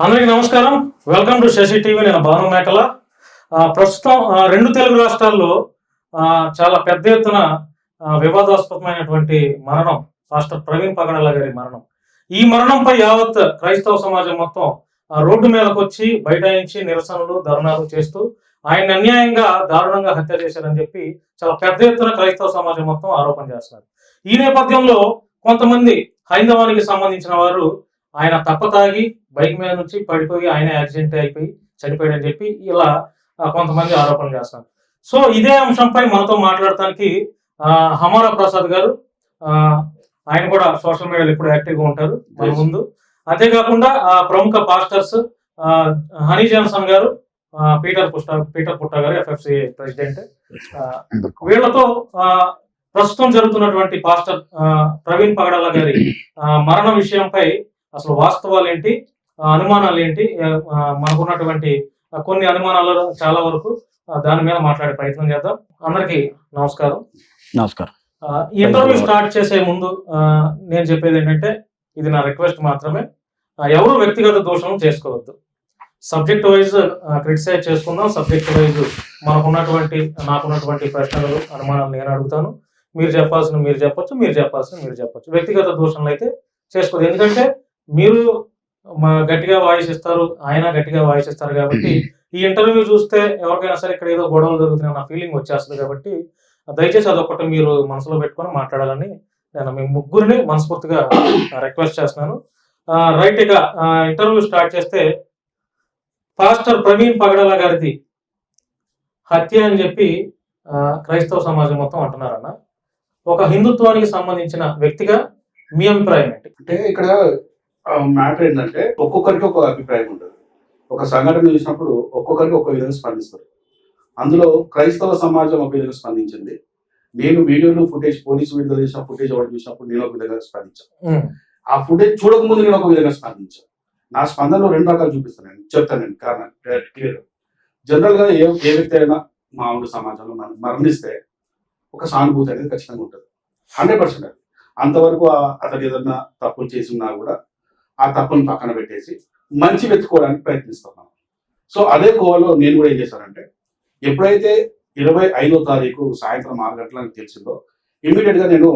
అందరికీ నమస్కారం. Welcome to Shashi TV. నేను భాను మేకల. ప్రస్తుతం రెండు తెలుగు రాష్ట్రాల్లో చాలా పెద్ద ఎత్తున వివాదాస్పదమైనటువంటి మరణం పాస్టర్ ప్రవీణ్ పగడాల గారి మరణం. ఈ మరణంపై యావత్ క్రైస్తవ సమాజం మొత్తం రోడ్డు మీదకి వచ్చి బైఠాయించి నిరసనలు ధర్నాలు చేస్తూ ఆయన అన్యాయంగా దారుణంగా హత్య చేశారని చెప్పి చాలా పెద్ద ఎత్తున క్రైస్తవ సమాజం మొత్తం ఆరోపణ చేస్తున్నారు. ఈ నేపథ్యంలో కొంతమంది హైందవానికి సంబంధించిన వారు ఆయన తప్పతాగి బైక్ మీద నుంచి పడిపోయి ఆయన యాక్సిడెంట్ అయిపోయి చనిపోయాడని చెప్పి ఇలా కొంతమంది ఆరోపణలు చేస్తున్నారు. సో ఇదే అంశంపై మనతో మాట్లాడటానికి హమారా ప్రసాద్ గారు, ఆయన కూడా సోషల్ మీడియాలో ఎప్పుడు యాక్టివ్గా ఉంటారు మన ముందు. అంతేకాకుండా ప్రముఖ పాస్టర్స్ హనీ జాన్సన్ గారు, పీటర్ పుట్ట గారు ఎఫ్ఎఫ్సి ప్రెసిడెంట్, వీళ్లతో ప్రస్తుతం జరుగుతున్నటువంటి పాస్టర్ ప్రవీణ్ పగడాల గారి మరణ విషయంపై అసలు వాస్తవాలు ఏంటి, అనుమానాలు ఏంటి, మనకున్నటువంటి కొన్ని అనుమానాలు చాలా వరకు దాని మీద మాట్లాడే ప్రయత్నం చేద్దాం. అందరికీ నమస్కారం. నమస్కారం. ఇంటర్వ్యూ స్టార్ట్ చేసే ముందు నేను చెప్పేది ఏంటంటే, ఇది నా రిక్వెస్ట్ మాత్రమే. ఎవరు వ్యక్తిగత దోషం చేసుకోవద్దు. సబ్జెక్ట్ వైజ్ క్రిటిసైజ్ చేసుకుందాం. సబ్జెక్ట్ వైజ్ నాకున్నటువంటి ప్రశ్నలు, అనుమానాలు నేను అడుగుతాను. మీరు చెప్పాల్సిన మీరు చెప్పొచ్చు, మీరు చెప్పాల్సిన మీరు చెప్పొచ్చు. వ్యక్తిగత దోషణలు అయితే చేసుకోవద్దు. ఎందుకంటే మీరు గట్టిగా వాయిస్ ఇస్తారు, ఆయన గట్టిగా వాయిస్ ఇస్తారు కాబట్టి ఈ ఇంటర్వ్యూ చూస్తే ఎవరికైనా సరే ఇక్కడ ఏదో గొడవలు జరుగుతున్నాయి ఫీలింగ్ వచ్చేస్తుంది. కాబట్టి దయచేసి అదొకటి మీరు మనసులో పెట్టుకొని మాట్లాడాలని నేను మీ ముగ్గురిని మనస్ఫూర్తిగా రిక్వెస్ట్ చేస్తున్నాను. రైట్, ఇక ఇంటర్వ్యూ స్టార్ట్ చేస్తే, పాస్టర్ ప్రవీణ్ పగడాల గారిది హత్య అని చెప్పి క్రైస్తవ సమాజం మొత్తం అంటున్నారన్న. ఒక హిందుత్వానికి సంబంధించిన వ్యక్తిగా మీ అభిప్రాయం ఏంటి? అంటే ఇక్కడ మ్యాటర్ ఏంటంటే, ఒక్కొక్కరికి ఒక అభిప్రాయం ఉంటుంది. ఒక సంఘటన చూసినప్పుడు ఒక్కొక్కరికి ఒక విధంగా స్పందిస్తారు. అందులో క్రైస్తవ సమాజం ఒక విధంగా స్పందించింది. నేను వీడియోలు ఫుటేజ్, పోలీసు విడుదల చేసిన ఫుటేజ్ ఒకటి చూసినప్పుడు నేను ఒక విధంగా స్పందించాను. ఆ ఫుటేజ్ చూడకముందు నేను ఒక విధంగా స్పందించాను. నా స్పందనలో రెండు రకాలు చూపిస్తాను, చెప్తాను కారణం క్లియర్. జనరల్ గా ఏ వ్యక్తి అయినా మామూలు సమాజంలో మరణిస్తే ఒక సానుభూతి అనేది ఖచ్చితంగా ఉంటుంది, 100%. అంతవరకు అతను ఏదన్నా తప్పులు చేసి ఉన్నా కూడా ఆ తప్పును పక్కన పెట్టేసి మంచి వెతుక్కోవడానికి ప్రయత్నిస్తున్నాను. సో అదే కోవలో నేను కూడా ఏం చేశానంటే, ఎప్పుడైతే 25వ తారీఖు సాయంత్రం 6 గంటలకు తెలిసిందో ఇమీడియట్ గా నేను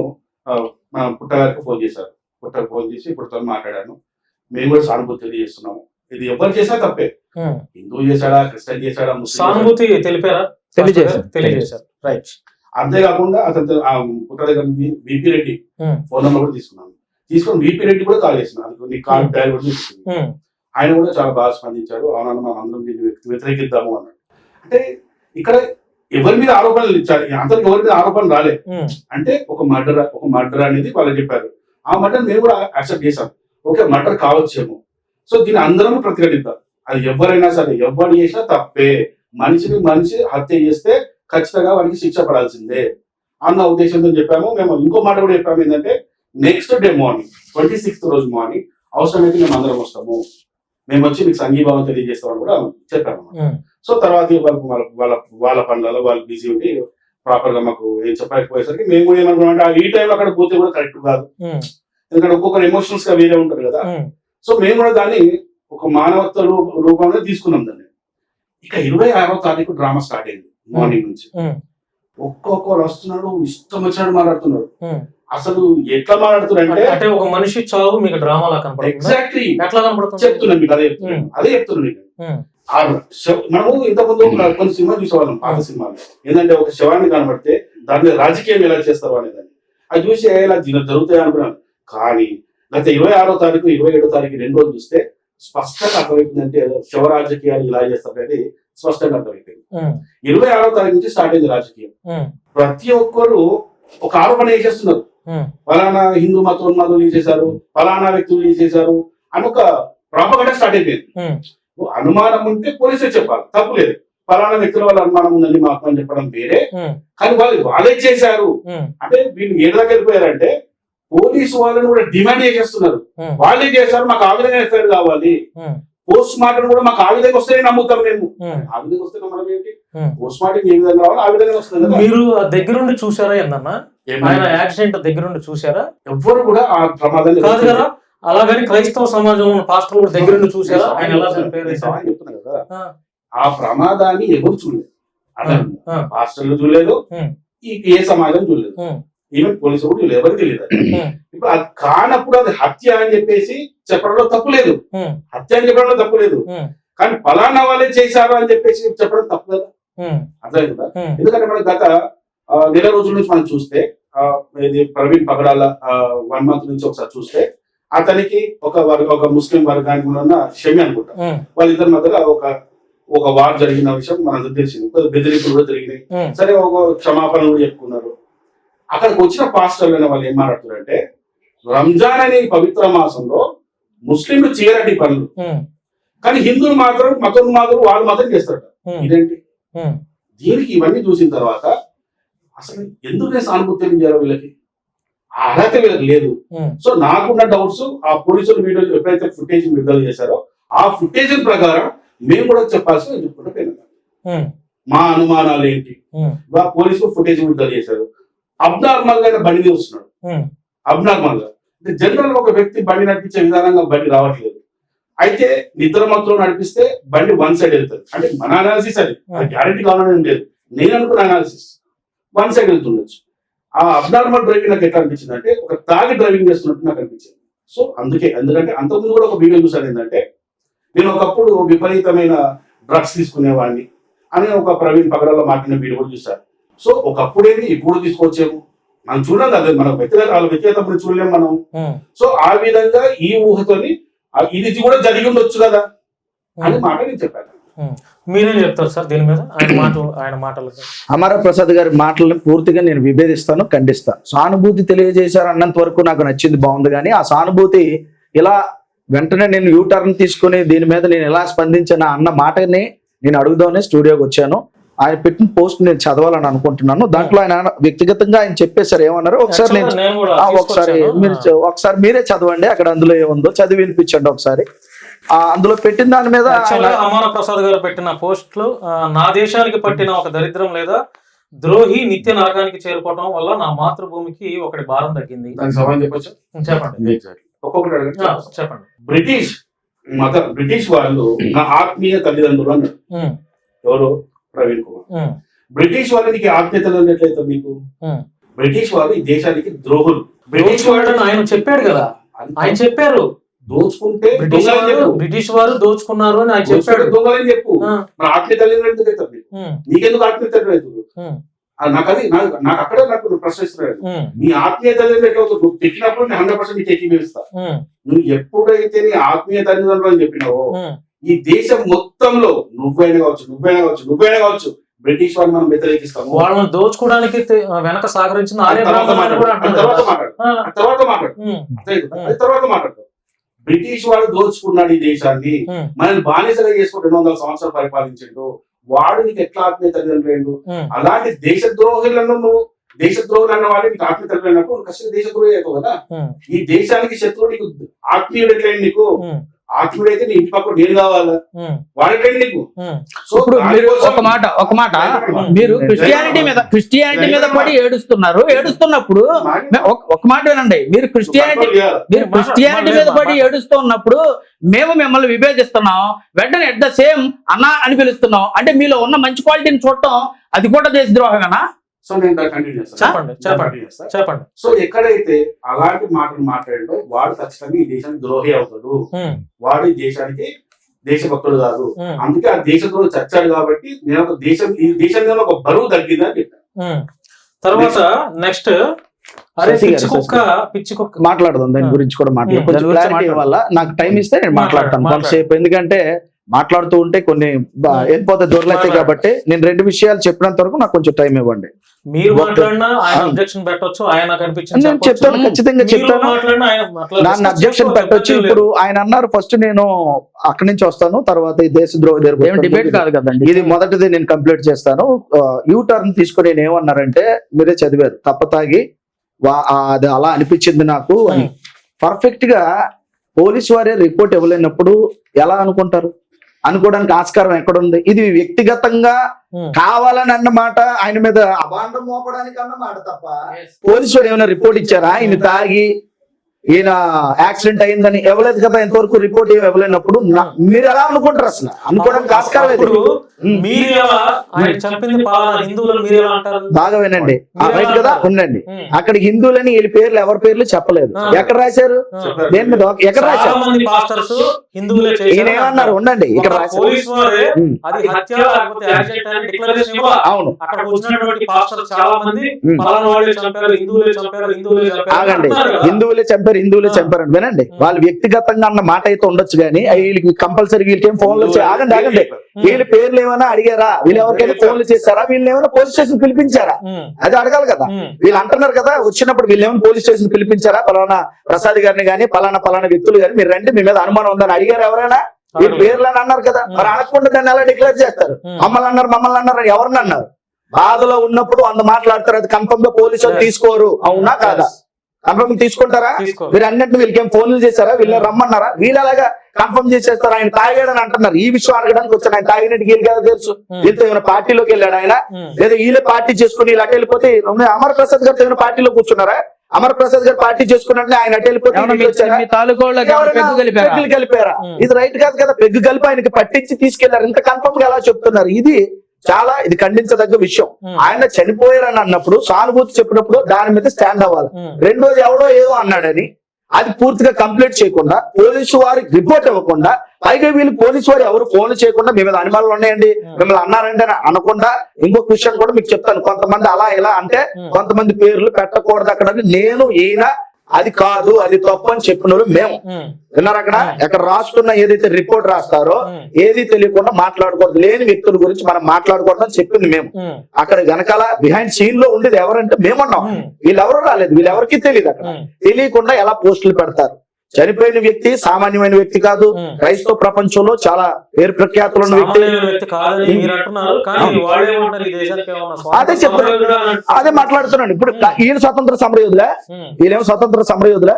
పుట్టగారికి ఫోన్ చేశాను. పుట్టకు ఫోన్ చేసి ఇప్పుడుతో మాట్లాడాను. మేము కూడా సానుభూతి తెలియజేస్తున్నాము. ఇది ఎవరు చేసినా తప్పే, హిందూ చేశాడా, క్రిస్టియన్ చేశాడా, సానుభూతి తెలియజేశారు. రైట్. అంతేకాకుండా అతను పుట్ట దగ్గర విపి రెడ్డి ఫోన్ నెంబర్ కూడా తీసుకున్నాను. తీసుకొని విపి రెడ్డి కూడా కాల్ చేసినాను. నీ కాల్ డైల్ కూడా తీసుకున్నాను. ఆయన కూడా చాలా బాగా స్పందించాడు. అవునన్నా మనం అందరం దీన్ని వ్యతిరేకిద్దాము అన్నాడు. అంటే ఇక్కడ ఎవరి మీద ఆరోపణలు ఇచ్చారు, అంతకు ఎవరి మీద ఆరోపణలు రాలే. అంటే ఒక మర్డర్ అనేది వాళ్ళు చెప్పారు. ఆ మర్డర్ మేము కూడా యాక్సెప్ట్ చేశాం. Okay, murder కావచ్చేమో. సో దీన్ని అందరం ప్రతిఘటిద్దాం. అది ఎవరైనా సరే, ఎవరు చేసినా తప్పే. మనిషి హత్య చేస్తే ఖచ్చితంగా వారికి శిక్ష పడాల్సిందే అన్న ఉద్దేశంతో చెప్పాము. మేము ఇంకో మాట కూడా చెప్పాము, ఏంటంటే నెక్స్ట్ డే మార్నింగ్ 26th రోజు మార్నింగ్ అవసరమైతే మేము అందరం వస్తాము, మేము వచ్చి మీకు సంఘీభావం తెలియజేస్తామని కూడా చెప్పాము. సో తర్వాత వాళ్ళ పనులలో వాళ్ళు బిజీ ఉండి ప్రాపర్ గా మాకు ఏం చెప్పకపోయేసరికి మేము కూడా ఏమనుకున్నామంటే ఈ టైంలో అక్కడ పోతే కూడా కరెక్ట్ కాదు. ఎందుకంటే ఒక్కొక్కరు ఎమోషనల్స్ గా వేరే ఉంటారు కదా. సో మేము కూడా దాన్ని ఒక మానవత్వ రూపంలో తీసుకున్నాం దాన్ని. ఇక 26వ తారీఖు డ్రామా స్టార్ట్ అయింది. మార్నింగ్ నుంచి ఒక్కొక్కరు వస్తున్నాడు, ఇష్టం వచ్చినట్టు మాట్లాడుతున్నారు. అసలు ఎట్లా మాట్లాడుతున్నారు అంటే ఒక మనిషి చావు మీకు డ్రామాలా కనపడుతుంది. ఎగ్జాక్ట్లీ ఎట్లా కనపడుతుంది చెప్తున్నాను మీకు, అదే చెప్తున్నాను మీకు. మనము ఇంతకుముందు కొన్ని సినిమా చూసేవాళ్ళం, పాత సినిమాలు. ఏంటంటే ఒక శవాన్ని కనబడితే దాని మీద రాజకీయం ఎలా చేస్తారు అనేదాన్ని అది చూసి ఇలా జరుగుతాయి అనుకున్నాను. కానీ గత 26వ తారీఖు 27వ తారీఖు 2 రోజులు చూస్తే స్పష్టంగా అర్థమైపోయిందంటే శవ రాజకీయాలు ఇలా చేస్తారు అనేది స్పష్టంగా అర్థమైపోయింది. 26వ తారీఖు నుంచి స్టార్ట్ అయింది రాజకీయం. ప్రతి ఒక్కరు ఒక ఆరోపణ చేసేస్తున్నారు. ఫలానా హిందూ మతోన్మాదులు చేశారు, ఫలానా వ్యక్తులు చేశారు అని ఒక ప్రాపగండా స్టార్ట్ అయిపోయింది. అనుమానం ఉంటే పోలీసే చెప్పాలి, తప్పు లేదు. ఫలానా వ్యక్తుల వల్ల అనుమానం ఉందని మాకు అని చెప్పడం వేరే, కానీ వాళ్ళే చేశారు అంటే వీళ్ళు ఏ దగ్గర వెళ్ళిపోయారంటే పోలీసు వాళ్ళని కూడా డిమాండ్ చేసేస్తున్నారు. వాళ్ళే చేశారు, మాకు ఆ విధంగా ఎఫ్ఐఆర్ కావాలి, పోస్ట్ మార్టం కూడా మాకు ఆ విధంగా వస్తేనే నమ్ముతాం. మేము ఆ విధంగా వస్తే నమ్మడం ఏంటి? పోస్ట్ మార్టం ఏ విధంగా రావాలి, ఆ విధంగా వస్తుంది కదా. మీరు దగ్గరుండి చూసారా ఏందన్నా? ఆయన యాక్సిడెంట్ దగ్గరుండి చూసారా? ఎవ్వరు కూడా ఆ ప్రమాదాన్ని కాదు కదా. అలాగని క్రైస్తవ సమాజంలో ఉన్న పాస్టర్లు కూడా దగ్గర నుండి చూసారా ఆయన ఎలా చనిపోయారు? చెప్తున్నా కదా, ఆ ప్రమాదాన్ని ఎవరు చూడలేదు. అర్థం, పాస్టర్లు చూడలేదు, ఈ ఏ సమాజం చూడలేదు, ఈవెన్ పోలీసులు కూడా చూడలేదు, ఎవరికి తెలియదు. ఇప్పుడు అది కానప్పుడు అది హత్య అని చెప్పేసి చెప్పడంలో తప్పు లేదు, హత్య అని చెప్పడంలో తప్పు లేదు. కానీ ఫలానా వాళ్ళే చేశారు అని చెప్పేసి చెప్పడం తప్పు కదా. అర్థం కదా. ఎందుకంటే మనకి గత నెల రోజుల నుంచి మనం చూస్తే ప్రవీణ్ పగడాల 1 month నుంచి ఒకసారి చూస్తే అతనికి ఒక ముస్లిం వర్గానికి ఉన్న షమి అనుకుంటా, వాళ్ళిద్దరి మధ్యలో ఒక వార్ జరిగిన విషయం మనందరూ తెలిసింది. బెదిరింపులు కూడా జరిగినాయి. సరే, ఒక క్షమాపణ కూడా చెప్పుకున్నారు. అక్కడికి వచ్చిన పాస్టర్లు అనే వాళ్ళు ఏం మాట్లాడుతున్నారంటే, రంజాన్ అనే పవిత్ర మాసంలో ముస్లింలు చేయరటి పనులు, కానీ హిందువులు మాత్రం మతం వాళ్ళు మాత్రం చేస్తారట. ఇదేంటి? దీనికి ఇవన్నీ చూసిన తర్వాత అసలు ఎందుకు సానుభూతి తెలియజేయాలి వీళ్ళకి? ఆ అర్హత వీళ్ళకి లేదు. సో నాకున్న డౌట్స్, ఆ పోలీసులు వీడియో ఎప్పుడైతే ఫుటేజ్ విడుదల చేశారో ఆ ఫుటేజ్ ప్రకారం మేము కూడా చెప్పాల్సిన చెప్పుకుంటే పోయినాం. మా అనుమానాలు ఏంటి? పోలీసులు ఫుటేజ్ విడుదల చేశారు. అబ్నార్మల్ గా బండి మీద వస్తున్నాడు. అబ్నార్మల్ గా అంటే జనరల్ ఒక వ్యక్తి బండి నడిపించే విధానంగా బండి రావట్లేదు. అయితే నిద్ర మత్తులో నడిపిస్తే బండి వన్ సైడ్ వెళ్తుంది. అంటే మన అనాలిసిస్ అది గ్యారంటీ కావాలని లేదు, నేను అనుకున్న అనాలిసిస్ వన్ సైడ్ వెళ్తుండొచ్చు. ఆ అబ్నార్మల్ డ్రైవింగ్ నాకు ఎట్లా అనిపించింది అంటే, ఒక తాగి డ్రైవింగ్ చేస్తున్నట్టు నాకు అనిపించింది. సో ఎందుకంటే అంతకుముందు కూడా ఒక వీడియో చూసాను. ఏంటంటే, నేను ఒకప్పుడు విపరీతమైన డ్రగ్స్ తీసుకునేవాడిని అని ఒక ప్రవీణ్ పగడాల్లో మాట్లాడిన వీడియో కూడా చూసాను. సో ఒకప్పుడేది ఇప్పుడు తీసుకొచ్చాము మనం చూడాలి, అదే మన వ్యక్తిగత చూడలేము మనం. సో ఆ విధంగా ఈ ఊహతోని ఇది కూడా జరిగి ఉండొచ్చు కదా అని మాట నేను చెప్పాను. మీరేం చెప్తారు సార్ దీని మీద? ఆయన మాటలు అమర ప్రసాద్ గారి మాటలను పూర్తిగా నేను విభేదిస్తాను, ఖండిస్తాను. సానుభూతి తెలియజేశారు అన్నంత వరకు నాకు నచ్చింది, బాగుంది. కానీ ఆ సానుభూతి ఇలా వెంటనే నేను యూటర్న్ తీసుకుని దీని మీద నేను ఎలా స్పందించాను అన్న మాటని నేను అడుగుదామని స్టూడియోకి వచ్చాను. ఆయన పెట్టిన పోస్ట్ నేను చదవాలని అనుకుంటున్నాను. దాంట్లో ఆయన వ్యక్తిగతంగా ఆయన చెప్పేశారు ఏమన్నారు ఒకసారి మీరే చదవండి, అక్కడ అందులో ఏముందో చదివి వినిపించండి ఒకసారి. అందులో పెట్టిన దాని మీద అమర ప్రసాద్ గారు పెట్టిన పోస్టులు, నా దేశానికి పట్టిన ఒక దరిద్రం లేదా ద్రోహి నిత్య నరకానికి చేరుకోవడం వల్ల నా మాతృభూమికి ఒకటి భారం తగ్గింది. చెప్పండి. చెప్పండి. బ్రిటిష్ వాళ్ళు నా ఆత్మీయ తల్లిదండ్రులు అన్నాడు. ఎవరు? ప్రవీణ్ కుమార్. బ్రిటిష్ వాళ్ళకి ఆత్మీయ తల్లిదండ్రులు ఎట్లయితే మీకు? బ్రిటిష్ వాళ్ళు ఈ దేశానికి ద్రోహులు. బ్రిటిష్ వాళ్ళు ఆయన చెప్పాడు కదా, ఆయన చెప్పారు దోచుకుంటే బ్రిటిష్ వారు దోచుకున్నారు అని ఆయన చెప్పాడు. దొంగలని చెప్పు. మన ఆత్మీయ తల్లిదండ్రులు ఎందుకు అవుతారు మీకు? నీకెందుకు ఆత్మీయ తల్లిదండ్రులు? నాకు అక్కడే నాకు ప్రశ్నిస్తున్నాడు. నీ ఆత్మీయ తల్లిదండ్రులు ఎట్లా అవుతుంది? నువ్వు తెచ్చినప్పుడు నేను 100% నీకు ఎక్కివేస్తా. నువ్వు ఎప్పుడైతే నీ ఆత్మీయ తల్లిదండ్రులు అని చెప్పినావో ఈ దేశం మొత్తంలో నువ్వైనా కావచ్చు బ్రిటిష్ వాళ్ళు మనం వ్యతిరేకిస్తాము. వాళ్ళని దోచుకోవడానికి వెనక సహకరించిన తర్వాత మాట్లాడతాం. బ్రిటిష్ వాడు దోచుకున్నాడు ఈ దేశాన్ని, మనల్ని బానిసగా చేసుకుని 200 సంవత్సరాలు పరిపాలించాడు. వాడు నీకు ఎట్లా ఆత్మీయ తల్లిదండ్రులు? అలాంటి దేశద్రోహులను అన్న వాళ్ళు నీకు ఆత్మీయ తల్లిదండ్రులు అయినప్పుడు నువ్వు ఖచ్చితంగా దేశద్రోహి అవుతావు కదా. ఈ దేశానికి శత్రువు నీకు ఆత్మీయుడు ఎట్లయింది? నీకు ఆత్మీయుడైతే నీ ఇంటి పక్కన నేను కావాలా? వాడెట్లయింది నీకు? సో ఒక మాట మీరు క్రిస్టియానిటీ మీద పడి ఏడుస్తున్నప్పుడు ఒక మాట వినండి. మీరు క్రిస్టియానిటీ మీద పడి ఏడుస్తున్నప్పుడు మేము మిమ్మల్ని విభేదిస్తున్నాం, వెంటనే ఎట్ ద సేమ్ అన్నా అని పిలుస్తున్నాం. అంటే మీలో ఉన్న మంచి క్వాలిటీని చూడటం అది కూడా దేశద్రోహమేనా? సో నేను కంటిన్యూ చెప్పండి. సో ఎక్కడైతే అలాంటి మాటలు మాట్లాడో వాడు ఖచ్చితంగా ఈ దేశానికి ద్రోహి అవుతాడు. వాడు ఈ దేశానికి దేశభక్తుడు కాదు. అందుకే ఆ దేశద్రోహి చచ్చాడు కాబట్టి నేను ఈ దేశంలో ఒక బరువు తగ్గింది అని చెప్పాను. తర్వాత నెక్స్ట్ పిచ్చి కుక్క మాట్లాడదాం. దాని గురించి కూడా మాట్లాడదాం. వల్ల నాకు టైం ఇస్తే నేను మాట్లాడతాను కొంతసేపు. ఎందుకంటే మాట్లాడుతూ ఉంటే కొన్ని వెళ్ళిపోతే దొరలైతాయి కాబట్టి నేను 2 విషయాలు చెప్పినంత వరకు నాకు కొంచెం టైం ఇవ్వండి. మీరు మాట్లాడినా ఆయన అబ్జెక్షన్ పెట్టొచ్చు, ఆయన కనిపించింది నేను చెప్తాను, ఖచ్చితంగా చెప్తాను. నన్ను అబ్జెక్షన్ పెట్టొచ్చు. ఇప్పుడు ఆయన అన్నారు ఫస్ట్ నేను అక్కడి నుంచి వస్తాను, తర్వాత ఈ దేశద్రోహ డిబేట్ కాదు కదండి, ఇది మొదటిది నేను కంప్లీట్ చేస్తాను. యూటర్న్ తీసుకుని నేను ఏమన్నారంటే, మీరే చదివారు, తప్పతాగి అది అలా అనిపించింది నాకు అని. పర్ఫెక్ట్ గా పోలీసు వారే రిపోర్ట్ ఇవ్వలేనప్పుడు ఎలా అనుకుంటారు? అనుకోవడానికి ఆస్కారం ఎక్కడుంది? ఇది వ్యక్తిగతంగా కావాలని అన్నమాట, ఆయన మీద అభాండం మోపడానికి అన్నమాట తప్ప పోలీసు వారు ఏమైనా రిపోర్ట్ ఇచ్చారా? ఆయన తాగి ఈయన యాక్సిడెంట్ అయిందని ఇవ్వలేదు కదా, ఇంతవరకు రిపోర్ట్ ఏమి ఇవ్వలేనప్పుడు మీరు ఎలా అనుకుంటారు? అసలు అనుకోవడానికి ఆస్కారం లేదు. మీరు ఎలా ఆయన చంపింది పలానా హిందువులను మీరు ఎలా అంటారు? బాగా వినండి, రైట్ కదా, ఉండండి. అక్కడ హిందువులని వీళ్ళ పేర్లు ఎవరి పేర్లు చెప్పలేదు. ఎక్కడ రాశారు? దేని మీద? ఎక్కడ రాశారు? ఈయన ఏమన్నారు? ఉండండి, ఇక్కడ రాశారు. అవును, ఆగండి. హిందువులే చంపారు అని వినండి. వాళ్ళు వ్యక్తిగతంగా అన్న మాట అయితే ఉండొచ్చు కానీ వీళ్ళకి కంపల్సరీ వీళ్ళకి ఫోన్లు వచ్చాయి. ఆగండి, వీళ్ళ పేర్లు ఏమైనా అడిగారా? వీళ్ళు ఎవరికైనా ఫోన్లు చేశారా? వీళ్ళు ఏమైనా పోలీస్ స్టేషన్ పిలిపించారా? అది అడగాలి కదా. వీళ్ళు అంటున్నారు కదా వచ్చినప్పుడు వీళ్ళు ఏమైనా పోలీస్ స్టేషన్ పిలిపించారా? పలానా ప్రసాద్ గారిని గానీ పలానా వ్యక్తులు గానీ మీరు రండి, మీ మీద అనుమానం ఉందని అడిగారు ఎవరైనా? వీళ్ళ పేర్లు అని అన్నారు కదా, మరి అనకుండా దాన్ని ఎలా డిక్లేర్ చేస్తారు? మమ్మల్ని అన్నారు ఎవరిని అన్నారు? బాధలో ఉన్నప్పుడు అంత మాట్లాడతారు, అది కన్ఫర్మ్ గా పోలీసులు తీసుకోరు. అవునా కాదా? కన్ఫర్మ్ తీసుకుంటారా? మీరు అన్నట్టు వీళ్ళకేం ఫోన్లు చేశారా? వీళ్ళని రమ్మన్నారా? వీళ్ళు అలాగా కన్ఫర్మ్ చేసేస్తారు. ఆయన తాగాడని అంటున్నారు. ఈ విషయం అడగడానికి వచ్చాను. ఆయన తాగినట్టు వీళ్ళు కదా తెలుసు. వీళ్ళతో ఏమైనా పార్టీలోకి వెళ్ళాడు ఆయన? లేదా వీళ్ళే పార్టీ చేసుకుని ఇలా అటు వెళ్ళిపోతే అమర్ ప్రసాద్ గారితో ఏమైనా పార్టీలో కూర్చున్నారా? అమర్ ప్రసాద్ గారు పార్టీ చేసుకున్నట్టు ఆయన అటు వెళ్ళిపోతే కలిపారా? ఇది రైట్ కాదు కదా. పెగ్గు కలిపి ఆయనకి పట్టించి తీసుకెళ్లారు. ఇంత కన్ఫర్మ్ గా ఎలా చెప్తున్నారు? ఇది ఖండించదగ్గ విషయం. ఆయన చనిపోయారని అన్నప్పుడు సానుభూతి చెప్పినప్పుడు దాని మీద స్టాండ్ అవ్వాలి. రెండోది ఎవడో ఏదో అన్నాడని అది పూర్తిగా కంప్లీట్ చేయకుండా పోలీసు వారికి రిపోర్ట్ ఇవ్వకుండా పైగా వీళ్ళు పోలీసు వారు ఎవరు ఫోన్లు చేయకుండా మీ మీద అనుమానాలు ఉన్నాయండి మిమ్మల్ని అన్నారంటే అనకుండా ఇంకొక విషయం కూడా మీకు చెప్తాను. కొంతమంది అలా ఇలా అంటే కొంతమంది పేర్లు పెట్టకూడదు అక్కడ. నేను ఈయన అది కాదు, అది తప్పు అని చెప్పిన వాళ్ళు మేము విన్నారు. అక్కడ రాస్తున్న ఏదైతే రిపోర్ట్ రాస్తారో ఏది తెలియకుండా మాట్లాడకూడదు, లేని వ్యక్తుల గురించి మనం మాట్లాడకూడదు అని చెప్పింది మేము. అక్కడ వెనకాల బిహైండ్ సీన్ లో ఉండేది ఎవరంటే మేమున్నాం. వీళ్ళెవరు రాలేదు, వీళ్ళెవరికి తెలియదు. అక్కడ తెలియకుండా ఎలా పోస్టులు పెడతారు? చనిపోయిన వ్యక్తి సామాన్యమైన వ్యక్తి కాదు. క్రైస్తవ ప్రపంచంలో చాలా పేరు ప్రఖ్యాతులు ఉన్న వ్యక్తి. అదే చెప్తున్నాను, అదే మాట్లాడుతున్నాను. ఇప్పుడు ఈయన స్వతంత్ర సమరయోధులే, వీళ్ళేమో స్వతంత్ర సమరయోధులే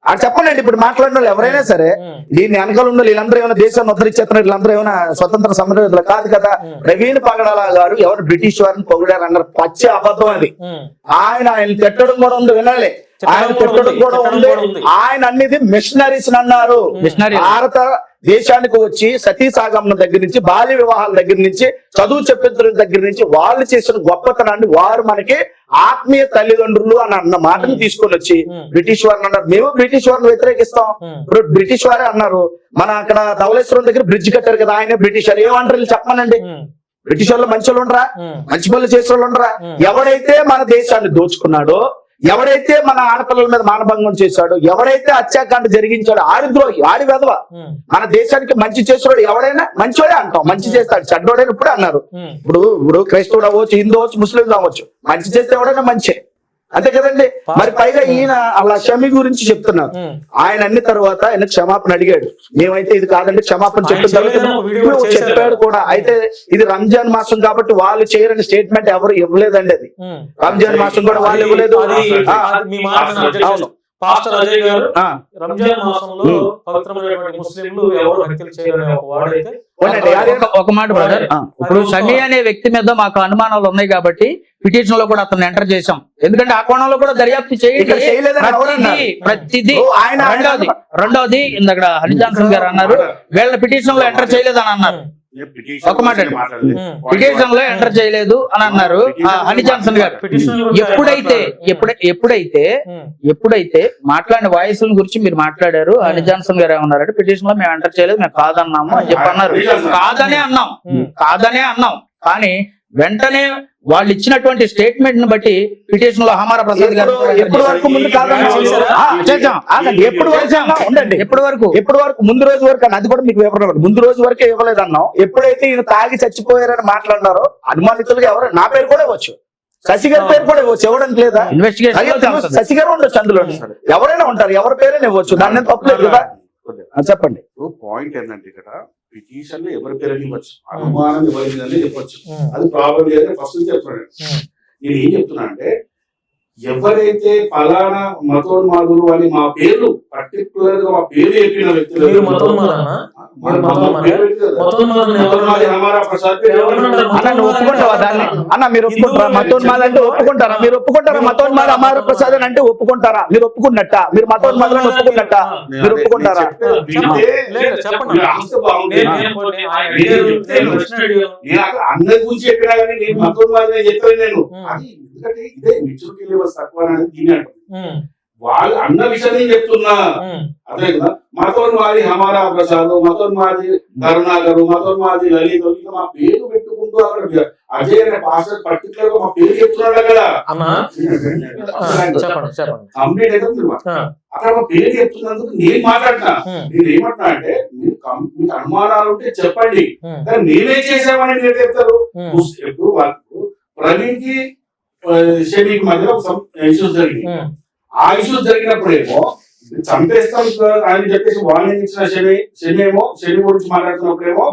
అది చెప్పండి. ఇప్పుడు మాట్లాడిన వాళ్ళు ఎవరైనా సరే దీన్ని వెనకాల ఉన్న వీళ్ళందరూ ఏమైనా దేశాన్ని ఉద్ధరించేస్తున్నారు, వీళ్ళందరూ ఏమైనా స్వతంత్ర సమరయోధులు కాదు కదా. ప్రవీణ్ పగడాల గారు ఎవరు బ్రిటిష్ వారిని పొగిడారు అన్నారు, పచ్చి అబద్ధం అది. ఆయన తిట్టడం కూడా ఉంది, వినాలి. ఆయన తిట్టడం కూడా ఉంది. ఆయన అన్నిది మిషనరీస్ అన్నారు. భారత దేశానికి వచ్చి సతీ సాగమనం దగ్గర నుంచి బాల్య వివాహాల దగ్గర నుంచి చదువు చెప్పించడం దగ్గర నుంచి వాళ్ళు చేసిన గొప్పతనాన్ని వారు మనకి ఆత్మీయ తల్లిదండ్రులు అని అన్న మాటను తీసుకొని వచ్చి బ్రిటిష్ వారిని అన్నారు. మేము బ్రిటిష్ వారిని వ్యతిరేకిస్తాం. ఇప్పుడు బ్రిటిష్ వారే అన్నారు. మన అక్కడ ధవళేశ్వరం దగ్గర బ్రిడ్జ్ కట్టారు కదా, ఆయనే బ్రిటిష్ వారు. ఏమంటారు చెప్పమనండి? బ్రిటిష్ వాళ్ళు మంచి వాళ్ళు ఉండరా? మంచి పనులు చేసే వాళ్ళు ఉండరా? ఎవడైతే మన దేశాన్ని దోచుకున్నాడో, ఎవడైతే మన ఆడపిల్లల మీద మానభంగం చేశాడో, ఎవడైతే హత్యాకాండ జరిగించాడో ఆడిద్రోహి, ఆడి వెధవ. మన దేశానికి మంచి చేసేవాడు ఎవడైనా మంచివాడే అంటాం. మంచి చేస్తాడు, చెడ్డోడైనా ఇప్పుడు అన్నారు. ఇప్పుడు క్రైస్తవుడు అవ్వచ్చు, హిందూ అవ్వచ్చు, ముస్లిం అవ్వచ్చు, మంచి చేస్తే ఎవడైనా మంచి, అంతే కదండి. మరి పైగా ఈయన అలా షమి గురించి చెప్తున్నారు. ఆయన అన్ని తర్వాత ఆయన క్షమాపణ అడిగాడు. మేమైతే ఇది కాదండి క్షమాపణ చెప్పాడు కూడా. అయితే ఇది రంజాన్ మాసం కాబట్టి వాళ్ళు చేయరని స్టేట్మెంట్ ఎవరు ఇవ్వలేదండి. అది రంజాన్ మాసం కూడా వాళ్ళు ఇవ్వలేదు. అవును, పాస్టర్ అజయ్ గారు రంజాన్ మాసంలో పవిత్రమైనటువంటి ముస్లింలు ఎవరు హత్యలు చేయరనే ఒక వాడైతే ఒక మాట బ్రదర్, ఇప్పుడు షమీ అనే వ్యక్తి మీద మాకు అనుమానాలు ఉన్నాయి కాబట్టి పిటిషన్ లో కూడా అతను ఎంటర్ చేశాం. ఎందుకంటే ఆ కోణంలో కూడా దర్యాప్తు ప్రతిదీ. రెండోది ఇందక్కడ హని జాన్సన్ గారు అన్నారు వీళ్ళ పిటిషన్ లో ఎంటర్ చేయలేదని అన్నారు. ఒక మాట, పిటిషన్ లో ఎంటర్ చేయలేదు అని అన్నారు హని జాన్సన్ గారు. ఎప్పుడైతే మాట్లాడిన వాయిస్ గురించి మీరు మాట్లాడారు, హని జాన్సన్ గారు ఏమన్నారంటే పిటిషన్ లో మేము ఎంటర్ చేయలేదు, మేము కాదన్నాము అని చెప్పి అన్నారు. కాదనే అన్నాం కానీ వెంటనే వాళ్ళు ఇచ్చినటువంటి స్టేట్మెంట్ ని బట్టి పిటిషన్ లో హమారా ప్రసాద్ గారు ఎప్పటి వరకు ముందు రోజు వరకు అది కూడా మీకు వివరం. ముందు రోజు వరకే ఇవ్వలేదన్నాం. ఎప్పుడైతే ఈయన తాగి చచ్చిపోయారని మాట్లాడినారో అనుమానితులుగా ఎవరు, నా పేరు కూడా ఇవ్వచ్చు, శశి గారి పేరు కూడా ఇవ్వచ్చు, ఇవ్వడానికి లేదా? ఇన్వెస్టిగేషన్ శశి గారు ఉండొచ్చు, అందులో ఎవరైనా ఉంటారు, ఎవరి పేరైనా ఇవ్వచ్చు, దాన్ని తప్పలేదు కదా. చెప్పండి. పాయింట్ ఏంటంటే ఇక్కడ పిటిషన్ లో ఎవరి పేరు ఇవ్వచ్చు, అనుమానం ఎవరిని చెప్పొచ్చు. అది ప్రాబ్లం ఫస్ట్ చెప్తున్నాను. నేను ఏం చెప్తున్నా అంటే ఎవరైతే ఫలానా మతోన్మాదులు అని మా పేర్లు పర్టికులర్ గా మా పేరు చెప్పిన వ్యక్తులు మీరు మతోన్మాదనా? మీరు మతోన్మాది హమారా ప్రసాద్ పేరు అన్న నువ్వు ఒప్పుకుంటావా దాన్ని? అన్న మీరు ఒప్పుకుంటారా? మతోన్మాద అంటే ఒప్పుకుంటారా? మీరు ఒప్పుకుంటారా? మతోన్మాద అమర ప్రసాద్ అని అంటే ఒప్పుకుంటారా? మీరు ఒప్పుకున్నట్ట? మీరు మతోన్మాదులను ఒప్పుకున్నట్ట? మీరు ఒప్పుకుంటారా? చెప్పండి. అందరి గురించి చెప్పినా కానీ నేను మతోన్మాది చెప్పాను నేను. అది ఎందుకంటే ఇదే మెచ్యూరిటీ లెవెల్స్ తక్కువ అనేది దీని అంటారు. వాళ్ళు అన్న విషయం నేను చెప్తున్నా. అదే కదా, మతోన్మాది హమారా ప్రసాద్, మతోన్మాది కరుణాకరు, మతోన్మాది లలిత, ఇంకా మా పేరు పెట్టుకుంటూ అక్కడ అజయ్ అనే పాస్టర్ పర్టికులర్ గా మా పేరు చెప్తున్నాడు అక్కడ. కంప్లీట్ అయితే మీరు అక్కడ మా పేరు చెప్తున్నందుకు నేను మాట్లాడినా. నేను ఏమంటున్నా అంటే మీకు అనుమానాలు ఉంటే చెప్పండి, కానీ నేనే చేసామని నేను చెప్తారు. ఎప్పుడు వాళ్ళు ప్రవీణ్ కి షమీకి మధ్యలో ఇష్యూస్ జరిగింది. ఆ ఇష్యూస్ జరిగినప్పుడేమో చంపేస్తాం అని చెప్పేసి వార్నింగ్ ఇచ్చిన శని గురించి మాట్లాడుతున్నప్పుడేమో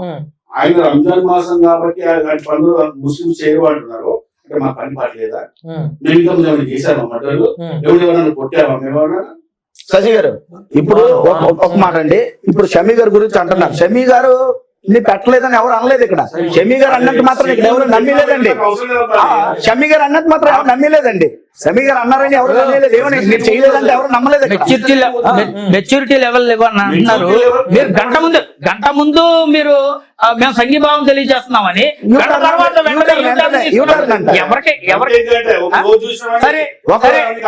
ఆయన రంజాన్ మాసం కాబట్టి అలాంటి పనులు ముస్లింస్ చేయరు అంటున్నారు. అంటే మా పని పడలేదా? మేము ఇంకా ఏమైనా చేశామా? మటర్లు ఎవరైనా కొట్టామా? మేమేమన్నా? శశి గారు ఇప్పుడు ఒక మాట అండి, ఇప్పుడు షమీ గారి గురించి అంటున్నారు. షమీ గారు నీ పెట్టలేదని ఎవరు అనలేదు ఇక్కడ. షమీ గారు అన్నట్టు మాత్రం ఇక్కడ ఎవరు నమ్మిలేదండి. షమీ గారు అన్నట్టు మాత్రం ఎవరు నమ్మిలేదండి. షమీ గారు అన్నారని ఎవరు నమ్మలేదు. ఏమని మీరు చేయలేదంటే ఎవరు నమ్మలేదు. మెచ్యూరిటీ లెవెల్ అంటున్నారు. మీరు గంట ముందు మీరు మేము సంఘీభావం తెలియజేస్తున్నామని సరే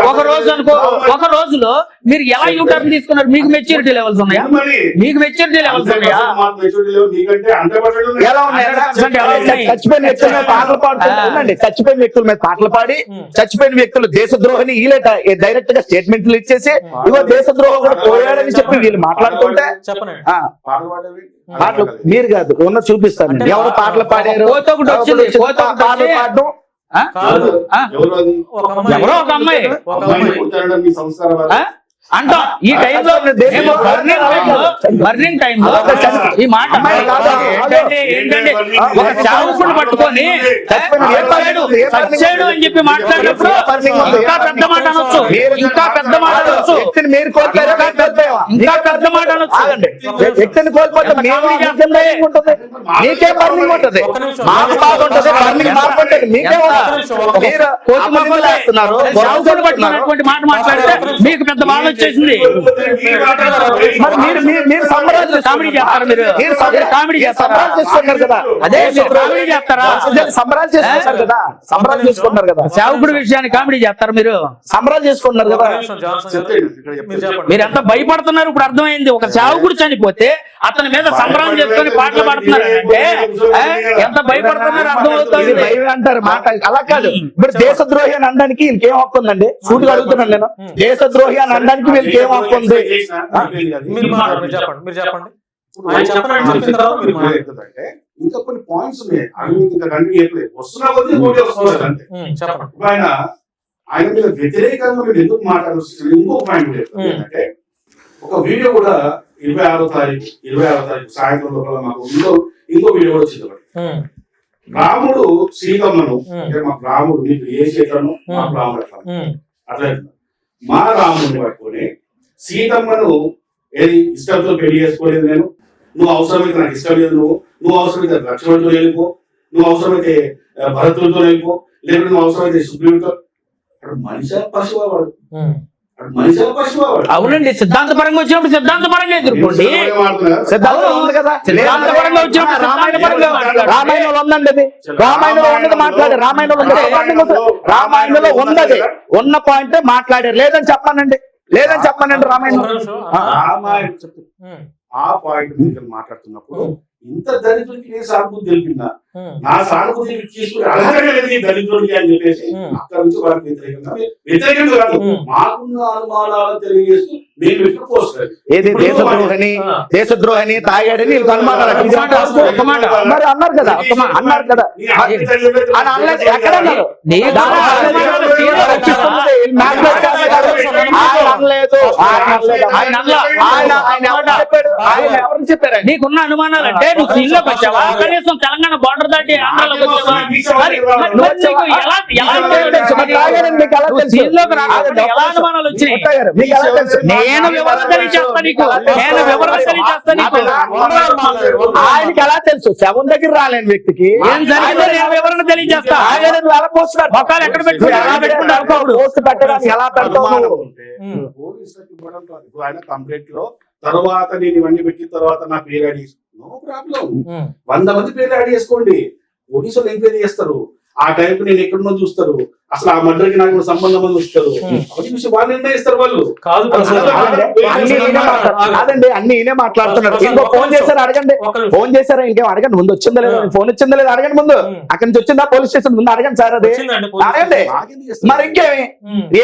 ఒక రోజు అనుకో, ఒక రోజులో మీరు ఎలా యూటర్న్ తీసుకున్నారు? మీకు మెచ్యూరిటీ లెవెల్స్ ఉన్నాయా? మీకు మెచ్యూరిటీ లెవెల్స్ ఉన్నాయా? ఎలా ఉన్నాయి? చచ్చిపోయిన వ్యక్తుల మీద పాటలు పాడుతుండండి. చచ్చిపోయిన వ్యక్తుల మీద పాటలు పాడి, చచ్చిపోయిన వ్యక్తులు దేశద్రోహిని వీళ్ళే డైరెక్ట్ గా స్టేట్మెంట్లు ఇచ్చేసి ఇవో దేశద్రోహం కూడా పోయాడని చెప్పి వీళ్ళు మాట్లాడుతుంటే పాటలు మీరు కాదు ఉన్న చూపిస్తాను. ఎవరు పాటలు పాడారు? పాటలు పాడడం ఎవరో ఒక అమ్మాయి అంటాం. ఈ టైంలో బర్నింగ్ టైంలో ఈ మాట ఏంటంటే ఒక చావుకుని పట్టుకొని సచ్చాడు అని చెప్పి మాట్లాడినప్పుడు ఇంకా పెద్ద మాట అనొచ్చు, ఇంకా పెద్ద మాట అనొచ్చు, మీరు ఇంకా పెద్ద మాట అనొచ్చు. వ్యక్తిని కోల్పోతే మీకే బర్నింగ్ ఉంటుంది, మాకు బాగుంటుంది, బర్నింగ్ మాకు ఉంటుంది. మీకే చావుకుని పట్టుకున్నటువంటి మాట మాట్లాడితే మీకు పెద్ద బాధ వచ్చేసింది. మీరు కామెడీ చేస్తారు, మీరు కామెడీ చేసుకున్నారు కదా. అదే కామెడీ చేస్తారా? సంబరాలు చేసుకున్నారు కదా. సంబరాలు చేసుకున్నారు కదా. సేవకుడి విషయాన్ని కామెడీ చేస్తారు, మీరు సంబరాలు చేసుకున్నారు కదా. మీరు ఎంత భయపడుతున్నారు ఇప్పుడు అర్థమైంది. ఒక సేవకుడు చనిపోతే అతని మీద సంబరం చేసుకొని పాటలు పాడుతున్నారు అంటే ఎంత భయపడుతున్నారు అర్థమవుతుంది. భయం అంటారు మాట అలా కాదు. ఇప్పుడు దేశద్రోహి అని అనడానికి వీళ్ళకి ఏం హక్కు ఉందండి? సూటిగా అడుగుతున్నాను నేను. దేశద్రోహి అని అనడానికి వీళ్ళకి ఏం హక్కు ఉంది? ఇంకా కొన్ని పాయింట్స్ ఉన్నాయి. అవి ఇంకా కంటిన్యూ చేయట్లేదు. వస్తున్నా కొద్ది వస్తున్నారు అంతే. ఆయన మీద వ్యతిరేకంగా మీరు ఎందుకు మాట్లాడుతున్నారు? ఇంకొక పాయింట్ ఏంటంటే ఒక వీడియో కూడా 26వ తారీఖు సాయంత్రం లోపల మాకు ఇంకో వీడియో కూడా వచ్చింది. రాముడు సీతమ్మను అంటే మా రాముడు మీకు ఏ చేతను మా రాముడు అట్లా మా రాముడిని పట్టుకొని సీతమ్మను ఏది ఇష్టంతో పెళ్లి చేసుకోలేదు నేను, నువ్వు అవసరమైతే నాకు ఇష్టం లేదు, నువ్వు అవసరమైతే లక్ష్మణుడితో వెళ్ళిపో, నువ్వు అవసరమైతే భరతుడితో వెళ్ళిపో, లేకపోతే నువ్వు అవసరమైతే సుగ్రీవుడితో. మనిషి పశువు వాడు, మనిషి పశువు వాడు. అవునండి, సిద్ధాంతపరంగా వచ్చినప్పుడు సిద్ధాంతపరంగా ఎదుర్కోండి. సిద్ధాంతపరంగా వచ్చినప్పుడు రామాయణంలో ఉందండి. అది రామాయణంలో ఉన్నది మాట్లాడారు. రామాయణంలో ఉన్నది ఉన్న పాయింట్ మాట్లాడారు. లేదని చెప్పానండి, లేదని చెప్పానండి. రామాయణం ఆ పాయింట్ మీద మాట్లాడుతున్నప్పుడు ఇంత దరిద్రుడికి నేను సానుభూతి తెలిపిందా? నా సానుభూతి తీసుకుని అలాగే దరిద్రుడికి అని చెప్పేసి అక్కడ నుంచి వాళ్ళకి వ్యతిరేకంగా కాదు, మాకున్న అనుమానాలను తెలియజేస్తూ మేము ఎప్పుడు పోస్తారు. ఏది దేశద్రోహిని తాగాడని వీళ్ళకి అనుమానాలు మరి అన్నారు కదా. అన్నారు కదా. ఎక్కడ అన్నారు? నీకున్న అనుమానాలు అంటే నువ్వు ఇల్లు వచ్చావా? కనీసం తెలంగాణ బార్డర్ బోర్డర్ దాటి ఆంధ్రాలోకి వచ్చావా? మరి నీకు ఎలా తెలుసు? మరి తాగారని మీకు ఎలా నువ్వు తెలుసు? సీన్లోకి రాకుండా ఎలా అనుమానాలు వచ్చినాయి? గుప్తా గారు, మీకు ఎలా తెలుసు? నేను వివరణ తెలియజేస్తా నీకు, నేను వివరణ తెలియజేస్తా నీకు. ఆయనకి ఎలా తెలుసు? శవం దగ్గర రాలేని వ్యక్తికి ఏం జరిగిందో నేను వివరణ తెలియజేస్తా. తాగారని ఎలా పోస్తున్నారు? మొక్కలు ఎక్కడ పెట్టుకుంటారు? ఎలా పెట్టుకుంటారు? పోస్ట్ పెట్టడానికి ఎలా పెడతావు అనుమానం నువ్వు? ఉంటే పోలీసులకు ఇవ్వడం కాదు. ఇప్పుడు ఆయన కంప్లైంట్ లో తర్వాత నేను ఇవన్నీ పెట్టిన తర్వాత నా పేరు యాడ్ చేసి నో ప్రాబ్లం. 100 మంది పేర్లు యాడ్ చేసుకోండి, పోలీసులు ఎంక్వైరీ చేస్తారు. ఆ టైంకి నేను ఎక్కడున్నా చూస్తారు, అసలు ఆ మర్డర్ కి నాకు సంబంధం అని చూస్తారు. అవన్నీ విషయం వాళ్ళు నిర్ణయిస్తారు. వాళ్ళు కాదు ప్రసాద్. కాదండి, అన్ని ఈయనే మాట్లాడుతున్నారు. ఇంకో ఫోన్ చేశారు అడగండి, ఫోన్ చేశారా ఇంకేం అడగండి, ముందు వచ్చిందా లేదా, ఫోన్ వచ్చిందా లేదా అడగండి, ముందు అక్కడి నుంచి వచ్చిందా పోలీస్ స్టేషన్ ముందు అడగండి సార్. అది అడగండి. మరి ఇంకేమి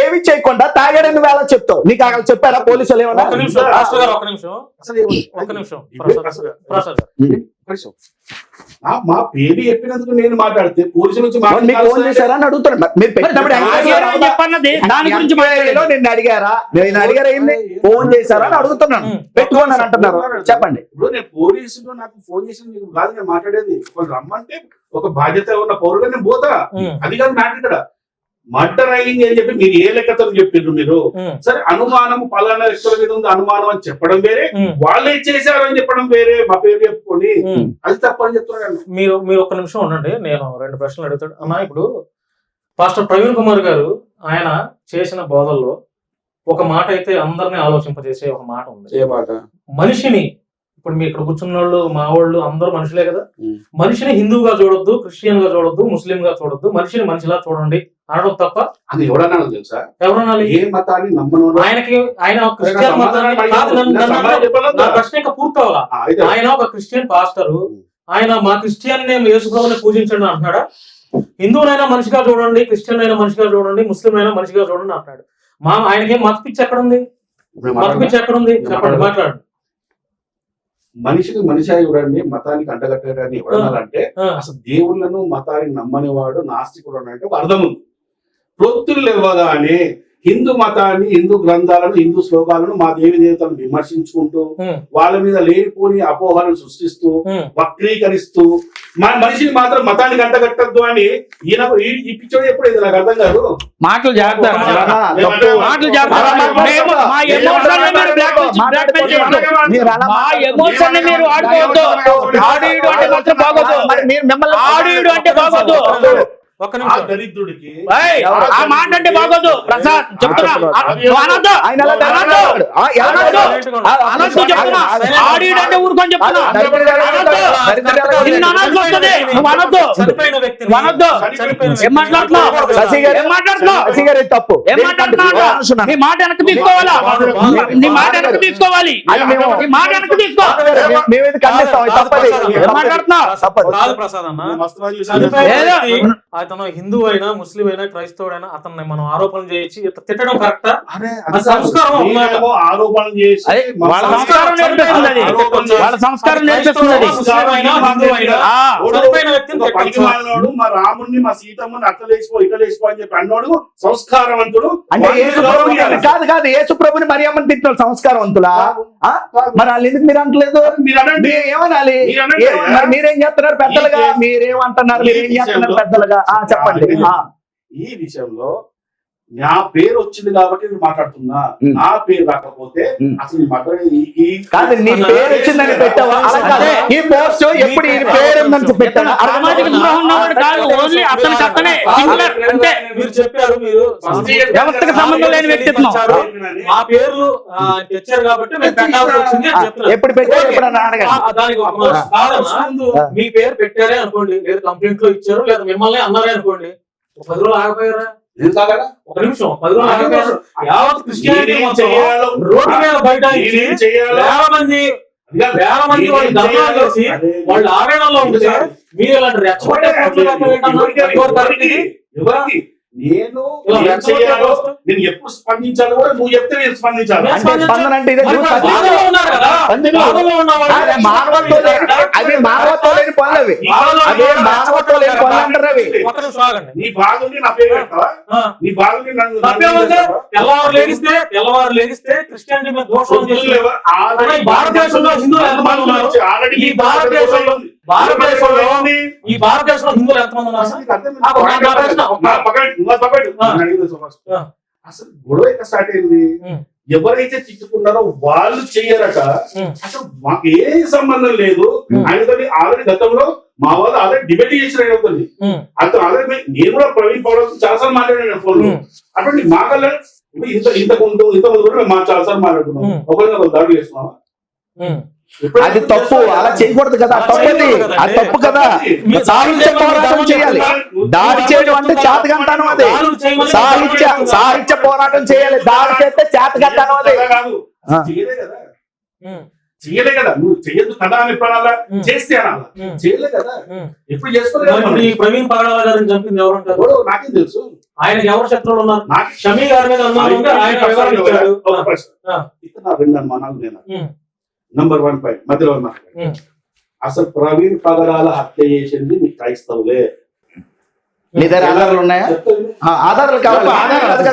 ఏమి చేయకుండా తాగాడని వేళ చెప్తావు. నీకు అక్కడ చెప్పారా పోలీసులు ఏమన్నా? ఒక్క నిమిషం మాస్టర్ గారు, ఒక్క నిమిషం, అసలు ఒక్క నిమిషం ప్రసాద్ గారు. మా పేరు చెప్పినందుకు నేను మాట్లాడితే పోలీసుల నుంచి మీకు ఫోన్ చేశారా అని అడుగుతాడు. మీరు పెట్టినప్పుడు చెప్పన్నది దాని గురించి ఎంక్వైరీలో నిన్ను అడిగారా, నేను అడిగారా ఏంది, ఫోన్ చేశారా అని అడుగుతున్నాను. పెట్టుకున్నాను అంటున్నారు, చెప్పండి. ఇప్పుడు నేను పోలీసులు నాకు ఫోన్ చేసి మీకు కాదు నేను మాట్లాడేది. వాళ్ళు రమ్మంటే ఒక బాధ్యత ఉన్న పౌరుడు నేను పోతా, అది కాదు మ్యాటర్. ఇక్కడ మర్డర్ అయింది అని చెప్పి మీరు ఏ లెక్కతో చెప్పారు మీరు? సరే అనుమానం పలానా వ్యక్తుల మీద ఉంది అనుమానం అని చెప్పడం వేరే, వాళ్ళే చేశారు అని చెప్పడం వేరే. మా పేరు చెప్పుకొని అది తప్పని చెప్తున్నాను. మీరు ఒక్క నిమిషం ఉండండి, నేను 2 ప్రశ్నలు అడుగుతాడు అన్న. ఇప్పుడు పాస్టర్ ప్రవీణ్ కుమార్ గారు ఆయన చేసిన బోధల్లో ఒక మాట అయితే అందరినీ ఆలోచింపజేసే ఒక మాట ఉంది. మనిషిని, ఇప్పుడు మీ ఇక్కడ కూర్చున్న వాళ్ళు మా వాళ్ళు అందరూ మనుషులే కదా, మనిషిని హిందువుగా చూడొద్దు, క్రిస్టియన్ గా చూడొద్దు, ముస్లిం గా చూడొద్దు, మనిషిని మనిషిలా చూడండి అనడం తప్ప అది ఎవరన్నా తెలుసా? ఎవరనాలి? ఏ మతాన్ని నమ్మను ఆయనకి ఆయన క్రిస్టియన్ మతాన్ని కాదు, నా ప్రశ్న ఇంకా పూర్తవలా. ఆయన ఒక క్రిస్టియన్ పాస్టరు, ఆయన మా క్రిస్టియన్ యేసుప్రభుని పూజించండి అంటున్నాడా? హిందువునైనా మనిషిగా చూడండి, క్రిస్టియన్ అయినా మనిషిగా చూడండి, ముస్లిం అయినా మనిషిగా చూడండి అంటున్నాడు. ఆయనకి మత పిచ్చి ఎక్కడ ఉంది? మత పిచ్చి ఎక్కడ ఉంది? చెప్పండి, మాట్లాడండి. మనిషిని మనిషి చూడండి, మతానికి అంటగట్టడాన్ని ఎవరన్నారంటే అసలు దేవుళ్ళను మతాన్ని నమ్మని వాడు నాస్తికుడు అంటే ఒక అర్థం ఉంది. ప్రొత్తులు ఇవ్వగానే హిందూ మతాన్ని, హిందూ గ్రంథాలను, హిందూ శ్లోకాలను, మా దేవి దేవతలను విమర్శించుకుంటూ వాళ్ళ మీద లేనిపోని అపోహలను సృష్టిస్తూ వక్రీకరిస్తూ మనిషిని మాత్రం మతానికి అంటగట్టద్దు అని ఈయన ఈ పిచ్చోడు ఎప్పుడు ఇది నాకు అర్థం కాదు. మాటలు జాగ్రత్త. దరిద్రుడికి ఆ మాట అంటే బాగోదు ప్రసాద్, చెప్తున్నా. అంటే ఊరుకొని చెప్తున్నా. ఏం మాట్లాడుతున్నావు? తప్పు. ఏం మాట్లాడుతున్నావు? నీ మాట వెనక్కి తీసుకోవాలా? నీ మాట వెనక్కి తీసుకోవాలి. నీ మాట వెనక్కి తీసుకో. ఏం మాట్లాడుతున్నావు? అతను హిందూ అయినా, ముస్లిం అయినా, క్రైస్తవుడైనా అతన్ని మనం ఆరోపణలు చేయొచ్చు, తిట్టడం కరెక్టా? సంస్కారం ఆరోపణ చేసి వాళ్ళ సంస్కారం నేర్పిస్తుంది. వాళ్ళ సంస్కారం నేర్పిస్తుంది. మా రాముడిని, మా సీతమ్మని అట్లేసిపో ఇట్లేసిపో అని చెప్పి అన్నోడు సంస్కారవంతుడు. అంటే కాదు కాదు, యేసుప్రభుని మరియమ్మని తిట్టిన సంస్కారవంతులా? మరి వాళ్ళు ఎందుకు మీరు అంటలేదు? ఏమనాలి? మీరేం చేస్తున్నారు పెద్దలుగా? మీరేమంటున్నారు? మీరేం చేస్తున్నారు పెద్దలుగా? చెప్పండి. ఈ విషయంలో నా పేరు వచ్చింది కాబట్టి నేను మాట్లాడుతున్నా. నా పేరు రాకపోతే అసలు కాదు, నీ పేరు వచ్చిందని పెట్టావా? ఈ పోస్ట్ ఎప్పుడు ఈ పేరు ఉందని పెట్టాను. మీరు చెప్పారు, మీరు వ్యవస్థకు సంబంధం లేని వ్యక్తిత్వం. ఆ పేర్లు తెచ్చారు కాబట్టి ఎప్పుడు పెట్టారు? దానికి మీ పేరు పెట్టారే అనుకోండి, లేదా కంప్లైంట్ లో ఇచ్చారు, లేదా మిమ్మల్ని అన్నారే అనుకోండి, 10 రోజులు ఆగిపోయారా? ఒక నిమిషం, 10 రోజులు ఆగిపోయారు. యావత్ క్రిస్టియానిటీ రోడ్డు మీద బయట వేల మంది వాళ్ళు ధర్నాలు చేసి వాళ్ళు ఆవేదనలో ఉంటే మీరు ఇలాంటి రెచ్చగొట్టే నేను ఎప్పుడు స్పందించాలో కూడా నువ్వు చెప్తే నేను స్పందించాలి. అది మానవత్వం లేని పనులు అవి. అదే మానవత్వం లేని పనులు అంటారు అవి. నీ బాగుంది నా పేరు పెట్టావా? నీ బాగుంది తెల్లవారు లేగిస్తే క్రిస్టియానిటీ మీద దోషం భారతదేశంలో హిందువులు ఎంతమంది ఉన్నారు? ఈ భారతదేశంలో భారతదేశంలో ఏముంది? ఈ భారతదేశంలో హిందువులు ఎంతమంది ఉన్నారు అసలు సార్? నీకు అర్థం నాకు నా ప్రశ్న. నా పక్కన ఆ. నన్ను అడిగింది first. ఆ. అసలు గొడవ ఎక్కడ స్టార్ట్ అయింది? ఉమ్. ఎవరైతే తిట్టుకున్నారో వాళ్ళు చెయ్యరట. ఉమ్. అసలు మాకు ఏ సంబంధం లేదు. ఉమ్. ఆయనతో ఆల్రెడీ గతంలో మా వాళ్ళు ఆల్రెడీ డిబేట్ చేసిన ఆయనతోని. ఉమ్. అంత ఆల్రెడీ నేను కూడా ప్రవీణ్ పౌడర్ చాలాసార్లు మాట్లాడాను ఫోన్ లో. ఉమ్. అటువంటి మాకల్లా ఇంతకుముందు కూడా మేము చాలాసార్లు మాట్లాడుకున్నాం. ఉమ్. ఒకరిని దాడి చేస్తున్నాం. ఉమ్. అది తప్పు, అలా చేయకూడదు కదా, తప్పది, అది తప్పు కదా. సాహిత్య పోరాటం చేయాలి. దాడి చేయడం అంటే చేతకంటాను అది. సాహిత్య పోరాటం చేయాలి. దాడి చేస్తే చేతకంటాను అది. కాదు ఆ. చేయలే కదా, ఉమ్. చేయలే కదా. నువ్వు చెయ్యొద్దు కదా అని ఎప్పుడు అనాలా? ఉమ్. చేస్తే అనాలా? ఉమ్. చేయలే కదా, ఉమ్. ఎప్పుడు మరి ఇప్పుడు ఈ చేసుకోలేదు. ప్రవీణ్ పగడాల గారిని చంపింది ఎవరు అంటారు? నాకేం తెలుసు. ఆయనకి ఎవరు శత్రువులు ఉన్నారు? నాకు షమీ గారి మీద అనుమానం ఉంటే ఆయన వివరణ ఇచ్చాడు. ఒక ప్రశ్న. ఆ. ఇక్కడ నా రెండు అనుమానాలు నేను ఉమ్. నంబర్ 1 పాయింట్ మధ్యలో మాట్లాడాను. ఉమ్. అసలు ప్రవీణ్ పగడాల హత్య చేసింది మీ క్రైస్తవులే. నీ దగ్గర ఆధారాలు ఉన్నాయా? చెప్తాను. ఆధారాలు కావాలి.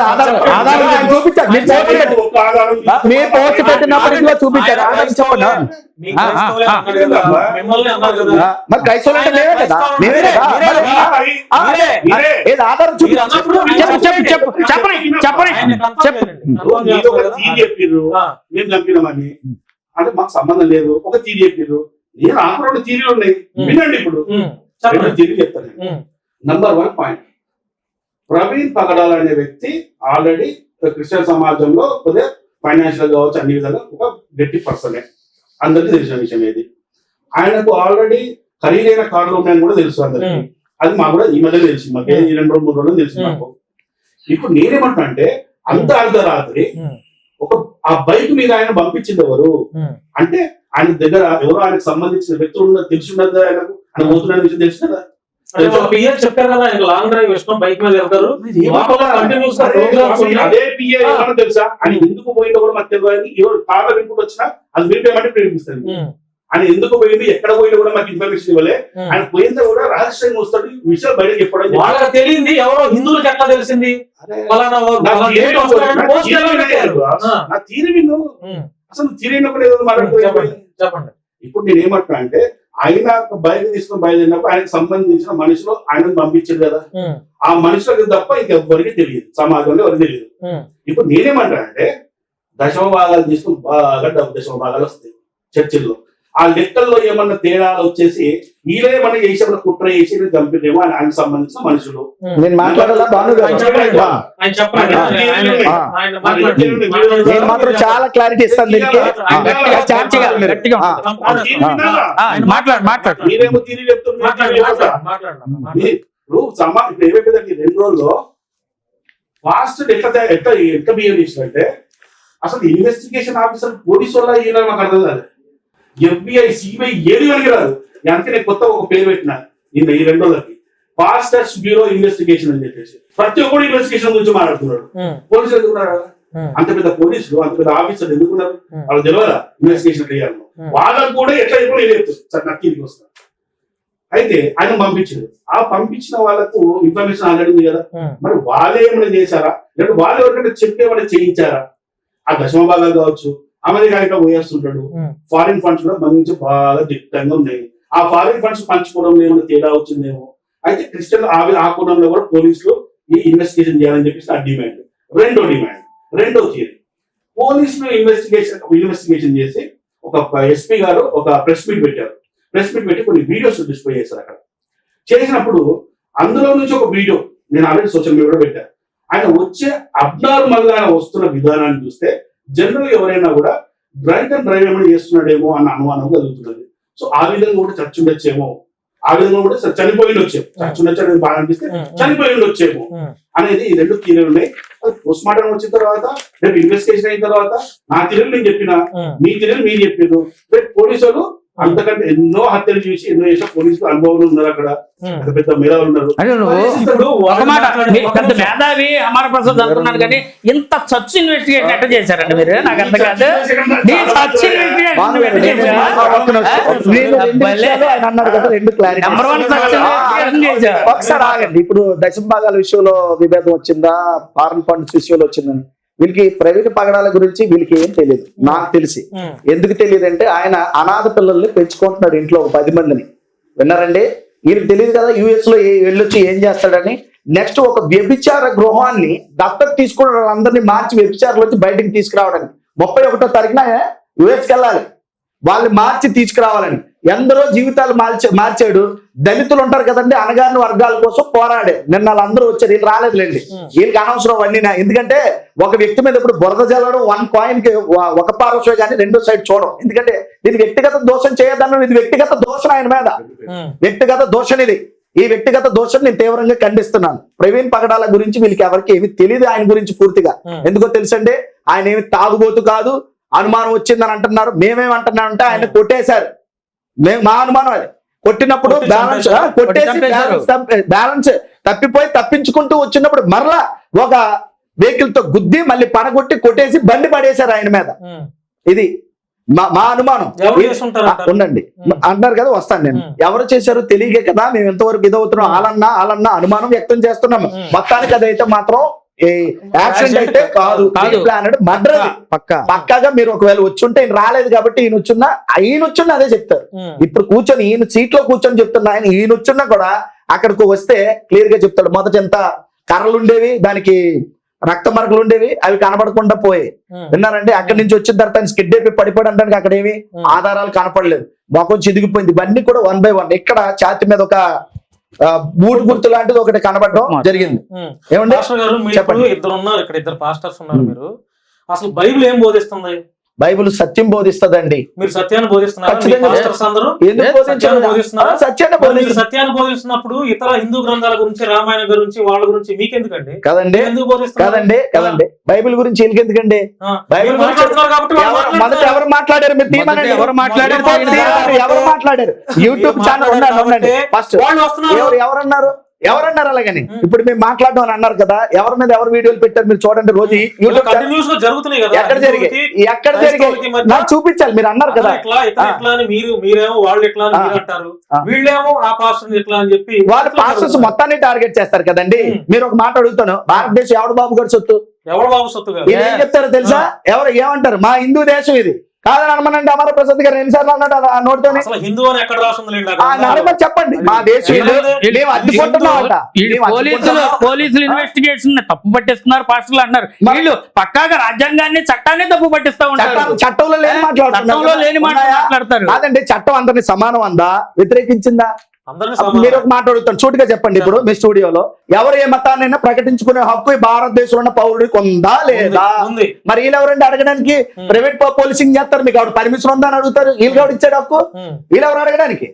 ఆధారాలు ఆయన చూపించాడు. మీరు పోస్ట్ పెట్టి- ఒక్క ఆధారం మీరు పోస్ట్ పెట్టినప్పుడు ఇందులో చూపించారు. ఆధారం చెప్పండి. మీ క్రైస్తవులే అన్నారు కదా, మిమ్మల్ని అన్నారు కదా. మరి క్రైస్తవులు అంటే మేమే కదా, మేమే కదా. మరి మీరే. మీరే. ఏది ఆధారం మీరు చూపించారు? అన్నప్పుడు చెప్పని ఆయన confirm చేయండి. confirm మీతో ఒక చేస్తారు తీరి కదా. చెప్పిర్రు, ఆ. మేము చంపినామని. అంటే మాకు సంబంధం లేదు. ఒక తీరి చెప్పిర్రు. నేను ఆకు 2 తీరీలు ఉన్నాయి. వినండి ఇప్పుడు. ఉమ్. 2 చెప్పండి. తీరీలు చెప్తాను నేను. ఉమ్. నంబర్ 1 పాయింట్, ప్రవీణ్ పగడాల అనే వ్యక్తి ఆల్రెడీ క్రిస్టియన్ సమాజంలో కొద్దిగా ఫైనాన్షియల్ కావచ్చు అన్ని విధాలుగా ఒక గట్టి పర్సనే. అందరికీ తెలిసిన విషయం ఏది. ఆయనకు ఆల్రెడీ ఖరీదైన కార్లు ఉన్నాయని కూడా తెలుసు అందరికి. ఉమ్. అది మాకు కూడా ఈ మధ్య తెలిసింది. మాకు ఈ 2-3 రోజులు తెలిసి మాకు. ఇప్పుడు నేనేమంటున్నా అంటే అంత అర్ధరాత్రి ఉమ్. ఒక ఆ బైక్ మీద ఆయన పంపించింది ఎవరు ఉమ్. అంటే ఆయన దగ్గర ఎవరో ఆయనకు సంబంధించిన వ్యక్తులు ఉన్న తెలిసి ఉన్నది. ఆయనకు ఆయన పోతున్న విషయం తెలుసు కదా. అంటే వాళ్ళ పిఏ చెప్పారు కదా, ఆయన లాంగ్ డ్రైవ్ ఇష్టం, బైక్ మీద వెళ్తారు. లోపల continuous గా programs ఉన్నాయి. అదే పిఏ ఏమన్నా తెలుసా? ఆయన ఎందుకు పోయిందో కూడా మాకు తెలియదు. ఎవరు కార్లో వింపుడు వచ్చినా అది వినిపించమంటే ప్రేమిస్తుంది. ఉమ్. ఆయన ఎందుకు పోయింది, ఎక్కడ పోయిందో కూడా మాకు ఇన్ఫర్మేషన్ ఇవ్వలే. ఉమ్. ఆయన పోయిందో కూడా రహస్యంగా వస్తాడు. ఈ విషయాలు బయటకు చెప్పడం వాళ్ళకి తెలియంది ఎవరో హిందువులకు ఎట్లా తెలిసింది? ఫలానా వాడు నా ఫలానా తీరి date వస్తాడని post ఎలా పెట్టారు? ఆ. నా తీరి విను. ఉమ్. అసలు తీరి విన్నప్పుడు ఏదో మాట్లాడుతుంది. చెప్పండి. ఇప్పుడు నేను ఏమంటున్నా అంటే ఆయన బయట తీసుకుని బయలుదేరినప్పుడు ఆయనకు సంబంధించిన మనుషులు ఆయనను పంపించారు కదా. ఉమ్. ఆ మనుషులకు తప్ప ఇంకెవ్వరికి తెలియదు, సమాజంలో ఎవరికి తెలియదు. ఉమ్. ఇప్పుడు నేనేమంటా అంటే దశమ భాగాలు తీసుకుని బాగా దశమ భాగాలు వస్తాయి చర్చిల్లో. ఆ లెక్కల్లో ఏమన్నా తేడాలు వచ్చేసి వీళ్ళేమన్నా చేసేమన్నా కుట్ర చేసి చంపినేమో అని ఆయనకు సంబంధించిన మనుషులు. నేను మాట్లాడాలా భాను గారు? ఆయన చెప్పండి. ఆయన చెప్పండి. ఆయన మాట్లాడండి. నేను మాత్రం చాలా క్లారిటీ ఇస్తాను దీనికి. గట్టిగా ఆ. ఆయన మాట్లాడు మీరేమో తిరిగి చెప్తున్నారు. ఇప్పుడు ఇప్పుడు ఏమైపోయిందంటే 2 రోజుల్లో ఫాస్ట్ ఎట్లా బిహేవ్ చేసినట్టే అసలు ఇన్వెస్టిగేషన్ ఆఫీసర్ పోలీసు వల్ల ఈయన మాకు అర్థం కాదు. FBI CBI ఏది వరకు రాదు. అందుకే నేను కొత్త ఒక పేరు పెట్టిన ఈ 2 రోజులకి, ఫాస్టెస్ట్ బ్యూరో ఇన్వెస్టిగేషన్ అని చెప్పేసి. ప్రతి ఒక్కరు ఇన్వెస్టిగేషన్ గురించి మాట్లాడుతున్నాడు. పోలీసులు ఎందుకున్నారు? అంత పెద్ద పోలీసులు, అంత పెద్ద ఆఫీసర్లు ఎందుకున్నారు? వాళ్ళు తెలియదా ఇన్వెస్టిగేషన్ చేయాలి? వాళ్ళకు కూడా ఎట్లా ఇప్పుడు చెప్తారు సార్ నాకు తిరిగి వస్తారు. అయితే ఆయన పంపించారు. ఆ పంపించిన వాళ్ళకు ఇన్ఫర్మేషన్ ఆల్రెడీ ఉంది కదా. మరి వాళ్ళే ఏమైనా చేశారా, లేదా వాళ్ళు ఎవరికంటే చెప్పేవాళ్ళు చేయించారా? ఆ దశమ భాగాలు కావచ్చు, అమెరికా ఇంకా పోయేస్తుంటాడు. ఫారిన్ ఫండ్స్ కూడా మన నుంచి బాగా దిట్టంగా ఉన్నాయి. ఆ ఫారిన్ ఫండ్స్ పంచుకోవడంలో ఏమైనా తేడా వచ్చిందేమో. అయితే క్రిస్టియన్ ఆ కోణంలో కూడా పోలీసులు ఈ ఇన్వెస్టిగేషన్ చేయాలని చెప్పేసి ఆ డిమాండ్. రెండో థియరీ, పోలీసులు ఇన్వెస్టిగేషన్ చేసి ఒక SP గారు ఒక ప్రెస్ మీట్ పెట్టారు. ప్రెస్ మీట్ పెట్టి కొన్ని వీడియోస్ డిస్ప్లే చేశారు. అక్కడ చేసినప్పుడు అందులో నుంచి ఒక వీడియో నేను ఆల్రెడీ సోషల్ మీడియాలో పెట్టాను. ఆయన వచ్చే అబ్నార్మల్ గా వస్తున్న విధానాన్ని చూస్తే జనరల్ ఎవరైనా కూడా డ్రంక్ అండ్ డ్రైవ్ ఏమైనా చేస్తున్నాడేమో అన్న అనుమానం కలుగుతున్నది. సో ఆ విధంగా కూడా చచ్చి ఉండొచ్చేమో, ఆ విధంగా కూడా చనిపోయి ఉండొచ్చేమో, చచ్చి ఉండొచ్చు అనేది బాగా అనిపిస్తే చనిపోయి ఉండొచ్చేమో అనేది ఈ 2 థియరీలు ఉన్నాయి. పోస్ట్ మార్టం వచ్చిన తర్వాత, రేపు ఇన్వెస్టిగేషన్ అయిన తర్వాత నా థియరీలు నేను చెప్పిన, మీ థియరీలు మీరు చెప్పారు. రేపు పోలీసులు అంతకంటే ఎన్నో హత్యలు చూసి ఎన్నో చేసిన పోలీసులు అనుభవం ఉన్నారు. అక్కడ పెద్ద పెద్ద మేధావులు ఉన్నారు. అంటే నువ్వు ఒక మాట పెద్ద మేధావి అమర ప్రసాద్ అంటున్నాను కానీ ఇంత చచ్చు ఇన్వెస్టిగేషన్ ఎట్లా చేశారండి మీరు? నాకు అర్థం కాదు. నీ చచ్చు ఇన్వెస్టిగేషన్ ఎట్లా చేశారా? నేను 2 విషయాలు ఆయన అన్నారు కదా, 2 క్లారిటీ. నెంబర్ 1 చచ్చు ఇన్వెస్టిగేషన్ చేశారు. ఒకసారి ఆగండి. ఇప్పుడు దశమ భాగాల విషయంలో విభేదం వచ్చిందా, ఫారెన్ ఫండ్స్ విషయంలో వచ్చిందని, వీళ్ళకి ప్రవీణ్ పగడాల గురించి వీళ్ళకి ఏం తెలియదు. నాకు తెలిసి ఎందుకు తెలియదు అంటే ఆయన అనాథ పిల్లల్ని పెంచుకుంటున్నాడు ఇంట్లో ఒక 10 మందిని. విన్నారండి? వీళ్ళకి తెలియదు కదా యుఎస్ లో వెళ్ళొచ్చి ఏం చేస్తాడని. నెక్స్ట్ ఒక వ్యభిచార గృహాన్ని దత్తత తీసుకున్న వాళ్ళందరినీ మార్చి వ్యభిచారులు బయటికి తీసుకురావడానికి 31వ తారీఖున యుఎస్కి వెళ్ళాలి. వాళ్ళు మార్చి తీసుకురావాలని ఎందరో జీవితాలు మార్చాడు. దళితులు ఉంటారు కదండి, అనగారిన వర్గాల కోసం పోరాడే. నిన్న వాళ్ళందరూ వచ్చారు, వీళ్ళు రాలేదులేండి. వీళ్ళకి అనవసరం అవన్నీ. ఎందుకంటే ఒక వ్యక్తి మీద ఇప్పుడు బురద జల్లడం 1 కాయిన్ కి ఒక పార్శ్వ కానీ రెండో సైడ్ చూడడం. ఎందుకంటే ఇది వ్యక్తిగత దోషం చేయదన్న, ఇది వ్యక్తిగత దోషం ఆయన మీద, వ్యక్తిగత దోషం ఇది. ఈ వ్యక్తిగత దోషం నేను తీవ్రంగా ఖండిస్తున్నాను. ప్రవీణ్ పగడాల గురించి వీళ్ళకి ఎవరికి ఏమి తెలియదు ఆయన గురించి పూర్తిగా. ఎందుకో తెలుసండి, ఆయన ఏమి తాగుబోతు కాదు, అనుమానం వచ్చిందని అంటున్నారు. మేమేమంటున్నామంటే ఆయన కొట్టేశారు. మా అనుమానం అది. కొట్టినప్పుడు బ్యాలెన్స్ తప్పిపోయి తప్పించుకుంటూ వచ్చినప్పుడు మరలా ఒక వెహికల్ తో గుద్ది మళ్ళీ పడగొట్టి కొట్టేసి బండి పడేశారు ఆయన మీద. ఇది మా అనుమానం. ఉండండి అంటున్నారు కదా, వస్తాను నేను. ఎవరు చేశారు తెలియకే కదా మేము ఎంతవరకు ఇదవుతున్నాం. వాళ్ళన్నా అనుమానం వ్యక్తం చేస్తున్నాం. మొత్తానికి అదైతే మాత్రం యాక్సిడెంట్ అయితే కాదు, ప్లానెడ్ మర్డర్. పక్కాగా మీరు ఒకవేళ వచ్చుంటే ఈయన రాలేదు కాబట్టి ఈయన వచ్చున్నా అదే చెప్తారు. ఇప్పుడు కూర్చొని ఈయన సీట్ లో కూర్చొని చెప్తున్నా ఆయన, ఈయన వచ్చున్నా కూడా అక్కడికి వస్తే క్లియర్ గా చెప్తాడు. మొదట ఎంత కర్రలు ఉండేవి, దానికి రక్త మరకలు ఉండేవి, అవి కనపడకుండా పోయాయి. విన్నారంటే అక్కడి నుంచి వచ్చిన తర్వాత స్కిడ్ అయిపోయి పడిపోవడానికి అక్కడ ఏమి ఆధారాలు కనపడలేదు. మొఖం చిదిగిపోయింది. ఇవన్నీ కూడా 1 by 1 ఇక్కడ ఛాతి మీద ఒక బూట్ గుర్తు లాంటిది ఒకటి కనబడడం జరిగింది. ఏమండి చెప్పండి. ఇద్దరు ఉన్నారు ఇక్కడ, ఇద్దరు పాస్టర్స్ ఉన్నారు. మీరు అసలు బైబిల్ ఏం బోధిస్తుంది? బైబిల్ సత్యం బోధిస్తుందండి. మీరు సత్యాన్ని బోధిస్తున్నారు. సత్యాన్ని బోధిస్తున్నప్పుడు ఇతర హిందూ గ్రంథాల గురించి, రామాయణం గురించి, వాళ్ళ గురించి మీకెందుకండి? కదండి కదండి బైబిల్ గురించి ఎందుకండి? బైబిల్ మొదట ఎవరు మాట్లాడారు? మీరు తీయమనండి. ఎవరు మాట్లాడారు? యూట్యూబ్ ఛానల్ ఉండండి. ఫస్ట్ ఎవరన్నారు? అలాగని ఇప్పుడు మేము మాట్లాడడం అని అన్నారు కదా, ఎవరి మీద ఎవరు వీడియోలు పెట్టారు మీరు చూడండి. రోజు ఎక్కడ జరిగాయి నాకు చూపించాలి. మీరు అన్నారు కదా వాళ్ళు పాస్టర్స్ మొత్తాన్ని టార్గెట్ చేస్తారు కదండి. మీరు ఒక మాట అడుగుతాను, భారతదేశం ఎవడు బాబు గారు సొత్తు? ఏం చెప్తారో తెలుసా? ఏమంటారు? మా హిందూ దేశం ఇది కాదని అనమనండి. అమర ప్రసాద్ గారు ఎన్నిసార్లు అన్నాడు ఆ నోటితో? హిందూ అని ఎక్కడ రాస్తుంది? చెప్పండి. మా దేశం పోలీసులు ఇన్వెస్టిగేషన్ తప్పు పట్టిస్తున్నారు పాస్టర్లు అంటున్నారు. వీళ్ళు పక్కాగా రాజ్యాంగాన్ని, చట్టాన్ని తప్పు పట్టిస్తా ఉంటారు. చట్టంలో లేని మాట్లాడతారు. కాదండి, చట్టం అందరినీ సమానం అందా, వ్యతిరేకించిందా? మీరు ఒక మాట అడుగుతాను, సూటిగా చెప్పండి. ఇప్పుడు మీ స్టూడియోలో ఎవరు ఏ మతాన్నైనా ప్రకటించుకునే హక్కు భారతదేశంలో ఉన్న పౌరుడికి ఉందా లేదా? మరి వీళ్ళు ఎవరండి అడగడానికి? ప్రైవేట్ పోలీసింగ్ చేస్తారు, మీకు ఆవిడ పర్మిషన్ ఉందా అని అడుగుతారు. వీళ్ళు ఎవరు ఇచ్చాడు హక్కు? వీళ్ళెవరు అడగడానికి?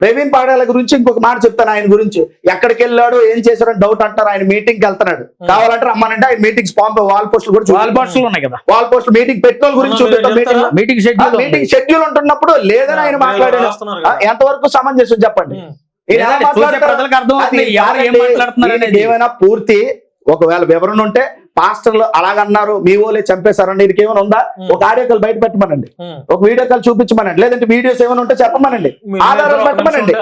ప్రవీణ్ పగడాల గురించి ఇంకొక మాట చెప్తాను. ఆయన గురించి ఎక్కడికి వెళ్ళాడు, ఏం చేశాడని డౌట్ అంటారు. ఆయన మీటింగ్ కి వెళ్తున్నాడు, కావాలంటే రమ్మానంటే ఆయన మీటింగ్స్ వాల్ పోస్టులు కూడా వాల్ పోస్టులు మీటింగ్ పెట్టిన గురించి చూపిస్తాం. మీటింగ్ షెడ్యూల్ ఉంటున్నప్పుడు లేదని ఆయన మాట్లాడారు. ఎంతవరకు సమంజసం చెప్పండి? ఏమైనా పూర్తి ఒకవేళ వివరణ ఉంటే పాస్టర్లు అలాగన్నారు, మీ ఓలే చంపేశారండి, ఇది ఏమైనా ఉందా? ఒక ఆడియో కాల్ బయట పెట్టమనండి, ఒక వీడియో కాల్ చూపించమనండి, లేదంటే వీడియోస్ ఏమైనా ఉంటే చెప్పమనండి, ఆధారాలు పెట్టమనండి.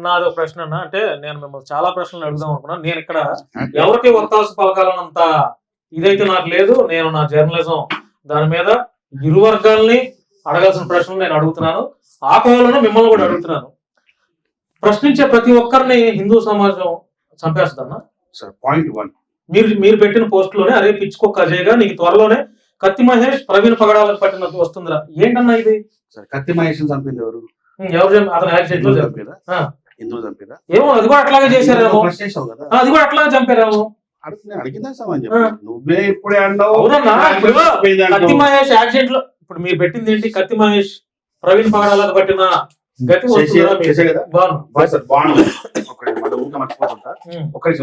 నాది ఒక ప్రశ్న అన్న, అంటే నేను మిమ్మల్ని చాలా ప్రశ్నలు అడుగుదాం అనుకున్నాను. నేను ఇక్కడ ఎవరికి ఒత్తాసు పలకాలన్నంత ఇదైతే నాకు లేదు. నేను నా జర్నలిజం దాని మీద ఇరు వర్గాల్ని అడగాల్సిన ప్రశ్నలు నేను అడుగుతున్నాను. ఆ కోవలను మిమ్మల్ని కూడా అడుగుతున్నాను. ప్రశ్నించే ప్రతి ఒక్కరిని హిందూ సమాజం చంపేస్తుందన్నా? పాయింట్ 1 మీరు పెట్టిన పోస్ట్ లోనే అరే పిచ్చుకోక అజయ్గా నీకు త్వరలోనే కత్తి మహేష్ ప్రవీణ్ పగడాలకు పట్టిన వస్తుందిరా. ఏంటన్నా ఇది? కత్తి మహేష్ చంపింది ఎవరు? అతను యాక్సిడెంట్ లో చంపారా? హిందూ చంపారా? ఏమో అది కూడా అట్లాగే చేశారేమో. అది కూడా అట్లాగే చంపారేమో. నువ్వే ఇప్పుడే అన్నావు. కత్తి మహేష్ యాక్సిడెంట్ లో ఇప్పుడు మీరు పెట్టింది ఏంటి? కత్తి మహేష్ ప్రవీణ్ పగడాలకు పట్టిన గతి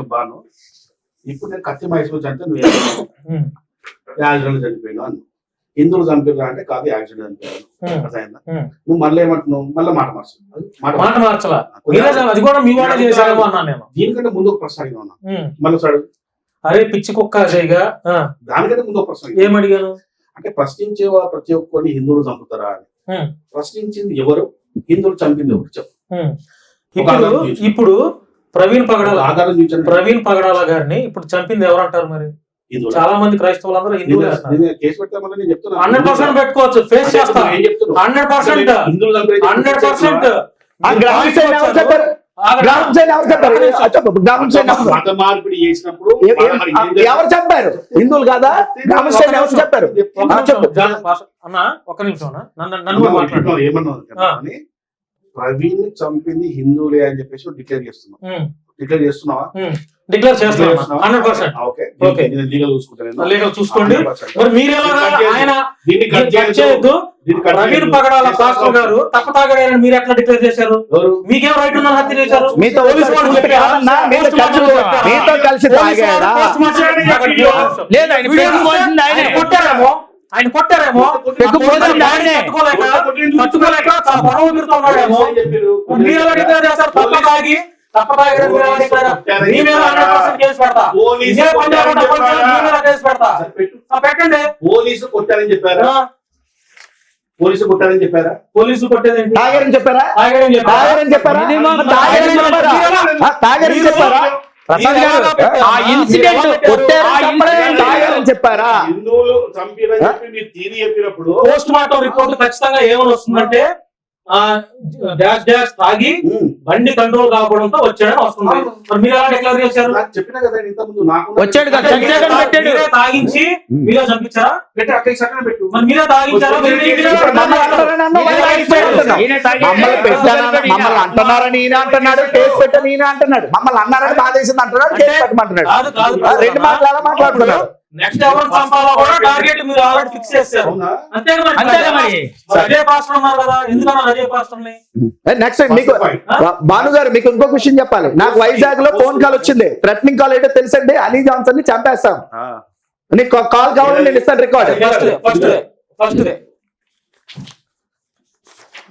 బాను. ఇప్పుడు నేను కత్తి మహేష్ చంపితే నువ్వు యాక్సిడెంట్ చనిపోయినా అన్న. హిందువులు చంపిరా అంటే కాదు, యాక్సిడెంట్ చనిపోయాను. నువ్వు మళ్ళీ ఏమంటున్నావు? మళ్ళీ మాట మార్చలా. దీనికంటే ముందు ఒక ప్రశ్న అడిగా ఉన్నా, మళ్ళీ అరే పిచ్చి కుక్క అజయ్గా. దానికంటే ముందు ఒక ప్రశ్న ఏమడిగాను అంటే, ప్రశ్నించే ప్రతి ఒక్కరిని హిందువులు చంపుతారా అని. ప్రశ్నించింది ఎవరు? హిందువులు చంపింది ఎవరు? చెప్పు. ఇప్పుడు ప్రవీణ్ పగడాల గారిని ఇప్పుడు చంపింది ఎవరు అంటారు? మరి చాలా మంది క్రైస్తవులందరూ హిందువులు 100% పెట్టుకోవచ్చు, ఫేస్ చేస్తాం 100%. ఆ గ్రామ సైన్ ఎవరు చెప్పారు? గ్రామ సైన్ ఎవరు చెప్పారు? చెప్పు, గ్రామ సైన్ ఎవరు? మత మార్పిడి చేసినప్పుడు ఎవరు చెప్పారు? హిందువులు కాదా? గ్రామ సైన్ ఎవరు చెప్పారు? చెప్పు. అన్న ఒక్క నిమిషం అన్న, నన్ను కూడా మాట్లాడు. ఏమన్నా ప్రవీణ్ చంపింది హిందువులే అని చెప్పేసి డిక్లేర్ చేస్తున్నాం. డిక్లేర్ చేస్తున్నావా? డిక్లేర్ చేస్తున్నాం 100%. ఓకే, నేను లీగల్ చూసుకుంటాను. లీగల్ చూసుకోండి. మరి మీరు ఎలా ఆయన దీన్ని కట్ కట్ చేయొద్దు. ప్రవీణ్ పగడాల పాస్టర్ గారు తప్ప తాగడారని మీరు ఎట్లా డిక్లేర్ చేశారు? మీకేం రైట్ ఉందని హత్య చేశారు? మీతో కలిసి తాగాడా? లేదు, ఆయన పెట్టుకోవాల్సింది ఆయనే. ఆయన కొట్టారేమో, తట్టుకోలేక చాలా గొడవ పెడుతున్నాడేమో. మీరు ఎలా డిక్లేర్ చేస్తారు? తప్ప తాగి తప్ప తాగడం మీరు ఎలా డిక్లేర్? మీ మీద 100% కేసు పెడతా. ఇదే పంజాబ్ డబ్బులు మీ మీద కేసు పెడతా. పెట్టండి. పోలీసు కొట్టారని చెప్పారా? పోలీసు కొట్టారని చెప్పారా? పోలీసులు కొట్టేదేంటి? తాగారని చెప్పారా? తాగడని చెప్పారా? తాగారని చెప్పారా? తాగారని చెప్పారా? ఆ ఇన్సిడెంట్ తాగారని చెప్పారా? హిందువులు చంపిరని చెప్పి మీరు తీరి చెప్పినప్పుడు పోస్ట్ మార్టం రిపోర్ట్ ఖచ్చితంగా ఏమని వస్తుందంటే డాష్ డాష్ తాగి బండి కంట్రోల్ కావడంతో వచ్చాడని వస్తుంది. మరి మీరు ఎలా డిక్లేర్ చేశారు? నాకు చెప్పినా కదా ఇంతకుముందు, నాకు వచ్చాడు కదా, మీరే తాగించి మీరే చంపించారా? పెట్టి అక్కడికి సక్కన పెట్టు. మరి మీరే తాగించారా? మమ్మల్ని అంటున్నారని ఈయన అంటున్నాడు, కేసు పెట్టని ఈయన అంటున్నాడు. మమ్మల్ని అన్నారని బాధేసింది అంటున్నాడు, కేసు పెట్టమంటున్నాడు. రెండు మాటలు ఎలా మాట్లాడుతున్నాడు? నెక్స్ట్ ఎవరు చంపాలో కూడా టార్గెట్ మీరు ఆల్రెడీ ఫిక్స్ చేశారు. అంతే మరి. అజయ్ పాస్టర్ ఉన్నారు కదా, ఎందుకన్నారు అజయ్ పాస్టర్ ని? నెక్స్ట్ మీకు భాను గారు, మీకు ఇంకో క్వశ్చన్ చెప్పాలి. నాకు వైజాగ్ లో ఫోన్ కాల్ వచ్చింది. థ్రెటనింగ్ కాల్ ఏంటో తెలుసండి? అలీ జాన్సన్ ని చంపేస్తాం. నీకు కాల్ కావాలి, నేను ఇస్తాను రికార్డ్. ఫస్ట్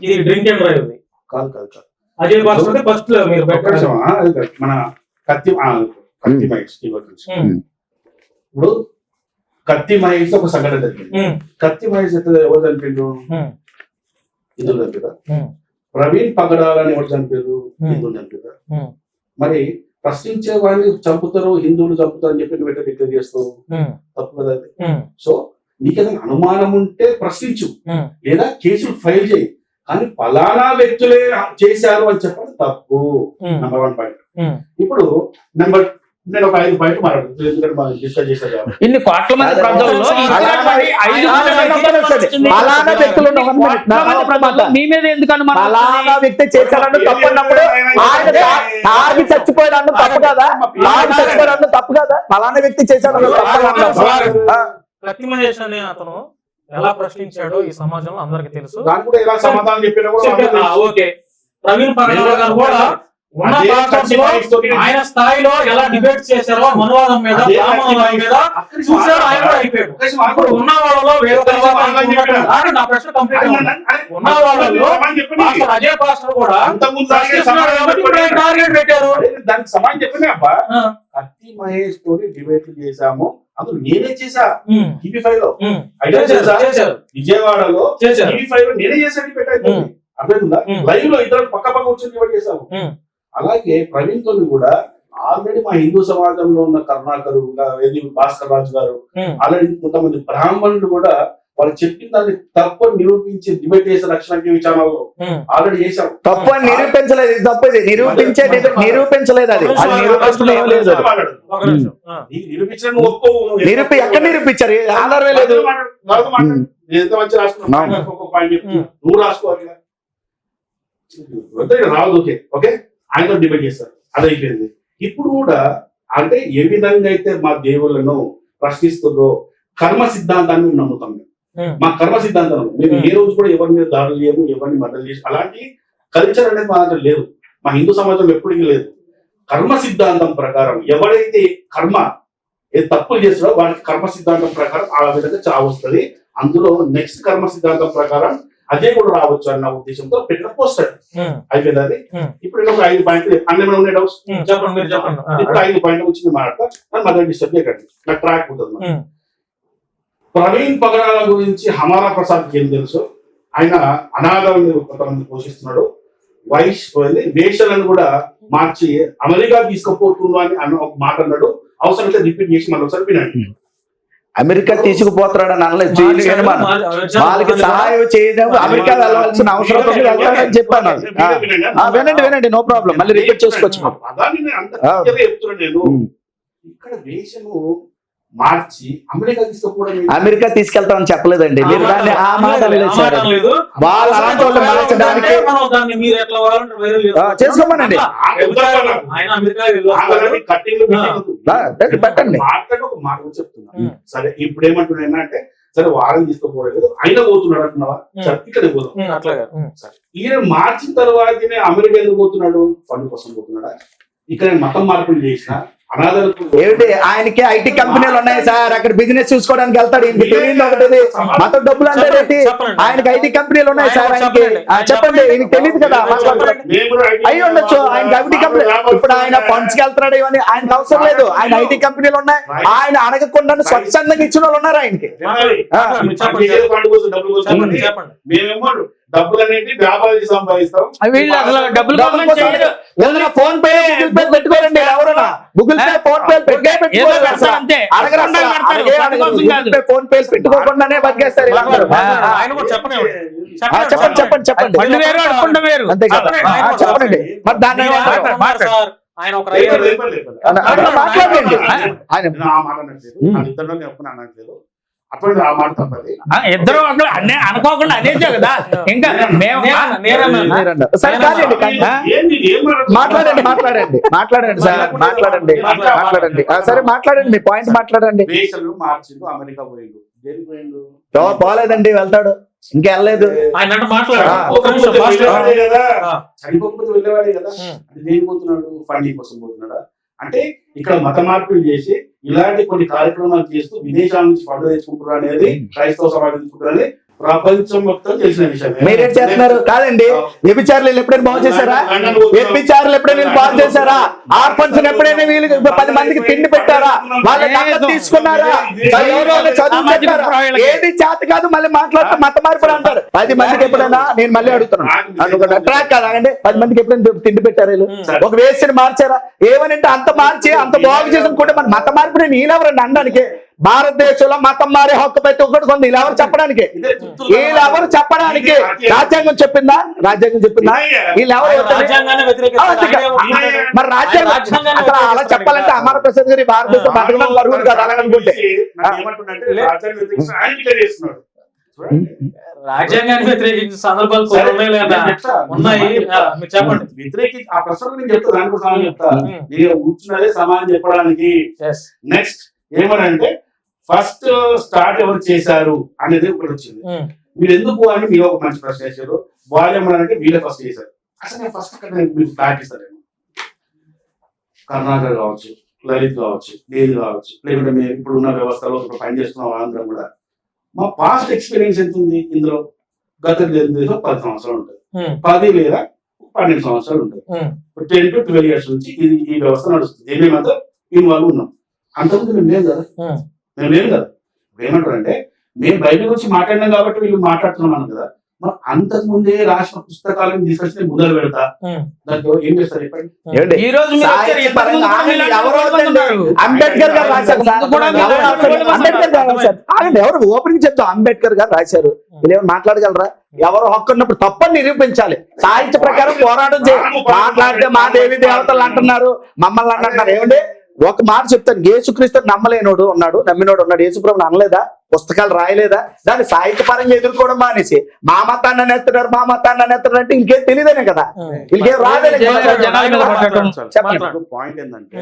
ఇది డ్రింక్ అండ్ డ్రైవ్. కాదు అజయ్ పాస్టర్ ఫస్ట్ మీరు పెట్టడం మన కత్తి మహేష్. ఇప్పుడు కత్తి మహేష్ ఒక సంఘటన జరిగింది. కత్తి మహేష్ ఎవరు చనిపోయారు? హిందువులు చంపారా? ప్రవీణ్ పగడాలని ఎవరు చంపారు? హిందువులు చంపారా? మరి ప్రశ్నించే వాళ్ళని చంపుతారు, హిందువులు చంపుతారు అని చెప్పి నువ్వు ఎట్లా డిక్లేర్ చేస్తావు? తప్పు కదా అది. సో నీకేదైనా అనుమానం ఉంటే ప్రశ్నించు, లేదా కేసులు ఫైల్ చేయి. కానీ ఫలానా వ్యక్తులే చేశారు అని చెప్పడం తప్పు. Number 1 point. ఇప్పుడు నేను ఒక 5 పాయింట్ మాట్లాడుతున్నాను, ఎందుకంటే మనం డిస్కస్ చేశారు కాబట్టి. ఇన్ని కోట్ల మంది ప్రజల్లో మీ మీద ఎందుకు ఫలానా వ్యక్తి చేశారని తప్పన్నప్పుడు ఆయన తాగి చచ్చిపోయాడు తప్పు కదా? తాగి చచ్చిపోయాడు తప్పు కదా? ఫలానా వ్యక్తి చేశాడు కత్తి మహేష్ అనే అతను ఎలా ప్రశ్నించాడో ఈ సమాజంలో అందరికి తెలుసు. దానికి కూడా ఎలా సమాధానం చెప్పినా కూడా ఓకే. ప్రవీణ్ పగడాల గారు కూడా ఉన్న ఆయన స్థాయిలో ఎలా డిబేట్ చేశారో మనువాదం మీద, రామవాదం మీద చూశారు. ఆయన కూడా అయిపోయాడు. ఇప్పుడు ఉన్న వాళ్ళలో నా ప్రశ్న కంప్లీట్ ఉన్న వాళ్ళలో అజయ్ పాస్టర్ కూడా టార్గెట్ పెట్టారు. దానికి సమాధానం చెప్పినా అబ్బా, కత్తి మహేష్ తోని డిబేట్ చేశాము, అందులో నేనే చేశా. టీవీ5 లో విజయవాడలో టీవీ5 లో నేనే చేశాను. పెట్టాను అర్థమైందా? లైవ్ లో ఇద్దరు పక్క పక్క కూర్చొని డిబేట్ చేశాము. అలాగే ప్రవీణ్ తోని కూడా ఆల్రెడీ మా హిందూ సమాజంలో ఉన్న కరుణాకరు, భాస్కర్ రాజు గారు, ఆల్రెడీ కొంతమంది బ్రాహ్మణులు కూడా వాళ్ళు చెప్పిన దాన్ని తప్పు నిరూపించి డిబేట్ చేసే రక్షణ ఛానల్లో ఆల్రెడీ చేశాం. తప్పు అని నిరూపించలేదు. తప్పు ఇది నిరూపించలేదు. అది నిరూపించడం లేదు. నిరూపించడం ఒప్పుకోవు. ఎక్కడ నిరూపించారు? ఆధారమే లేదు. ఎంత మంచి రాసుకున్నా నువ్వు రాసుకోవాలి రాదు. ఓకే ఓకే, ఆయనతో డిబేట్ చేస్తారు, అది అయిపోయింది. ఇప్పుడు కూడా అంటే ఏ విధంగా అయితే మా దేవుళ్ళను ప్రశ్నిస్తుందో కర్మ సిద్ధాంతాన్ని మేము నమ్ముతాం. మా కర్మ సిద్ధాంతం మేము ఏ రోజు కూడా ఎవరి మీద దాడులు చేయము, ఎవరిని మర్డర్ చేసి అలాంటి కల్చర్ అనేది మా దగ్గర లేదు. మా హిందూ సమాజంలో ఎప్పటికీ లేదు. కర్మ సిద్ధాంతం ప్రకారం ఎవరైతే కర్మ ఏ తప్పులు చేస్తాడో వాడికి కర్మ సిద్ధాంతం ప్రకారం ఆ విధంగా చావు వస్తుంది. అందులో నెక్స్ట్ కర్మ సిద్ధాంతం ప్రకారం అదే కూడా రావచ్చు అన్న ఉద్దేశంతో పెట్టిన పోస్టర్ అయిపోయింది. అది ఇప్పుడు ఒక 5 పాయింట్లు అన్నేమైనా ఉండే డౌట్స్ చెప్పండి. ఇప్పుడు 5 పాయింట్లు వచ్చింది మాట్లాడతా. నన్ను మధ్య డిస్టర్బ్ చేయకండి, నాకు ట్రాక్ ఉంటుంది. ప్రవీణ్ పగడాల గురించి హమారా ప్రసాద్ ఏం తెలుసు? ఆయన అనాథాలను కొంతమంది పోషిస్తున్నాడు. వేషలను కూడా మార్చి అమెరికా తీసుకుపోతుందో అని ఒక మాట అన్నాడు. అవసరమైతే రిపీట్ చేసి మళ్ళీ ఒకసారి వినండి. అమెరికా తీసుకుపోతాడని అనలేదు. వాళ్ళకి సహాయం చేయడం అమెరికా వెళ్ళవలసిన అవసరం ఉంది, వెళ్తాడని చెప్పాను. వినండి, నో ప్రాబ్లం, మళ్ళీ రిపీట్ చేసుకోవచ్చు. అదాన్ని నేను అంత clear గా చెప్తున్నాను నేను. ఇక్కడ దేశము మార్చి అమెరికా తీసుకోవడం అమెరికా తీసుకెళ్తామని చెప్పలేదండి. మీరు దాన్ని ఆ మాట అనలేదు సార్. వాళ్ళు అలాంటి వాళ్ళు మార్చడానికి చేసుకోమనండి, కట్టింగ్ పెట్టండి. మాట్లాడి ఒక మాట కూడా చెప్తున్నా. సరే ఇప్పుడు ఏమంటున్నా ఏంటంటే, సరే వాళ్ళని తీసుకోపోలేదు అయినా పోతున్నాడు అంటున్నావా? సరే ఇక్కడ పోతాం. ఈయన మార్చిన తర్వాతనే అమెరికా ఎందుకు పోతున్నాడు? ఫండ్ కోసం పోతున్నాడా? ఇక్కడ మతం మార్పులు చేసిన అనాథలకు ఏమిటి, ఆయనకి ఐటీ కంపెనీలు ఉన్నాయి సార్, అక్కడ బిజినెస్ చూసుకోవడానికి వెళ్తాడు. ఇంటికి తెలియదు ఒకటి, మొత్తం డబ్బులు అంటే ఆయనకి ఐటీ కంపెనీలు ఉన్నాయి సార్. ఆయనకి చెప్పండి, ఈయనకి తెలియదు కదా. అయి ఉండొచ్చు, ఆయనకి ఐటీ కంపెనీ. ఇప్పుడు ఆయన ఫండ్స్ కి వెళ్తున్నాడు, ఇవన్నీ ఆయనకు అవసరం లేదు. ఆయన ఐటీ కంపెనీలు ఉన్నాయి, ఆయన అడగకుండా స్వచ్ఛందంగా ఇచ్చిన వాళ్ళు ఉన్నారు ఆయనకి. మేమేమో డబ్బులు అనేది వ్యాపారం సంపాదిస్తాం. వీళ్ళు అసలు డబ్బులు ఏదైనా ఫోన్ పే గూగుల్ పే పెట్టుకోరండి. ఎవరైనా Google pay PhonePe PhonePe పెట్టుకోకుండానే బతికేస్తారు. చెప్పండి పండు వేరు అనుకుంటా వేరు. అంతే కదా, చెప్పండి. మరి దాన్ని ఆయన ఒక మాట్లాడండి. ఆయన అనట్లేదు, అప్పుడు ఆ మాట తప్పది. ఇద్దరు అన్నీ అనుకోకుండా అనేసా కదా. ఇంకా మాట్లాడండి సార్, మాట్లాడండి. సరే మాట్లాడండి, మీ పాయింట్ మాట్లాడండి. దేశాలు మార్చిండు, అమెరికా పోయిండు. దేనికి పోయిండు? పోలేదండి, వెళ్తాడు, ఇంకా వెళ్ళలేదు. ఆయన చనిపోకపోతే వెళ్ళేవాడే కదా. అంటే దేనికి పోతున్నాడు? ఫండింగ్ కోసం పోతున్నాడా? అంటే ఇక్కడ మత మార్పులు చేసి ఇలాంటి కొన్ని కార్యక్రమాలు చేస్తూ విదేశాల నుంచి ఫండ్ తెచ్చుకుంటారు అనేది క్రైస్తవ సమాజం తెచ్చుకుంటారు అనేది ప్రపంచం మొత్తం తెలిసిన విషయం. మీరేం చేస్తున్నారు? కాదండి, వ్యభిచారులు ఎప్పుడైనా బాగు చేశారా? వ్యభిచారులు ఎప్పుడైనా బాగు చేశారా? ఆర్ఫన్స్ ఎప్పుడైనా వీళ్ళు 10 మందికి తిండి పెట్టారా? వాళ్ళ దగ్గర తీసుకున్నారా? చదువు చెప్పారా? ఏది చేత కాదు, మళ్ళీ మాట్లాడుతూ మత మార్పులు అంటారు. 10 మందికి ఎప్పుడైనా, నేను మళ్ళీ అడుగుతున్నాను, ట్రాక్ కాదండి, 10 మందికి ఎప్పుడైనా తిండి పెట్టారు వీళ్ళు? ఒక వేసిని మార్చారా? ఏమనంటే అంత మార్చి అంత బాగు చేసిన కూడా మన మత మార్పు వీళ్ళెవరండి అనడానికి? భారతదేశంలో మతం మారే హక్కు ప్రతి ఒక్కటి కొంది. వీళ్ళెవరు చెప్పడానికి? వీళ్ళెవరు చెప్పడానికి? రాజ్యాంగం చెప్పిందా? వీళ్ళెవరు? మరి రాజ్యాంగం అసలు అలా చెప్పాలంటే అమర్ ప్రసాద్ గారి భారతదేశం బతకడం అర్హుడు కదా అలా అనుకుంటే. రాజ్యాంగాన్ని వ్యతిరేకించిన సందర్భాలు ఉన్నాయి, చెప్పండి. వ్యతిరేకి ఆ ప్రశ్న నేను చెప్తా, దాని కూడా సమాధానం చెప్తా. నేను కూర్చున్నదే సమాధానం చెప్పడానికి. నెక్స్ట్ ఏమనంటే, ఫస్ట్ స్టార్ట్ ఎవరు చేశారు అనేది ఒకటి వచ్చింది. మీరు ఎందుకు అని మీరు ఒక మంచి ప్రశ్న చేశారు. వాళ్ళు ఏమన్నారంటే వీళ్ళే ఫస్ట్ చేశారు. అసలు నేను ఫస్ట్ అక్కడ మీకు ఫ్లాట్ ఇస్తాను. కర్ణాటక కావచ్చు, లలిత్ కావచ్చు, లేదు కావచ్చు, లేకుంటే మేము ఇప్పుడు ఉన్న వ్యవస్థలో ఇప్పుడు పనిచేస్తున్న వాళ్ళందరం కూడా మా పాస్ట్ ఎక్స్పీరియన్స్ ఎంత ఉంది ఇందులో? గత 10 సంవత్సరాలు ఉంటుంది, 10 లేదా 12 సంవత్సరాలు ఉంటుంది. 10 to 12 years నుంచి ఇది ఈ వ్యవస్థ నడుస్తుంది. మేమంతా ఇన్వాల్వ్ ఉన్నాం. అంతకుముందు మేము లేదు కదా. ఏమంటారంటే, మేము బైబిల్ గురించి మాట్లాడినాం కాబట్టి వీళ్ళు మాట్లాడుతున్నాం కదా. మరి అంతకు ముందే రాసిన పుస్తకాలను తీసుకొచ్చి ముందర పెడతా, దాంట్లో ఏం చేస్తారు చెప్పండి? అంబేద్కర్ గారు రాశారు. ఎవరు ఓపెనింగ్ చెప్తాం? అంబేద్కర్ గారు రాశారు. వీళ్ళు ఏమైనా మాట్లాడగలరా? ఎవరు హక్కు ఉన్నప్పుడు తప్పని నిరూపించాలి. సాహిత్య ప్రకారం పోరాటం చేయాలి. మాట్లాడితే మా దేవి దేవతలు అంటున్నారు, మమ్మల్ని అంటున్నారు. ఏమండి, ఒక మాట చెప్తాను, యేసుక్రీస్తు నమ్మలేనోడు ఉన్నాడు, నమ్మినోడు ఉన్నాడు. యేసుప్రభుని అనలేదా? పుస్తకాలు రాయలేదా? దాన్ని సాహిత్య పరంగా ఎదుర్కోవడం మానేసి మా మతాన్ని అనేస్తున్నారు అంటే ఇంకేం తెలియదనే కదా, ఇంకేం రాదనే. పాయింట్ ఏంటంటే,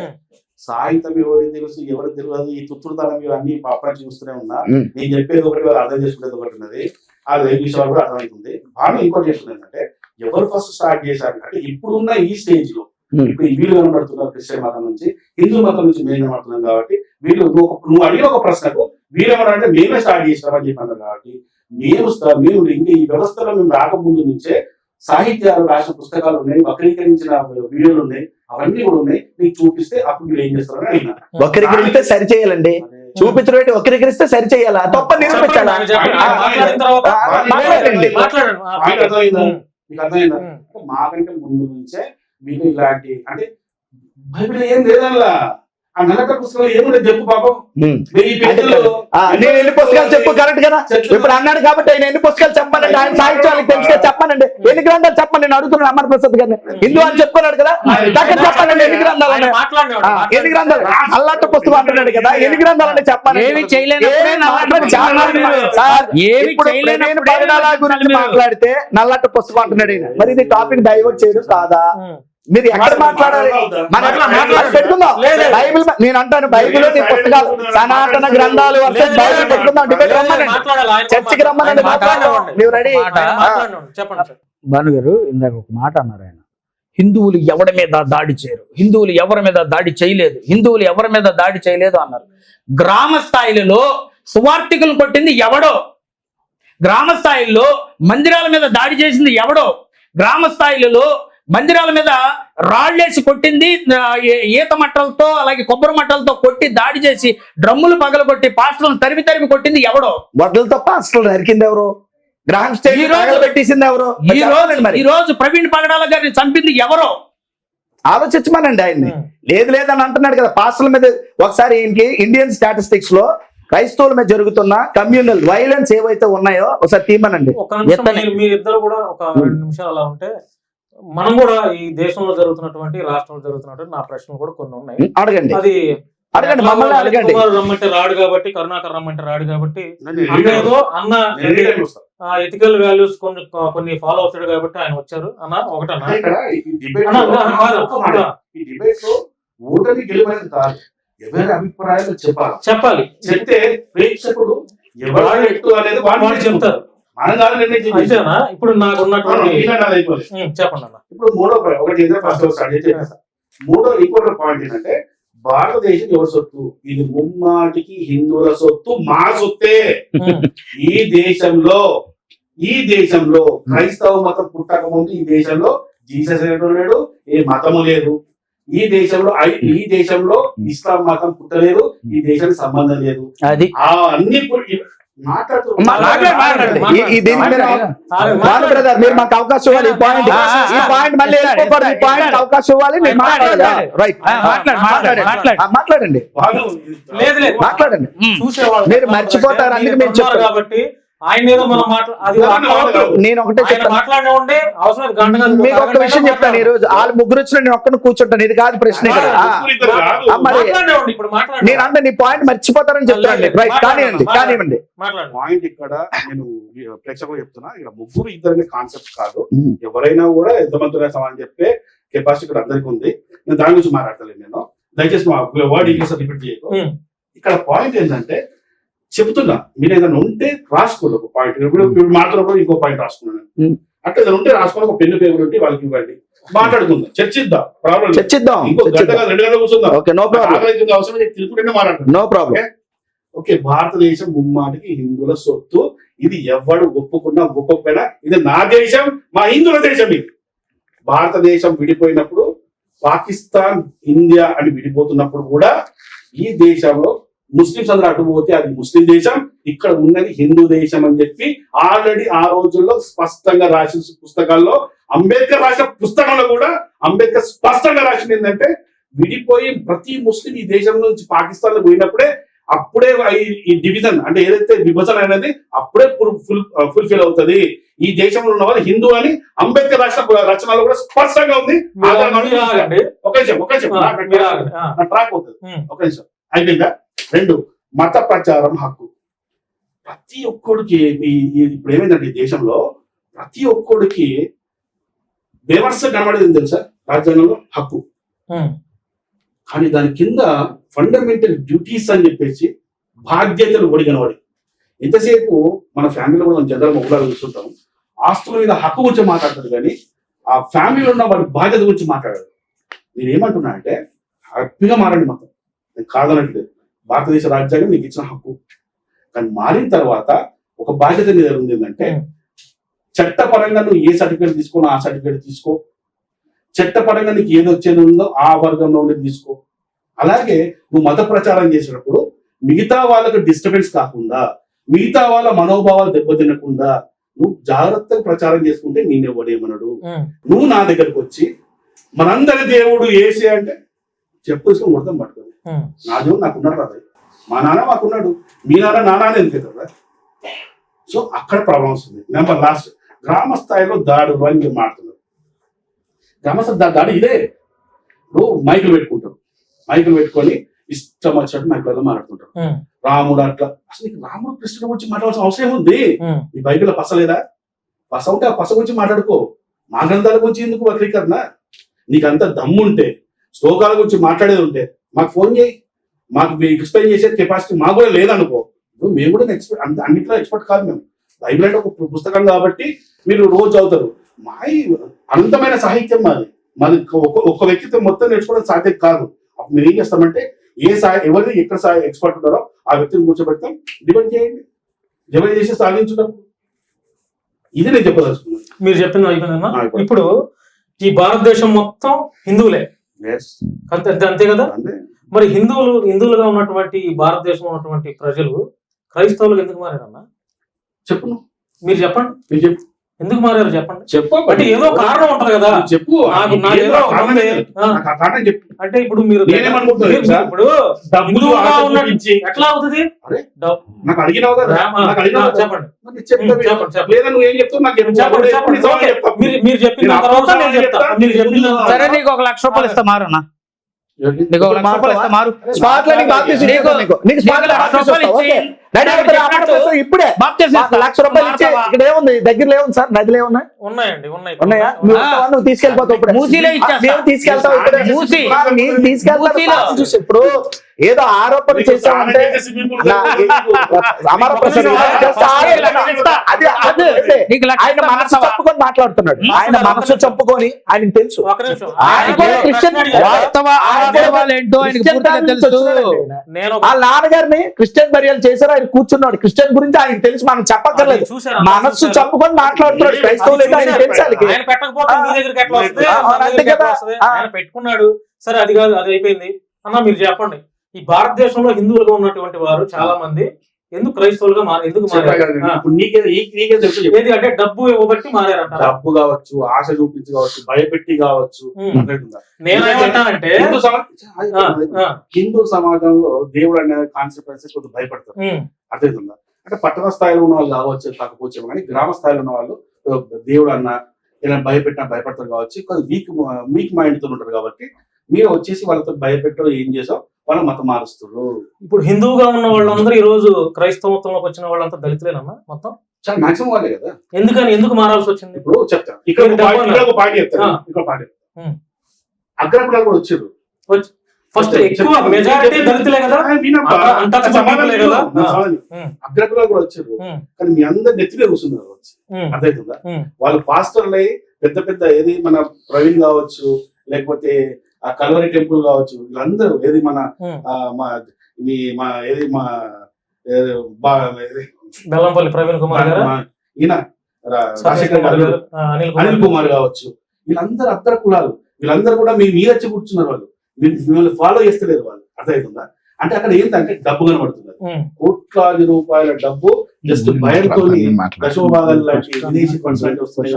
సాహిత్యం ఎవరికి తెలుసు, ఎవరికి తెలియదు, ఈ తుత్తుతనం అన్ని పాపరాలు చూస్తూనే ఉన్నా. నేను చెప్పేది ఒకటి, అర్థం చేసుకునేది ఒకటి ఉన్నది. అది ఏ విషయాలు కూడా అర్థమవుతుంది. బాగా ఇంకోటి చేస్తుంది ఏంటంటే, ఎవరు ఫస్ట్ స్టార్ట్ చేశారు అంటే, ఇప్పుడున్న ఈ స్టేజ్ లో ఇప్పుడు వీళ్ళు కనబడుతున్నారు క్రిస్టియన్ మతం నుంచి, హిందూ మతం నుంచి మేము కనబడుతున్నాం కాబట్టి వీళ్ళు నువ్వు అడిగిన ఒక ప్రశ్నకు వీళ్ళేమన్నారంటే మేమే స్టార్ట్ చేసినామని చెప్పారు. కాబట్టి మేము ఇంకా ఈ వ్యవస్థలో మేము రాకముందు నుంచే సాహిత్యాలు రాసిన పుస్తకాలు ఉన్నాయి, వక్రీకరించిన వీడియోలు ఉన్నాయి, అవన్నీ కూడా ఉన్నాయి. నీకు చూపిస్తే అప్పుడు మీరు ఏం చేస్తారని అడిగినా. వక్రీకరిస్తే సరి చేయాలండి, చూపించడం వక్రీకరిస్తే సరి చేయాలా? తప్ప నిరూపించాలా? మీకు అర్థమైందా? మాకంటే ముందు నుంచే వీళ్ళు ఇలాంటి, అంటే బైబిల్ ఏం లేదల్లా, ఆ నల్లక పుస్తకాలు ఏముండే చెప్పు పాపం ఉమ్. 1000 పేజీలు. నేను ఎన్ని పుస్తకాలు చెప్పు కరెక్ట్ కదా ఇప్పుడు అన్నాడు కాబట్టి ఆయన ఎన్ని పుస్తకాలు చెప్పానండి ఆయన సాహిత్యానికి తెలిసి చెప్పానండి ఎన్ని గ్రంథాలు చెప్పండి నేను అడుగుతున్నాను అమర్ ప్రసాద్ గారిని హిందూ అని చెప్పుకున్నాడు కదా దగ్గర చెప్పానండి ఎన్ని గ్రంథాలు ఉన్నాయి ఎన్ని గ్రంథాలు అల్లాట పుస్తకం అంటున్నాడు కదా ఎన్ని గ్రంథాలు అంటే చెప్పాలి ఏమి చేయలేనప్పుడే గురించి మాట్లాడితే నల్లట పుస్తకం అంటున్నాడు ఈయన. మరి ఇది టాపిక్ డైవర్ట్ చేయడం కాదా మీరు ఎక్కడ మాట్లాడాలి మనం పెట్టుకుందాం బైబిల్ నేను అంటాను బైబిల్ నీ పుస్తకాలు సనాతన గ్రంథాలు వర్సెస్ బైబిల్ పెట్టుకుందాం డిబేట్ రమ్మనండి చర్చికి రమ్మనండి మీరు రెడీ చెప్పండి. భాను గారు ఇందాక ఒక మాట అన్నారు ఆయన హిందువులు ఎవరి మీద దాడి చేయరు హిందువులు ఎవరి మీద దాడి చేయలేదు హిందువులు ఎవరి మీద దాడి చేయలేదు అన్నారు గ్రామ స్థాయిలో సువార్థికులు కొట్టింది ఎవడో గ్రామ స్థాయిలో మందిరాల మీద దాడి చేసింది ఎవడో గ్రామ స్థాయిలలో మందిరాల మీద రాళ్లేసి కొట్టింది ఈత మట్టలతో అలాగే కొబ్బరి మట్టలతో కొట్టి దాడి చేసి డ్రమ్ములు పగలగొట్టి పాస్టర్లను తరిమి కొట్టింది ఎవడో వడ్లతో పాస్టర్లు నరికింది ఎవరు గ్రామ స్థాయి పెట్టేసింది ఎవరు ఈ రోజు ప్రవీణ్ పగడాల గారిని చంపింది ఎవరో ఆలోచించమనండి ఆయన్ని లేదు లేదని అంటున్నాడు కదా పాస్టర్ల మీద ఒకసారి ఈయనకి ఇండియన్ స్టాటిస్టిక్స్ లో క్రైస్తవుల మీద జరుగుతున్న కమ్యూనల్ వైలెన్స్ ఏవైతే ఉన్నాయో ఒకసారి తీయమనండి మీరిద్దరు కూడా ఒక 2 నిమిషాలు అలా ఉంటే మనం కూడా ఈ దేశంలో జరుగుతున్నటువంటి రాష్ట్రంలో జరుగుతున్నటువంటి నా ప్రశ్నలు కూడా కొన్ని ఉన్నాయి అడగండి అది అడగండి మమ్మల్ని అడగండి రమ్మంటే రాడు కాబట్టి కరుణాకర్ రమ్మంటే రాడు కాబట్టి అన్నేదో అన్న ఎథికల్ వాల్యూస్ కొన్ని ఫాలో అవుతాడు కాబట్టి ఆయన వచ్చారు అన్న ఒకటన్నా ఈ డిబేట్ లో ఓటమి గెలుపనేది కాదు ఎవరి అభిప్రాయాలు చెప్పాలి చెప్తే ప్రేక్షకుడు ఎవరు ఎట్టు అనేది వాళ్ళు చెప్తారు మనం కాదు అంతేనా ఇప్పుడు నాకు ఉన్నటువంటి చెప్పండి అన్న ఇప్పుడు మూడో ఒకటి ఫస్ట్ మూడో ఇంకోటి పాయింట్ ఏంటంటే భారతదేశం ఎవరి సొత్తు ఇది ముమ్మాటికి హిందువుల సొత్తు మా సొత్తే ఈ దేశంలో క్రైస్తవ మతం పుట్టక ముందు ఈ దేశంలో జీసస్ లేడు ఏ మతము లేదు ఈ దేశంలో ఇస్లాం మతం పుట్టలేదు ఈ దేశానికి సంబంధం లేదు అది అన్ని మీరు మాకు అవకాశం ఇవ్వాలి ఈ పాయింట్ మళ్ళీ అవకాశం ఇవ్వాలి మాట్లాడండి మాట్లాడండి మీరు మర్చిపోతారు అందుకే మీరు చెప్పారు కాబట్టి ఆయన ఏదో మనం నేను ఒకటే చెప్తాను మీకు ఒక విషయం చెప్తాను ఈ రోజు వాళ్ళు ముగ్గురు వచ్చిన నేను ఒక్కడిని కూర్చుంటాను ఇది కాదు ప్రశ్న నేను అంటే నీ పాయింట్ మర్చిపోతారని చెప్తానండి రైట్ కానివ్వండి పాయింట్ ఇక్కడ నేను ప్రేక్షకులు చెప్తున్నా ఇక్కడ ముగ్గురు ఇద్దరు కాన్సెప్ట్ కాదు ఎవరైనా కూడా ఎంతమంది సమానం చెప్పే కెపాసిటీ ఇక్కడ అందరికీ ఉంది నేను దాని గురించి మాట్లాడతలేదు నేను దయచేసి వర్డ్ ఇంగ్లీష్ రిపీట్ చేయకు ఇక్కడ పాయింట్ ఏంటంటే చెప్తున్నా మీరు ఏదైనా ఉంటే రాసుకోండి ఒక పాయింట్ ఇప్పుడు మాట్లాడుకున్నప్పుడు ఇంకో పాయింట్ రాసుకున్నాను అట్లా ఏదైనా ఉంటే రాసుకుని ఒక పెన్ను పేపర్ ఉంటే వాళ్ళకి ఇవ్వండి మాట్లాడుకుందాం చర్చిద్దాం ప్రాబ్లం ఇంకో గంట 2 గంటలు కూర్చుందాం అవసరం తిరుగుతుంటే మాట్లాడుతున్నాం నో ప్రాబ్లం ఓకే భారతదేశం ముమ్మాటికి హిందువుల సొత్తు ఇది ఎవడు ఒప్పుకున్నా ఒప్పుకపోయినా ఇది నా దేశం మా హిందువుల దేశం ఇది భారతదేశం విడిపోయినప్పుడు పాకిస్తాన్ ఇండియా అని విడిపోతున్నప్పుడు కూడా ఈ దేశంలో ముస్లింస్ అందరూ అడ్డుపోతే అది ముస్లిం దేశం ఇక్కడ ఉన్నది హిందూ దేశం అని చెప్పి ఆల్రెడీ ఆ రోజుల్లో స్పష్టంగా రాసిన పుస్తకాల్లో అంబేద్కర్ రాసిన పుస్తకంలో కూడా అంబేద్కర్ స్పష్టంగా రాసింది ఏంటంటే విడిపోయి ప్రతి ముస్లిం ఈ దేశం నుంచి పాకిస్తాన్ లో పోయినప్పుడే అప్పుడే ఈ డివిజన్ అంటే ఏదైతే విభజన అనేది అప్పుడే ఫుల్ఫిల్ అవుతుంది ఈ దేశంలో ఉన్న వాళ్ళు హిందూ అని అంబేద్కర్ రాసిన రచనలో కూడా స్పష్టంగా ఉంది ఒక నిమిషం ట్రాక్ అవుతుంది ఒక నిమిషం అయిపోయిందా 2 మత ప్రచారం హక్కు ప్రతి ఒక్కడికి ఇప్పుడు ఏమైందంటే ఈ దేశంలో ప్రతి ఒక్కడికి వ్యవస్థ కనబడేది తెలుసా రాజ్యాంగంలో హక్కు కానీ దాని కింద ఫండమెంటల్ డ్యూటీస్ అని చెప్పేసి బాధ్యతలు కూడా కనబడి ఎంతసేపు మన ఫ్యామిలీలో కూడా మనం జనరల్ మొబైల్ చూస్తుంటాం ఆస్తుల మీద హక్కు గురించి మాట్లాడతారు కానీ ఆ ఫ్యామిలీలో ఉన్న వాడి బాధ్యత గురించి మాట్లాడారు నేను ఏమంటున్నా అంటే హ్యాపీగా మారండి మొత్తం నేను కాదనట్లేదు భారతదేశ రాజ్యాంగం నీకు ఇచ్చిన హక్కు కానీ మారిన తర్వాత ఒక బాధ్యత మీద ఉంది ఏంటంటే చట్టపరంగా నువ్వు ఏ సర్టిఫికేట్ తీసుకోనో ఆ సర్టిఫికేట్ తీసుకో చట్టపరంగా నీకు ఏది వచ్చేది ఉందో ఆ వర్గంలో ఉండేది తీసుకో అలాగే నువ్వు మత ప్రచారం చేసినప్పుడు మిగతా వాళ్ళకు డిస్టర్బెన్స్ కాకుండా మిగతా వాళ్ళ మనోభావాలు దెబ్బతినకుండా నువ్వు జాగ్రత్తగా ప్రచారం చేసుకుంటే నేనెవడేమనడు నువ్వు నా దగ్గరకు వచ్చి మనందరి దేవుడు ఏసే అంటే చెప్పేసుకుని మొత్తం పట్టుకోండి నా దేవుడు నాకున్నాడు రా భయ్. మా నాన్న మాకున్నాడు, మీ నాన్న నా నాన్న ఎందుకు కదా. సో అక్కడ ప్రాబ్లమ్స్ ఉంది. నెంబర్ లాస్ట్ గ్రామ స్థాయిలో దాడులు అని మీరు మాట్లాడుతున్నారు. గ్రామ స్థాయి దాడి ఇదే. నువ్వు మైకులు పెట్టుకుంటారు, మైకులు పెట్టుకొని ఇష్టం వచ్చినట్టు మైకులలో మాట్లాడుతుంటారు. రాముడు అట్లా, అసలు నీకు రాముడు కృష్ణుడు గురించి మాట్లాడాల్సిన అవసరం ఉంది? నీ బైబిల్లో పస లేదా? పస ఉంటే ఆ పస గురించి మాట్లాడుకో. మా గ్రంథాల గురించి ఎందుకు వక్రీకరణ? నీకు అంత దమ్ముంటే, శ్లోకాల గురించి మాట్లాడేది ఉంటే మాకు ఫోన్ చేయి, మాకు ఎక్స్ప్లెయిన్ చేసే కెపాసిటీ మాకు కూడా లేదనుకో. మేము కూడా ఎక్స్పర్ట్, అన్నింటిలో ఎక్స్పర్ట్ కాదు మేము. బైబిల్ అంటే ఒక పుస్తకం కాబట్టి మీరు రోజు చదువుతారు. మాది అనంతమైన సాహిత్యం మాది ఒక్క వ్యక్తిత్వం మొత్తం నేర్చుకోవడం సాధ్యం కాదు. అప్పుడు మీరు ఏం చేస్తామంటే ఎవరు ఎక్కడ ఎక్స్పర్ట్ ఉంటారో ఆ వ్యక్తిని కూర్చోబెడతాం, డిబేట్ చేయండి, డిబేట్ చేసి సాధించడం. ఇది నేను చెప్పదలుచుకున్నాను. మీరు చెప్పింది అయిపోయిందన్నా. ఇప్పుడు ఈ భారతదేశం మొత్తం హిందువులే అంతే కదా. మరి హిందువులుగా ఉన్నటువంటి ఈ భారతదేశంలో ఉన్నటువంటి ప్రజలు క్రైస్తవులకు ఎందుకు మారారన్నా? చెప్పు, మీరు చెప్పండి. మీరు చెప్పు, ఎందుకు మారారు చెప్పండి. చెప్పు అంటే ఏదో కారణం ఉంటది కదా. చెప్పు, చెప్పు. అంటే ఇప్పుడు మీరు ఇప్పుడు హిందువుగా ఉన్నట్టు ఎట్లా అవుతుంది? నాకు అడిగినావు కదా, చెప్పండి. లేదా నువ్వు ఏం చెప్తావు నాకు మీరు చెప్పిన తర్వాత నేను చెప్తా. మీరు చెప్పిన సరే, నీకు 1 లక్ష రూపాయలు ఇస్తా మారునా? నీకు 1 లక్ష రూపాయలు ఇస్తా మారు. ఇప్పుడే 1 లక్ష రూపాయలు ఇచ్చి ఇక్కడ ఏముంది, దగ్గరలో ఏముంది సార్? నదిలో ఉన్నాయండి, ఉన్నాయా? నువ్వు తీసుకెళ్ళిపోతావు, మూసీలో తీసుకెళ్తావు, తీసుకెళ్తావు. చూసి ఇప్పుడు ఏదో ఆరోపణ చేశామంటే ఆయన మనసు చెప్పుకొని మాట్లాడుతున్నాడు. ఆయన మనసు చెప్పుకొని ఆయనకు తెలుసు. వాళ్ళ నాన్నగారిని క్రిస్టియన్ బరియలు చేశారు, ఆయన కూర్చున్నాడు. క్రిస్టియన్ గురించి ఆయన తెలుసు, మనం చెప్పక్కర్లేదు. మనస్సు చెప్పుకొని మాట్లాడుతున్నాడు. క్రైస్తవులు అయితే ఆయన తెలుసు. పెట్టుకున్నాడు. సరే, అది కాదు, అది అయిపోయింది అన్న. మీరు చెప్పండి, ఈ భారతదేశంలో హిందువులుగా ఉన్నటువంటి వారు చాలా మంది ఎందుకు క్రైస్తవులుగా ఎందుకు మారారు? అంటే డబ్బు ఇవ్వబట్టి మారారంట. డబ్బు కావచ్చు, ఆశ చూపించి కావచ్చు, భయపెట్టి కావచ్చు. నేనేమంటానంటే హిందూ సమాజంలో దేవుడు అనే కాన్సెప్ట్ కొంచెం భయపడతారు. అర్థమవుతుందా? అంటే పట్టణ స్థాయిలో ఉన్న వాళ్ళు కావచ్చు, కాకపోవచ్చు, కానీ గ్రామ స్థాయిలో ఉన్న వాళ్ళు దేవుడు అన్న ఏదైనా భయపెట్టినా భయపడతారు కావచ్చు. కొంచెం వీక్ మైండ్ తో ఉంటారు కాబట్టి మీరు వచ్చేసి వాళ్ళతో భయపెట్టడం ఏం చేసావు, వాళ్ళు మతం మారుస్తారు. ఇప్పుడు హిందువుగా ఉన్న వాళ్ళందరూ ఈ రోజు క్రైస్తవత్వంలోకి వచ్చిన వాళ్ళంతా దళితులేనమ్మా మొత్తం? చాలా మాక్సిమం వాళ్ళే కదా. ఎందుకు మారాల్సి వచ్చింది? ఇప్పుడు చెప్తాను, ఇక్కడ ఒక పార్టీ చెప్తాను, ఇక్కడ పార్టీ అగ్రకులాలు కూడా వచ్చారు. ఫస్ట్ ఎక్కువ మెజారిటీ దళితులే కదా, అగ్రకులాలు కూడా వచ్చారు. కానీ మీ అందరు నెత్తినే కూర్చున్నారు వచ్చి. అర్థమవుతుందా? వాళ్ళు పాస్టర్లై పెద్ద పెద్ద ఏది మన ప్రవీణ్ కావచ్చు, లేకపోతే ఆ కల్వరి టెంపుల్ కావచ్చు, వీళ్ళందరూ ఏది మన బెల్లంపల్లి ప్రవీణ్ కుమార్ ఈయన అనిల్ కుమార్ కావచ్చు, వీళ్ళందరూ అగ్ర కులాలు. వీళ్ళందరూ కూడా మీరు వచ్చి కూర్చున్నారు. వాళ్ళు మిమ్మల్ని ఫాలో చేస్తలేరు. వాళ్ళు అర్థమవుతుందా? అంటే అక్కడ ఏంటంటే డబ్బు కనబడుతున్నారు. కోట్లాది రూపాయల డబ్బు జస్ట్ భయంతో దశోభాగాలు లాంటి విదేశీ ఫండ్స్ లాంటి వస్తున్నాయి.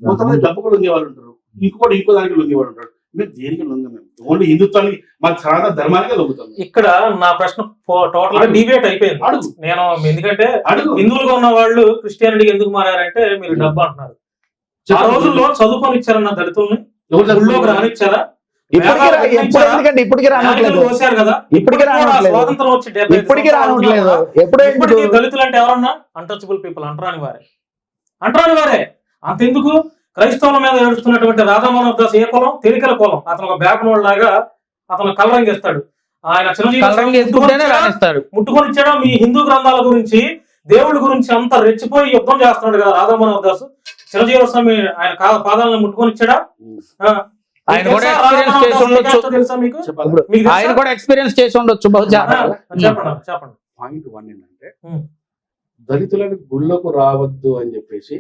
కొంతమంది డబ్బు కూడా లొంగేవాళ్ళు ఉంటారు, ఇంకో దానికి లొంగేవాళ్ళు ఉంటారు. మేము దేనికి లొంగం, ఓన్లీ హిందుత్వానికి, మాకు సనాతన ధర్మానికే లొంగుతాం. ఇక్కడ నా ప్రశ్న టోటల్ గా డిబేట్ అయిపోయింది. నేను ఎందుకంటే హిందువులుగా ఉన్న వాళ్ళు క్రిస్టియానిటీ ఎందుకు మారారంటే మీరు డబ్బు అంటున్నారు. ఆ రోజుల్లో చదువుకొని ఇచ్చారన్న దళితుల్ని రానిచ్చారా? ఇప్పటికీ రావట్లేదు. స్వాతంత్రం వచ్చి ఇప్పటికీ దళితులు అంటే ఎవరన్నా అన్టచబుల్ పీపుల్, అంటరాని వారే. అంతెందుకు క్రైస్తవుల మీద ఏడుస్తున్నటువంటి రాధామోహన్ దాస్ ఏ కులం? తేలికల కులం. అతను ఒక బ్యాక్నోడ్ లాగా అతను కలరింగ్ చేస్తాడు. ఆయన చిరంజీవి ముట్టుకొని ఇచ్చాడు. మీ హిందూ గ్రంథాల గురించి, దేవుడి గురించి అంత రెచ్చిపోయి యుద్ధం చేస్తున్నాడు కదా రాధామోహన్ దాస్. చిరంజీవి స్వామి ఆయన పాదాలను ముట్టుకొని ఇచ్చాడా? ఆయన కూడా ఎక్స్పీరియన్స్ చేసి ఉండొచ్చు. చెప్పండి. పాయింట్ 1 ఏంటంటే దళితులను గుళ్ళకు రావద్దు అని చెప్పేసి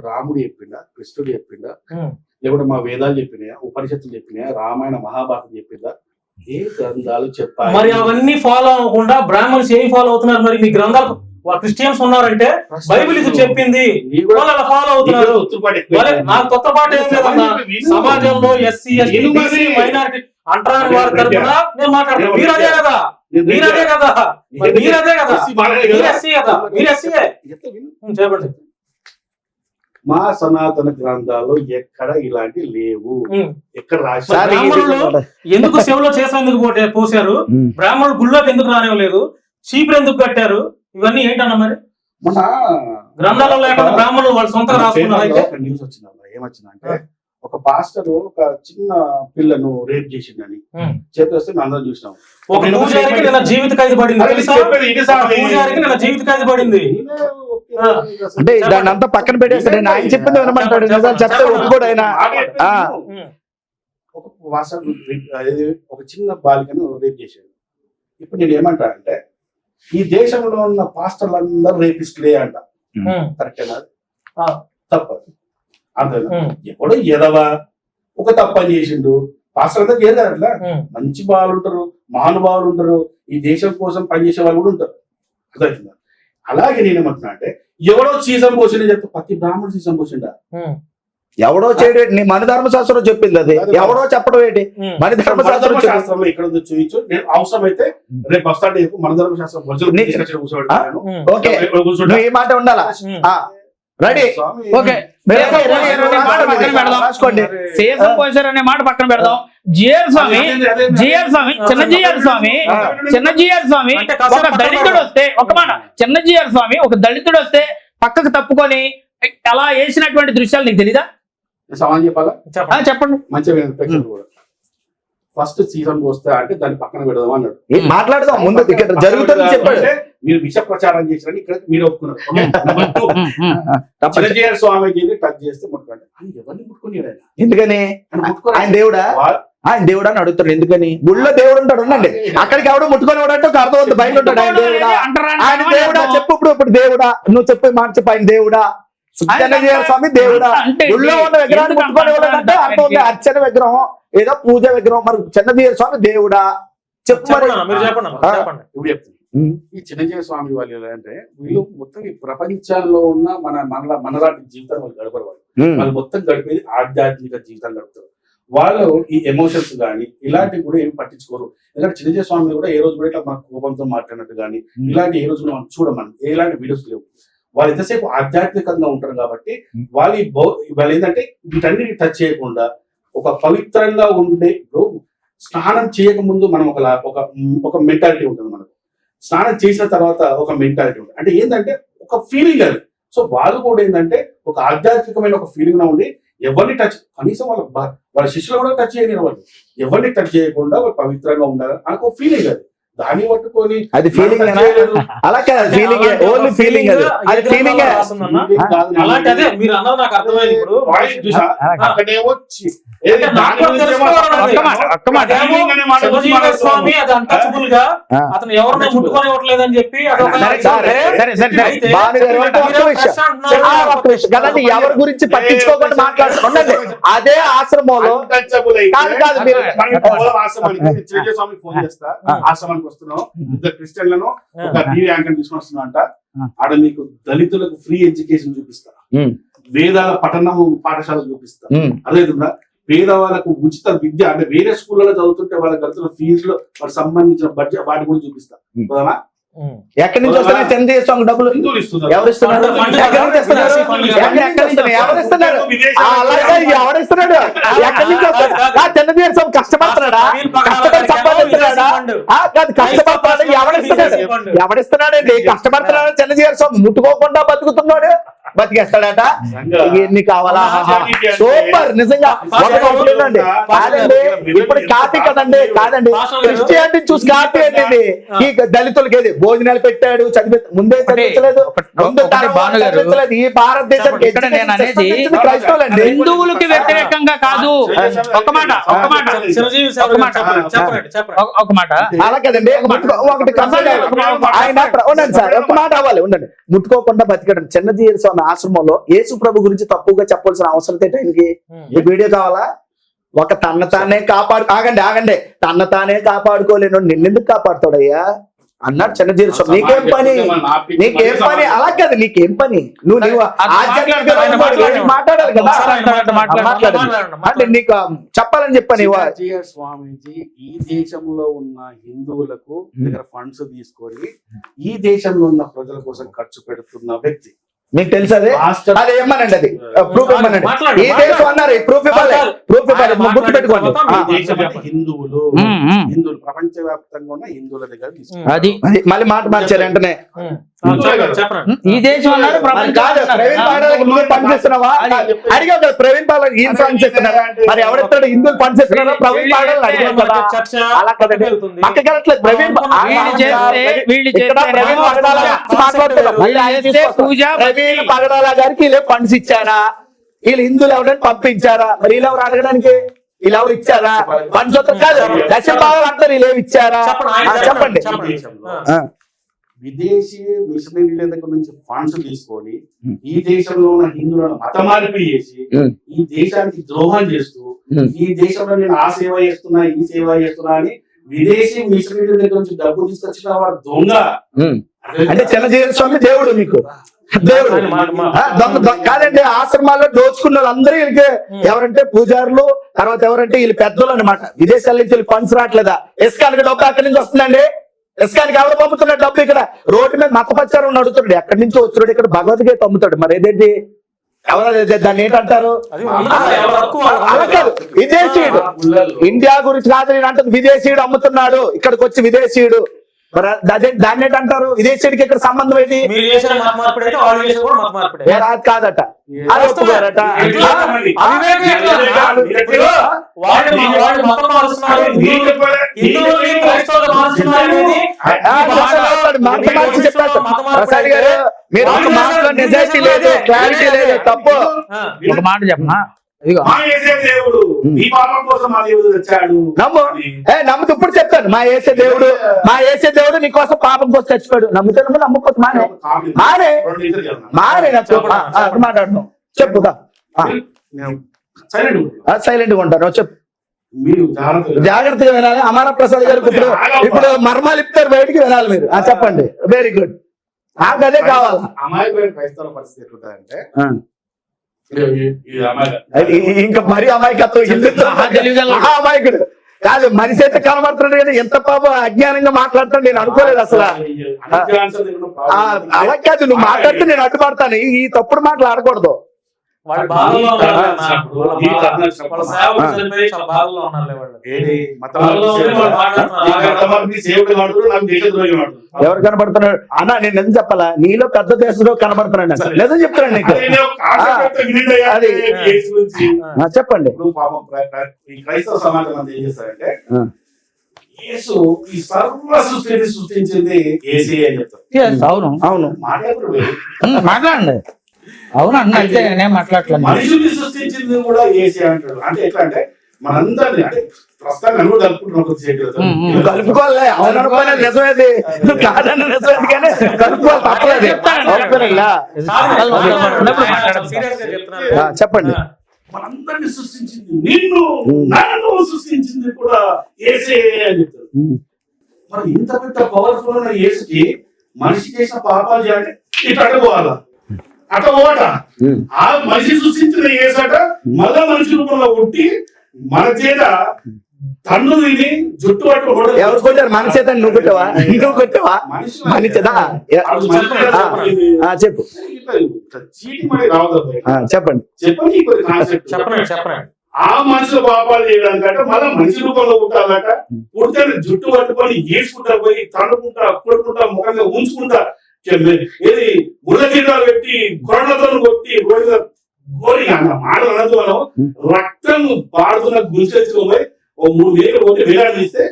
రాముడు చెప్పిండా, కృష్ణుడు చెప్పిండా, లేకుంటే మా వేదాలు చెప్పినాయా, ఉపనిషత్తులు చెప్పినాయా, రామాయణ మహాభారతం చెప్పిందా? ఏ గ్రంథాలు చెప్పాలి? మరి అవన్నీ ఫాలో అవ్వకుండా బ్రాహ్మణ్స్ ఏమి ఫాలో అవుతున్నారు? మరి మీ గ్రంథాలు క్రిస్టియన్స్ ఉన్నారంటే బైబిల్ ఇది చెప్పింది, వాళ్ళు అలా ఫాలో అవుతున్నారు. నాకు కొత్త పాట ఏం లేదన్నా, సమాజంలో ఎస్సీ ఎస్టీ బీసీ మైనారిటీ అంటరాని వారి తరఫున నేను మాట్లాడతాను. మీరు అదే కదా, మీరు ఎస్సీ కదా, మీరు ఎస్సీయే. చెప్పండి. మా సనాతన గ్రంథాల్లో ఎక్కడ ఇలాంటి లేవు, ఎక్కడ రాసి బ్రాహ్మణులు ఎందుకు శివలో చేసం ఎందుకు పోసారు, బ్రాహ్మణులు గుళ్ళోకి ఎందుకు రానివ్వలేదు, చీపురు ఎందుకు కట్టారు, ఇవన్నీ ఏంటన్నా మరి మన గ్రంథాలలో లేకుండా బ్రాహ్మణులు వాళ్ళు సొంతంగా రాసుకున్నారు. అయితే న్యూస్ వచ్చిందమ్మా, ఏమొచ్చిందంటే ఒక పాస్టర్ ఒక చిన్న పిల్లను రేప్ చేసిందని చెప్పేస్తే మేము అందరం చూసినాం. ఒక పూజారికి నిన్న జీవిత ఖైదు పడింది తెలుసా? పూజారికి నిన్న జీవిత ఖైదు పడింది. అంటే దాన్ని అంతా పక్కన పెట్టేస్తాడు, ఆయన చెప్పింది వినమంటాడు, నిజాలు చెప్తే ఒప్పుకోడు ఆయన. ఒక వాసన ఒక చిన్న బాలికను రేప్ చేశాడు. ఇప్పుడు నేను ఏమంటా అంటే ఈ దేశంలో ఉన్న పాస్టర్లందరూ రేపిస్టులే అంట. కరెక్టేనా? తప్పదు. అంతేనా? ఎప్పుడో ఎదవా ఒక తప్పని చేసిండు, పాస్టర్ అంతా చేయరు కదా. అట్లా మంచి బాలు ఉంటారు, మహానుభావులు ఉంటారు, ఈ దేశం కోసం పనిచేసే వాళ్ళు కూడా ఉంటారు. అర్థమవుతుందా? అలాగే నేనేమంటున్నా అంటే ఎవడో సీసం పోసిండే చెప్తే ప్రతి బ్రాహ్మణుడు సీసం పోసిండా? ఎవడో చేయడం నీ మన ధర్మశాస్త్రం చెప్పింది, అది ఎవడో చెప్పడం ఏంటి? మన ధర్మశాస్త్రంలో ఇక్కడ చూపించు, నేను అవసరం అయితే రేపు వస్తాంటే మన ధర్మశాస్త్రం ఏ మాట ఉండాలా? రెడీ? ఓకే, సీసం పోసారు అనే మాట పక్కన పెడదాం. జిఆర్ స్వామి చిన్న జిఆర్ స్వామి ఒక దళితుడు వస్తే, ఒక మాట, చిన్న జిఆర్ స్వామి ఒక దళితుడు వస్తే పక్కకు తప్పుకొని అలా వేసినటువంటి దృశ్యాలు నీకు తెలీదా? సమాన్ చెప్పాలా? చెప్పండి. మంచిగా కూడా ఫస్ట్ సీజన్ వస్తే అంటే దాన్ని పక్కన పెడదాం అన్నాడు. మాట్లాడదాం ముందు ఇక్కడ జరుగుతుంది చెప్పాడు. మీరు విష ప్రచారం చేశారని ఇక్కడ మీరు ఒప్పుకున్నారు. స్వామికి టచ్ చేస్తే ముట్టుకోండి అని ఎవరిని ముట్టుకున్నాడు ఆయన? ఎందుకని? ఆయన దేవుడా? ఆయన దేవుడా అని అడుగుతాడు. ఎందుకని? గుళ్ళో దేవుడు ఉంటాడు, ఉండండి. అక్కడికి ఎవడు ముట్టుకొని అంటే ఒక అర్థం ఉంది, బయట ఉంటాడు. ఆయన దేవుడా, ఆయన దేవుడా చెప్పు. ఇప్పుడు దేవుడా నువ్వు చెప్పే మాట చెప్పు. ఆయన దేవుడా? స్వామి దేవుడా? గుళ్ళో ఉన్న విగ్రహాన్ని ముట్టుకొని అంటే అర్థం ఉంది, అర్చన విగ్రహం ఏదో పూజ విగ్రహం. మరి చిన్నజీయర్ స్వామి దేవుడా చెప్పు. ఇప్పుడు చెప్తాను. ఈ చిన్నజీయ స్వామి వాళ్ళు ఎలా అంటే వీళ్ళు మొత్తం ఈ ప్రపంచంలో ఉన్న మనలాంటి జీవితాన్ని వాళ్ళు గడపరు. వాళ్ళు మొత్తం గడిపేది ఆధ్యాత్మిక జీవితాన్ని గడుపుతారు. వాళ్ళు ఈ ఎమోషన్స్ కానీ ఇలాంటివి కూడా ఏమి పట్టించుకోరు. ఎందుకంటే చిన్నజీయ స్వామి కూడా ఏ రోజు కూడా ఇట్లా మన కోపంతో మాట్లాడినట్టు కానీ ఇలాంటి ఏ రోజు మనం చూడమని ఎలాంటి వీడియోస్ లేవు. వాళ్ళు ఎంతసేపు ఆధ్యాత్మికంగా ఉంటారు కాబట్టి వాళ్ళు ఏంటంటే వీటన్నిటిని టచ్ చేయకుండా ఒక పవిత్రంగా ఉండే. ఇప్పుడు స్నానం చేయకముందు మనం ఒక మెంటాలిటీ ఉంటుంది మనకు, స్నానం చేసిన తర్వాత ఒక మెంటాలిటీ ఉంటుంది. అంటే ఏంటంటే ఒక ఫీలింగ్ అది. సో వాళ్ళు కూడా ఏంటంటే ఒక ఆధ్యాత్మికమైన ఒక ఫీలింగ్ ఉండి ఎవరిని టచ్, కనీసం వాళ్ళ శిష్యులు కూడా టచ్ చేయని వాళ్ళు ఎవరిని టచ్ చేయకుండా వాళ్ళు పవిత్రంగా ఉండాలి అని ఒక ఫీలింగ్ అది. దాన్ని పట్టుకొని అది ఫీలింగ్ అలా కాదు, ఫీలింగ్ ఓన్లీ ఫీలింగ్ అది ఫీలింగ్. అలాంటి అదే మీరు అన్నది నాకు అర్థమైంది. ఇప్పుడు స్వామి అది అన్టచబుల్ గా అతను ఎవరిని ముట్టుకొని ఇవ్వట్లేదని చెప్పి కదండి. ఎవరి గురించి పట్టించుకోకుండా మాట్లాడుతుండండి. అదే ఆశ్రమంలో స్వామి ఫోన్ చేస్తా, ఆశ్రమానికి వస్తున్నాం, ఇద్దరు క్రిస్టియన్లను ఒక టీవీ యాంకర్ తీసుకొని వస్తున్నా అంట. ఆడ మీకు దళితులకు ఫ్రీ ఎడ్యుకేషన్ చూపిస్తా, వేదాల పఠనం పాఠశాల చూపిస్తా. అదేవిధంగా పేదవాళ్ళకు ఉచిత విద్య, అంటే వేరే స్కూళ్ళలో చదువుతుంటే వాళ్ళకి గడుతున్న ఫీజులో వాళ్ళకి సంబంధించిన బడ్జెట్ వాటి కూడా చూపిస్తా. ఎక్కడి నుంచి వస్తున్నాయి చంద్రయ్య స్వామి డబ్బులు? ఎవరు ఇస్తున్నారు? ఎవరిస్తున్నారు? ఎక్కడి నుంచి చంద్రయ్య స్వామి కష్టపడుతున్నాడా? కష్టపడుతున్నాడు. ఎవడిస్తున్నాడండి? కష్టపడుతున్నాడు చంద్రయ్య స్వామి. ముట్టుకోకుండా బతుకుతున్నాడు, బతికేస్తాడట. ఎన్ని కావాలా? సూపర్. నిజంగా కాదండి, ఇప్పుడు కాపీ కదండి. కాదండి, క్రిస్టియానిటీ చూసి కాపీ ఏంటి? ఈ దళితులకి ఏది భోజనాలు పెట్టాడు, ముందే చదివించలేదు. ఈ భారతదేశానికి క్రైస్తవులండి, హిందువులకి వ్యతిరేకంగా కాదు. ఒక మాట అలా కదండి. ఒకటి ఆయన ఉండండి సార్, ఒక మాట అవ్వాలి, ఉండండి. ముట్టుకోకుండా బతికడం. చిన్నజీయర్ స్వామి ఆశ్రమంలో యేసు ప్రభు గురించి తప్పుగా చెప్పాల్సిన అవసరం ఏంటి? ఈ వీడియో కావాలా? ఒక తన తానే ఆగండి తన తానే కాపాడుకోలేను నిన్నెందుకు కాపాడుతాడయ్యా? అన్నాడు చిన్నజీర స్వామి. నీకేం పని, నీకేం పని? అలా కాదు, నీకేం పని? నువ్వు ఆధ్యాత్మిక మాట్లాడాలి కదా, అంటే నీకు చెప్పాలని చెప్పని. చిన్నజీయర్ స్వామీజీ ఈ దేశంలో ఉన్న హిందువులకు దగ్గర ఫండ్స్ తీసుకొని ఈ దేశంలో ఉన్న ప్రజల కోసం ఖర్చు పెడుతున్న వ్యక్తి. మీకు తెలుసు అది ఏమనండి, అది ప్రూఫ్ ఇవ్వనండి. ఈ దేశం అన్నారు, ప్రూఫ్ ఇవ్వాలి, ప్రూఫ్ ఇవ్వాలి, గుర్తు పెట్టుకోండి. హిందువులు ప్రపంచవ్యాప్తంగా ఉన్న హిందువుల దగ్గర అది మళ్ళీ మాట మార్చారు వెంటనే. ఈ దేశం అన్నారు, కాదు ప్రవీణ్ పాడాలకి నువ్వే పనిచేస్తున్నావా అడిగావు కదా. ప్రవీణ్ పాడాలకి ఈయన పనిచేస్తున్నారా? మరి ఎవరెత్తాడు హిందువులు పనిచేస్తున్నారా? ప్రవీణ్ పాడాలని అడిగావు కదా. అలా కదండి, పక్కకి వెళ్ళట్లేదు. ప్రవీణ్ ప్రవీణ్ పగడాల గారికి వీళ్ళే ఫండ్స్ ఇచ్చారా? వీళ్ళు హిందువులు ఎవరైనా పంపించారా? మరి వీళ్ళు ఎవరు అడగడానికి వీళ్ళు ఎవరు ఇచ్చారా? ఫండ్స్ కాదు, దశ భాగాలు అంటారు, వీళ్ళు ఏమి ఇచ్చారా? చెప్పండి. విదేశీ మిషనరీల దగ్గర నుంచి ఫండ్స్ తీసుకొని ఈ దేశంలో ఉన్న హిందువులను మతమార్పిడి చేసి ఈ దేశానికి ద్రోహం చేస్తూ ఈ దేశంలో నేను ఆ సేవ చేస్తున్నా ఈ సేవ చేస్తున్నా అని విదేశీ మిషనరీల దగ్గర నుంచి డబ్బు తీసుకొచ్చిన వాడు దొంగ. అంటే చిన్నజీర స్వామి దేవుడు మీకు, దేవుడు కాదండి. ఆశ్రమాల్లో దోచుకున్న వాళ్ళందరూ వీళ్ళకి ఎవరంటే పూజారులు, తర్వాత ఎవరంటే వీళ్ళు పెద్దలు అన్నమాట. విదేశాల నుంచి వీళ్ళు ఫండ్స్ రావట్లేదా? ఇస్కాన్కి డబ్బు అక్కడి నుంచి వస్తుందండి. ఇస్కాన్కి ఎవరు పంపుతున్నాడు డబ్బు? ఇక్కడ రోడ్డు మీద మత ప్రచారం నడుతున్నాడు, ఎక్కడి నుంచి వస్తున్నాడు? ఇక్కడ భగవద్గీత అమ్ముతాడు. మరి ఏదేంటి, ఎవరు దాన్ని ఏంటంటారు? అలా కాదు, విదేశీయుడు. ఇండియా గురించి కాదు నేను అంటుంది, విదేశీయుడు అమ్ముతున్నాడు, ఇక్కడికి వచ్చి విదేశీయుడు. మరి దాన్ని ఏంటంటారు? విదేశీయుడికి ఇక్కడ సంబంధం ఏంటి? కాదట, అది ఒప్పుకోరట. ప్రసాద్ గారు, మీరు ఒక మాటలో నిజాయితీ లేదు, క్లారిటీ లేదు, తప్పు. ఒక మాట చెప్పనా, నమ్ముతూ ఇప్పుడు చెప్తాను. మా ఏసే దేవుడు, మా ఏసే దేవుడు నీకోసం పాపం కోసం చచ్చిపోయాడు. నమ్ముతాను, నమ్ముకోవచ్చు. మాట్లాడుతున్నాం, చెప్పుదా. సైలెంట్ గా ఉంటాను, చెప్పు. మీరు జాగ్రత్తగా వినాలి. అమర ప్రసాద్ గారు ఇప్పుడు మర్మాలు ఇస్తారు బయటికి వినాలి మీరు. చెప్పండి. వెరీ గుడ్, నాకు అదే కావాలి. అమాయకులైన క్రైస్తవుల పరిస్థితి ఎట్లుంటారంటే ఇంకా మరీ అమాయకత్వం, అమాయకుడు కాదు, మనిషి అయితే కనబడుతున్నాడు కానీ ఎంత పాపం అజ్ఞానంగా మాట్లాడతాడు నేను అనుకోలేదు అసలు. అలా కాదు, నువ్వు మాట్లాడితే నేను అడ్డుపడతాను. ఈ తప్పుడు మాటలు ఆడకూడదు. ఎవరు కనబడుతున్నాడు అన్నా? నేను నిజం చెప్పాలా, నీలో పెద్ద దేశంలో కనబడుతున్నాడు. నిజం చెప్తున్నాను నీకు. అది చెప్పండి. క్రైస్తవ సమాజం అంతా ఏం చేస్తారంటే యేసు ఈ సర్వ సృష్టిని సృష్టించింది యేసే అని చెప్తారు. అవును అవును, మాట్లాడండి. అవును అన్న, అయితే నేనేం మాట్లాడలేదు. మనుషుల్ని సృష్టించింది కూడా యేసే అంటాడు. అంటే ఎట్లా అంటే మనందరినీ, అంటే ప్రస్తుతాన్ని కూడా కలుపుకుంటున్నాం, కలుపుకోవాలి. అవును నిజమేది, కాదన్న నిజమేది కానీ కలుపుకోవాలి, తప్పలేదు. చెప్పండి. మనందరినీ సృష్టించింది నిన్ను నన్ను సృష్టించింది కూడా యేసే అని చెప్తారు. మరి ఇంత పెద్ద పవర్ఫుల్ ఉన్న యేసుకి మనిషి చేసిన పాపాలు చేయాలంటే ఇటు అడ్డుకోవాలా? అట ఓట ఆ మనిషి సృష్టించిన యేసట మళ్ళా మనిషి రూపంలో ఉట్టి మన చేత తన్ను తిని జుట్టు పట్టు. ఎవరు కొట్టారు? మన చేత నువ్వు కొట్టావా? నువ్వు కొట్టావా? మన చేత చెప్పు. చీటి మరి రావద్దు. చెప్పండి చెప్పండి. ఆ మనుషుల పాపాలు చేయడానికంటే మళ్ళీ మనిషి రూపంలో పుట్టాలట. పుడితే జుట్టు పట్టుకొని ఏసుకుంటా పోయి తన్నుకుంటా కొట్టుకుంటా ముఖంగా ఉంచుకుంటా ఏది ముళ్ళ కిందాలు పెట్టి కొరలతో కొట్టి గోరి అన్న మాటలు అన్నది మనం రక్తం పాడుతున్న గుంచెచ్చుకోపోయి ఓ 3 వేలు పోతే వేలాడు తీస్తే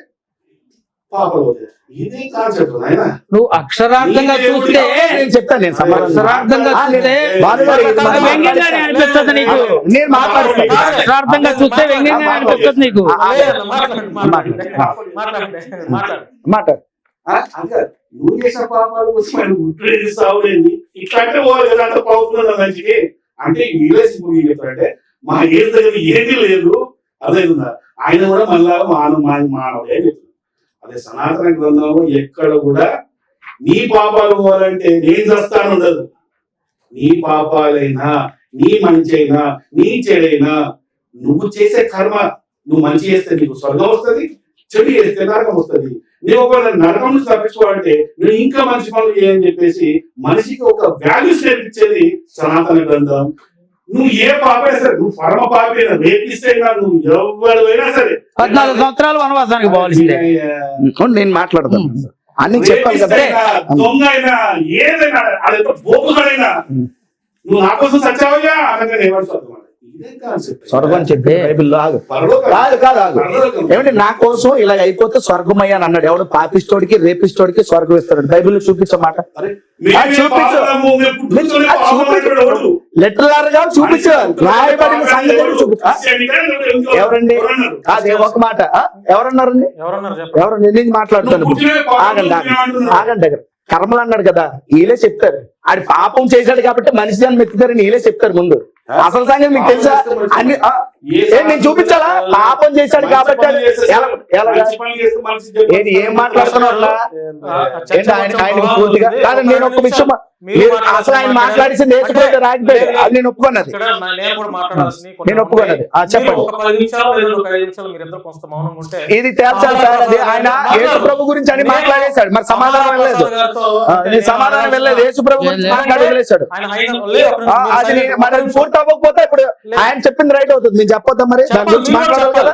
పాపలు పోతాయి. ఇదే కాన్సెప్ట్ ఆయన. నువ్వు అక్షరార్థంగా చూస్తే నేను చెప్తాను, నేను అక్షరార్థంగా చూస్తే వ్యంగ్యంగానే అనిపిస్తుంది నీకు. నేను మాట్లాడుతాను. అక్షరార్థంగా చూస్తే వ్యంగ్యంగానే అనిపిస్తుంది నీకు. మాట్లాడు. నువ్వు చేసిన పాపాలు సాగులేంది ఇట్లాంటే పోవాలి కదా. అంత పవర్ఫుల్ మంచికి అంటే వీళ్ళేసి ఇప్పుడు చెప్తారంటే మా ఏజ్ దగ్గర ఏది లేదు, అదే ఆయన కూడా మళ్ళా మానవుడే చెప్తున్నారు. అదే సనాతన గ్రంథంలో ఎక్కడ కూడా నీ పాపాలు పోవాలంటే నేను చేస్తాను ఉండదు. నీ పాపాలైనా, నీ మంచి అయినా, నీ చెడైనా, నువ్వు చేసే కర్మ, నువ్వు మంచి చేస్తే నీకు స్వర్గం వస్తుంది, చెడు చేస్తే నరకం వస్తుంది. నువ్వు ఒక నరకం నుంచి తప్పించుకోవాలంటే నువ్వు ఇంకా మంచి పనులు చేయని చెప్పేసి మనిషికి ఒక వాల్యూస్ నేర్పించేది సనాతన గ్రంథం. నువ్వు ఏ పాపైనా సరే, నువ్వు పరమ పాపైనా, రేపిస్తైనా, నువ్వు ఎవరైనా సరే 14 సంవత్సరాలు వనవాసానికి పోవాల్సిందే. నేను మాట్లాడతాను అన్ని చెప్పాలి కదా. రేపిస్తైనా, దొంగ అయినా, ఏదైనా, అదెంత బోపుగాడైనా, నువ్వు నా కోసం సచ్చావయ్యా అనగానే ఎవరు స్వర్గం? ఇదే కాన్సెప్ట్. స్వర్గం చెప్పి బైబిల్లో ఆగు కాదు ఏమంటే నా కోసం ఇలా అయిపోతే స్వర్గమయ్యా అని అన్నాడు. ఎవడు పాపిస్తోడికి రేపిస్తోడికి స్వర్గం ఇస్తాడు. బైబిల్లో చూపించమాట, లిటరల్గా చూపించు, రాయబడిన సంగతి చూపించు. ఎవరండి అదే ఒక మాట ఎవరన్నారండి? ఎవరండి? నేను మాట్లాడుతాను. ఆగండి దగ్గర కర్మలు అన్నాడు కదా, వీళ్ళే చెప్తారు. ఆడి పాపం చేశాడు కాబట్టి మనిషి జన్మ ఎత్తుతారని వీళ్ళే చెప్తారు ముందు. అసలు సంగతి మీకు తెలుసా? అన్ని నేను చూపించాలా? పాపం చేశాడు కాబట్టి ఏం మాట్లాడుతున్నారు? ఆయన పూర్తిగా కాదు. నేను ఒక విషయం, అసలు ఆయన మాట్లాడితే నేర్చుకోవద్దు రాకపోయాడు. అది నేను ఒప్పుకున్నది, నేను ఒప్పుకున్నది. చెప్పండి, ఇది తేల్చాలి సార్. అది ఆయన యేసు ప్రభు గురించి అని మాట్లాడేశాడు, మరి సమాధానం వెళ్ళలేదు. సమాధానం వెళ్ళలేదు, యేసు ప్రభు గురించి మాట్లాడి వెళ్ళేశాడు. అది మరి పూర్తి అవ్వకపోతే ఇప్పుడు ఆయన చెప్పింది రైట్ అవుతుంది, నేను చెప్పొద్దా? మరి దాని గురించి మాట్లాడాలి కదా.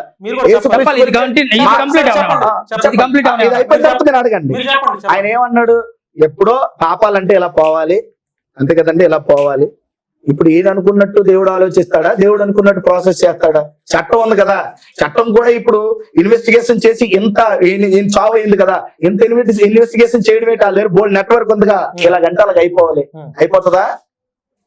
ఇది అయిపోయిన తర్వాత నేను అడగండి. ఆయన ఏమన్నాడు? ఎప్పుడో పాపాలంటే ఇలా పోవాలి, అంతే కదండి, ఇలా పోవాలి. ఇప్పుడు ఈయన అనుకున్నట్టు దేవుడు ఆలోచిస్తాడా? దేవుడు అనుకున్నట్టు ప్రాసెస్ చేస్తాడా? చట్టం ఉంది కదా, చట్టం కూడా ఇప్పుడు ఇన్వెస్టిగేషన్ చేసి ఇంత చావు అయింది కదా, ఇంత ఇన్వెస్టిగేషన్ చేయడం ఏంటి? లేరు బోల్డ్ నెట్వర్క్ ఉందిగా, ఇలా గంటలకు అయిపోవాలి. అయిపోతుందా?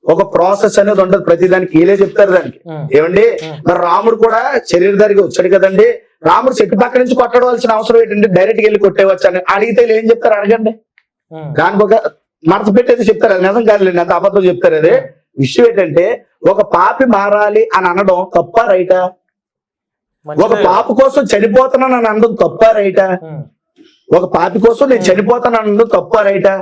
ఒక ప్రాసెస్ అనేది ఉండదు, ప్రతిదానికి వీళ్ళే చెప్తారు దానికి. ఏమండి, మరి రాముడు కూడా శరీరధారికి వచ్చాడు కదండి. రాముడు చెట్టు పక్క నుంచి కొట్టవలసిన అవసరం ఏంటంటే డైరెక్ట్ వెళ్ళి కొట్టేవచ్చు అని అడిగితే ఏం చెప్తారు? అడగండి. దానికి ఒక మడత పెట్టేది చెప్తారు, అది నిజం కాదులేండి, అంత అబద్ధం చెప్తారు. అదే విషయం ఏంటంటే, ఒక పాపి మారాలి అని అనడం తప్ప రైటా? ఒక పాప కోసం చనిపోతున్నాను అని అనడం తప్ప రైటా? ఒక పాపి కోసం నేను చనిపోతాను అనడం తప్ప రైటా?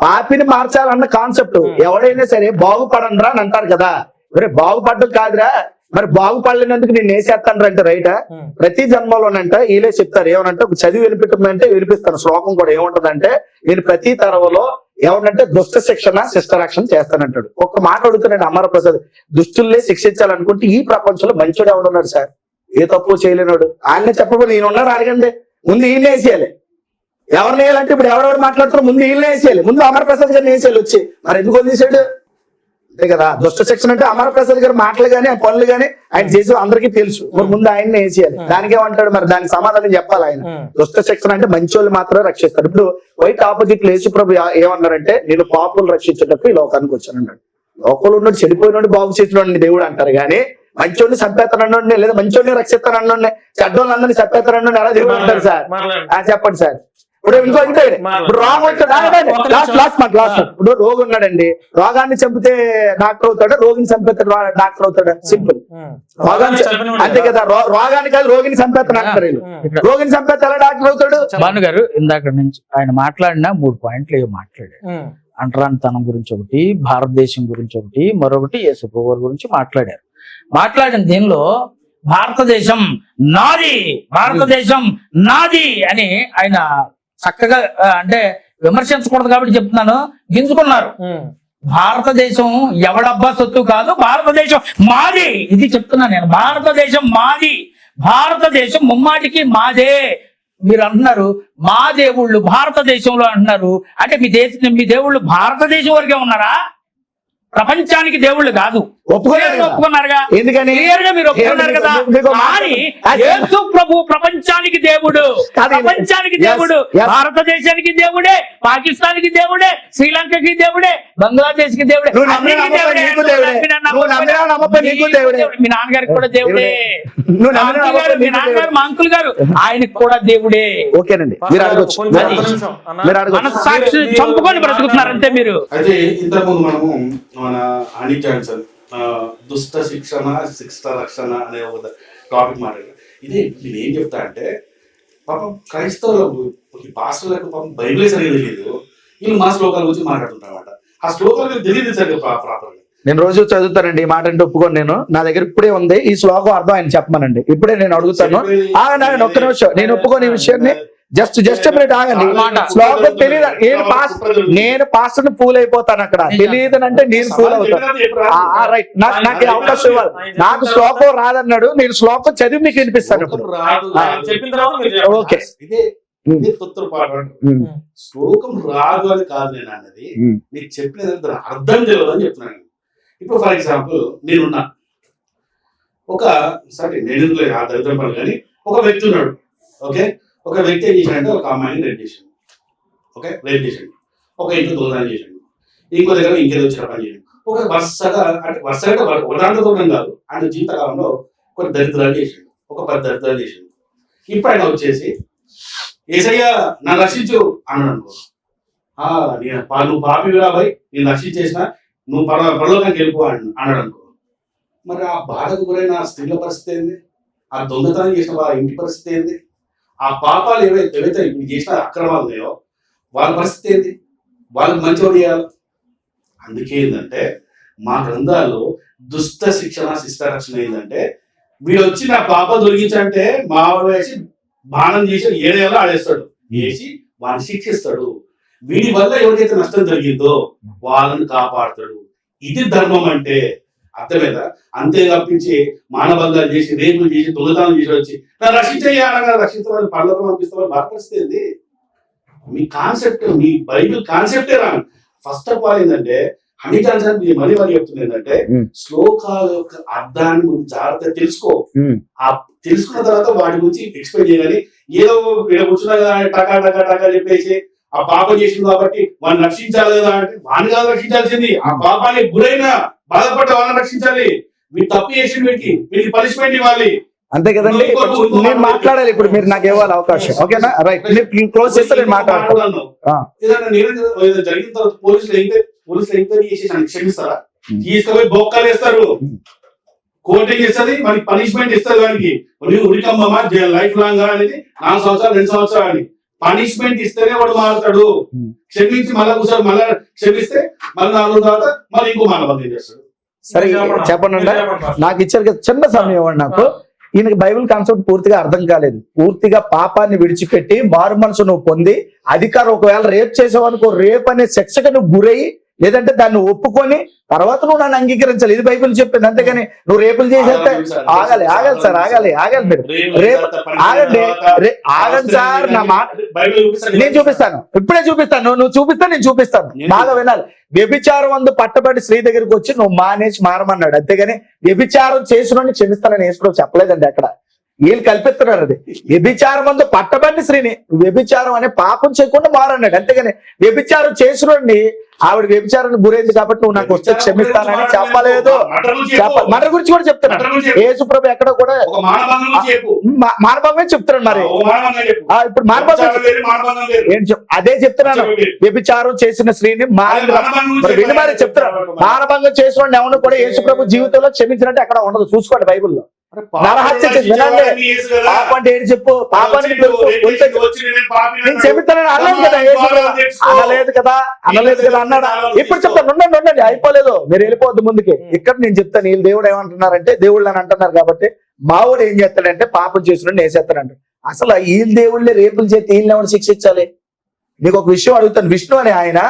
పాపిని మార్చాలన్న కాన్సెప్ట్ ఎవడైనా సరే బాగుపడండ్రా అని అంటారు కదా. మరి బాగుపడడం కాదురా, మరి బాగుపడలేనందుకు నేను వేసేస్తాను అంటే రైటా? ప్రతి జన్మలోనంట వీళ్ళే చెప్తారు. ఏమనంటే ఒక చదివి వినిపించమంటే వినిపిస్తాను. శ్లోకం కూడా ఏముంటదంటే, నేను ప్రతి తరంలో ఏమనంటే దుష్ట శిక్షణ శిష్టరక్షణ చేస్తానంటాడు. ఒక్క మాట అడుగుతున్నాడు అమర ప్రసాద్, దుష్టుల్ని శిక్షించాలనుకుంటే ఈ ప్రపంచంలో మంచోడు ఎవడున్నాడు సార్? ఏ తప్పు చేయలేనాడు. ఆయనే చెప్పబోదు, నేనున్నారు అడగండి. ముందు ఈయన వేసేయాలి. ఎవరిని వేయాలంటే ఇప్పుడు ఎవరెవరు మాట్లాడుతున్నారు, ముందు ఈయన వేసేయాలి. ముందు అమర ప్రసాద్ గారిని వేసేయాలి వచ్చి. మరి ఎందుకు వదిలేసాడు? అంతే కదా, దుష్ట శిక్షణ అంటే అమర ప్రసాద్ గారి మాటలు గానీ ఆ పనులు గానీ ఆయన చేసి అందరికీ తెలుసు. మరి ముందు ఆయన్ని వేసేయాలి. దానికేమంటాడు? మరి దానికి సమాధానం చెప్పాలి ఆయన. దుష్ట శిక్షణ అంటే మంచి వాళ్ళు మాత్రమే రక్షిస్తారు. ఇప్పుడు వైట్ ఆపోజిట్ యేసు ప్రభు ఏమన్నారంటే, నేను పాపులు రక్షించేటప్పుడు ఈ లోకానికి వచ్చానన్నాడు. లోకంలో ఉన్నట్టు చెడిపోయినోడు బాగు చేసిన దేవుడు అంటారు కానీ, మంచోడిని చంపేస్తానన్నండి లేదా మంచోడిని రక్షిస్తానన్నండి, చెడ్డోళ్ళందరినీ చంపేస్తానన్నండి ఎలా దేవుడు అంటారు సార్? చెప్పండి సార్. ఇప్పుడు ఇంకో ఇప్పుడు రోగం వచ్చాడు, ఇప్పుడు రోగి ఉన్నాడండి, రోగాన్ని చంపితే డాక్టర్ అవుతాడా? రోగిని చంపేస్తాడు డాక్టర్ అవుతాడా? సింపుల్. రోగాన్ని అంతే కదా, రోగాన్ని కాదు రోగిని చంపేస్తాను అంటారు. రోగిని చంపేస్తాడా డాక్టర్ అవుతాడు? భాను గారు ఇందాక నుంచి ఆయన మాట్లాడిన 3 పాయింట్లు ఏవో మాట్లాడాడు. అంటరానితనం గురించి ఒకటి, భారతదేశం గురించి ఒకటి, మరొకటి యేసు ప్రభువు గురించి మాట్లాడారు. మాట్లాడిన దీనిలో భారతదేశం నాది, భారతదేశం నాది అని ఆయన చక్కగా, అంటే విమర్శించకూడదు కాబట్టి చెప్తున్నాను, గింజుకున్నారు. భారతదేశం ఎవడబ్బా సొత్తు కాదు, భారతదేశం మాది. ఇది చెప్తున్నా నేను, భారతదేశం మాది, భారతదేశం ముమ్మాటికి మాదే. మీరు అంటున్నారు మా దేవుళ్ళు భారతదేశంలో అంటున్నారు అంటే మీ దేవుళ్ళు భారతదేశం వరకే ఉన్నారా? ప్రపంచానికి దేవుళ్ళు కాదు. ఒప్పుకున్నారుగా? ఎందుకని? క్లియర్ గా మీరు ఒప్పుకున్నారు కదా. కానీ యేసు ప్రభు ప్రపంచానికి దేవుడు, ప్రపంచానికి దేవుడు, భారతదేశానికి దేవుడే, పాకిస్తాన్ కి దేవుడే, శ్రీలంకకి దేవుడే, బంగ్లాదేశ్ కి దేవుడే, మీ నాన్నగారికి కూడా దేవుడే, మీ నాన్నగారు మా అంకుల్ గారు ఆయనకి కూడా దేవుడే. ఓకేనండి, సాక్షి చంపుకొని బ్రతుకుతున్నారు అంతే మీరు. అయితే ఇంతకుముందు మనము మన హనీ జాన్సన్ దుష్ట శిక్షణ శిక్ష రక్షణ అనే ఒక టాపిక్ మాట్లాడారు. ఇది నేను ఏం చెప్తా అంటే, పాపం క్రైస్తవులకు పాస్టర్లకు పాపం బైబిలే సరిగ్గా తెలియదు, వీళ్ళు మా శ్లోకాల గురించి మాట్లాడుతుంటారన్నమాట. ఆ శ్లోకాలు తెలియదు సరిగ్గా ప్రాపర్గా. నేను రోజు చదువుతానండి, ఈ మాట అంటే ఒప్పుకోను నేను. నా దగ్గర ఇప్పుడే ఉంది ఈ శ్లోకం అర్థం ఆయన చెప్పమనండి, ఇప్పుడే నేను అడుగుతాను. ఆగండి ఒక్క నిమిషం, నేను ఒప్పుకోని ఈ విషయాన్ని. జస్ట్ మినిట్ ఆగండి. శ్లోకం తెలియదు, నేను పాస్టర్ ఫూల్ అయిపోతాను అక్కడ. తెలియదు అంటే నేను ఫూల్ అవుతాను. రైట్, నాకు అవకాశం ఇవ్వాలి. నాకు శ్లోకం రాదన్నాడు, నేను శ్లోకం చదివి మీకు వినిపిస్తాను ఇప్పుడు. చెప్పిన తర్వాత మీరు చెప్పండి. ఓకే. ఇదే తొత్తురపాటు. శ్లోకం రాదు అని కాదు నేను అన్నది, నీకు చెప్పిన దాని అర్థం తెలియదు అని చెప్తున్నాను. ఇప్పుడు ఫర్ ఎగ్జాంపుల్ నేనున్నా సరే నేను ఆ దరిద్రం పని, కానీ ఒక వ్యక్తి ఉన్నాడు. ఓకే, ఒక వ్యక్తి ఏం చేశాడంటే ఒక అమ్మాయిని రేప్ చేశాడు. ఓకే, రేప్ చేశాడు. ఒక ఇంట్లో దొంగతనం చేశాడు. ఇంకో దగ్గర ఇంకేదో వచ్చిన పని చేశాడు. ఒక వరుసగా ఉదాహరణతో కాదు, ఆయన జీవితకాలంలో కొన్ని దరిద్రాలు చేశాడు, ఒక 10 దరిద్రాలు చేశాడు. ఇప్పుడు ఆయన వచ్చేసి ఏసయ్య నన్ను రక్షించు అన్నాడు అనుకో. నువ్వు పాపివిరా భయ్, నేను రక్షించేసిన, నువ్వు పరలోకానికి వెళ్ళిపో అన్నాడు అనుకో. మరి ఆ బాధకు గురైన ఆ స్త్రీల పరిస్థితి ఏంది? ఆ దొంగతనం చేసిన వాళ్ళ ఇంటి పరిస్థితి ఏంది? ఆ పాపాలు ఏవైతే ఇప్పుడు చేసిన అక్రమాలు ఉన్నాయో వాళ్ళ పరిస్థితి ఏంది? వాళ్ళకి మంచివాడు చేయాలి. అందుకే ఏంటంటే మా గ్రంథాల్లో దుష్ట శిక్షణ శిష్ట రక్షణ ఏంటంటే, వీడు వచ్చి నా పాప దొరికించంటే మావాడు వేసి బాణం చేసి 7 ఏళ్ళు ఆడేస్తాడు, వేసి వాడిని శిక్షిస్తాడు. వీడి వల్ల ఎవరికైతే నష్టం జరిగిందో వాళ్ళని కాపాడుతాడు. ఇది ధర్మం అంటే, అర్థమేదా? అంతే తప్పించి మానభంగాలు చేసి, రేపులు చేసి, దొంగతనం చేసి వచ్చి నా రక్షించేయాలన్నా రక్షించమని పనులకు పంపిస్తామని బాధపరిస్తే మీ కాన్సెప్ట్, మీ బైబిల్ కాన్సెప్టే రాంగ్. ఫస్ట్ ఆఫ్ ఆల్ ఏంటంటే, అన్ని కాన్సెప్ట్ మరీ చెప్తుంది ఏంటంటే, శ్లోకాల యొక్క అర్థాన్ని ముందు జాగ్రత్తగా తెలుసుకో. ఆ తెలుసుకున్న తర్వాత వాటి గురించి ఎక్స్ప్లెయిన్ చేయాలి. ఏదో ఇక్కడ కూర్చున్నా కదా టకా టకా టకా చెప్పేసి ఆ పాపం చేసింది కాబట్టి వాడిని రక్షించాలి కదా అంటే, వాడిని కాదు రక్షించాల్సింది, ఆ పాపానికి గురైన బాధపడ్డ వాళ్ళని రక్షించాలి. వీడు తప్పు చేసిన వీడికి పనిష్మెంట్ ఇవ్వాలి. అంతే కదండి. నేను మాట్లాడాలి ఇప్పుడు, మీరు నాకు ఇవ్వాలి అవకాశం. ఓకేనా? రైట్, మీరు క్లోజ్ చేస్తే నేను మాట్లాడుతున్నాను. జరిగిన తర్వాత పోలీసులు ఎంక్వైరీ చేసి క్షమిస్తారా? తీసుకుపోయి బొక్కలు వేస్తారు, కోర్టు ఇస్తుంది, మనకి పనిష్మెంట్ ఇస్తుంది. వానికి ఉరికమ్మా లైఫ్ లాంగ్ అనేది 4 సంవత్సరాలు 2 సంవత్సరాలు అని పనిష్మెంట్ ఇస్తేనే వాడు మారుతాడు. క్షమించి మళ్ళీ కూర్చొని మళ్ళీ క్షమిస్తే మళ్ళీ 4 రోజుల తర్వాత మళ్ళీ ఇంకో మానబంధం చేస్తాడు. సరే చెప్పండి, నాకు ఇచ్చారు కదా చిన్న సమయం ఇవ్వండి నాకు. ఈయనకి బైబిల్ కాన్సెప్ట్ పూర్తిగా అర్థం కాలేదు. పూర్తిగా పాపాన్ని విడిచిపెట్టి మారు మనసు నువ్వు పొంది, అధికారం ఒకవేళ రేప్ చేసావు అనుకో, రేప్ అనే శిక్షకు నువ్వు గురయ్యి, లేదంటే దాన్ని ఒప్పుకొని తర్వాత నువ్వు నన్ను అంగీకరించాలి. ఇది బైబిల్ చెప్పింది. అంతేగాని నువ్వు రేపులు చేసేస్తే ఆగాలి సార్, ఆగాలి మీరు రేపు ఆగండి సార్. నా మాట నేను చూపిస్తాను, ఇప్పుడే చూపిస్తాను. నువ్వు చూపిస్తా, నేను చూపిస్తాను. బాగా వినాలి. వ్యభిచారం అందు పట్టబడి స్త్రీ దగ్గరికి వచ్చి నువ్వు మానేసి మారమన్నాడు. అంతేగాని వ్యభిచారం చేసిన క్షమిస్తానని యేసు చెప్పలేదండి అక్కడ. వీళ్ళు కల్పిస్తున్నారు. అది వ్యభిచారం అందు పట్టబడి స్త్రీని వ్యభిచారం అనే పాపం చేయకుండా మారన్నాడు. అంతేగాని వ్యభిచారం చేసినోడిని ఆవిడ వ్యభిచారాన్ని గురైంది కాబట్టి నువ్వు నాకు వస్తే క్షమిస్తానని చెప్పలేదు. మటర్ గురించి కూడా చెప్తున్నాడు యేసు ప్రభు. ఎక్కడ కూడా మానభంగం చెప్తున్నాడు. మరి ఇప్పుడు మానభంగం అదే చెప్తున్నాను. వ్యభిచారం చేసిన స్త్రీని విని మరి చెప్తున్నాడు. మానభంగం చేసిన ఎవరు కూడా యేసు ప్రభు జీవితంలో క్షమించినట్టు ఎక్కడ ఉండదు. చూసుకోండి బైబిల్లో. నరహత్య వినండి. పాపం అంటే ఏంటి చెప్పు? పాపానికి నేను చెబుతానని అనలేదు కదా అన్నాడా? ఇప్పుడు చెప్తాను. ఉండండి, అయిపోలేదు, మీరు వెళ్ళిపోవద్దు ముందుకి. ఇక్కడ నేను చెప్తాను. వీళ్ళు దేవుడు ఏమంటున్నారంటే, దేవుళ్ళు అని అంటున్నారు కాబట్టి మావాడు ఏం చేస్తాడంటే పాపం చేసిన వేసేస్తాడంట. అసలు వీళ్ళ దేవుళ్ళే రేపులు చేస్తే వీళ్ళని ఎవరు శిక్షించాలి? నీకు ఒక విషయం అడుగుతాను. విష్ణు అనే ఆయన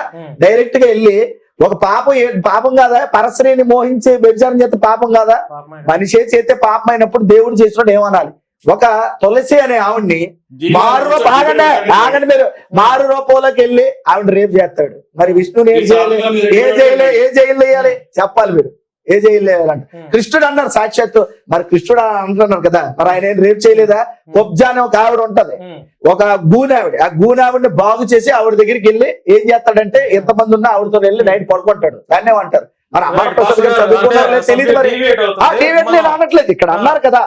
డైరెక్ట్ గా వెళ్ళి ఒక పాపం కాదా? పరస్త్రీని మోహించి వ్యభిచారం చేస్తే పాపం కాదా? మనిషి చేస్తే పాపం అయినప్పుడు దేవుడు చేసినట్టు ఏమనాలి? ఒక తులసి అనే ఆవిడ్ని ఆగండి మీరు మారు రూపంలోకి వెళ్ళి ఆవిడ రేపు చేస్తాడు. మరి విష్ణుని ఏ జైలు వేయాలి చెప్పాలి మీరు. ఏ జైలు వేయాలంట? కృష్ణుడు అన్నారు సాక్షాత్తు. మరి కృష్ణుడు అంటున్నారు కదా, మరి ఆయన ఏం రేపు చేయలేదా? కొబ్జా అనే ఒక ఆవిడ ఉంటది, ఒక గూనావిడ. ఆ గూనావిడిని బాగు చేసి ఆవిడ దగ్గరికి వెళ్ళి ఏం చేస్తాడంటే, ఎంతమంది ఉన్నా ఆవిడతో వెళ్ళి నైట్ పడుకుంటాడు. దాన్నే అంటారు. మరి అమ్మ చదువుకున్నారో తెలియదు. మరి నేను అనట్లేదు, ఇక్కడ అన్నారు కదా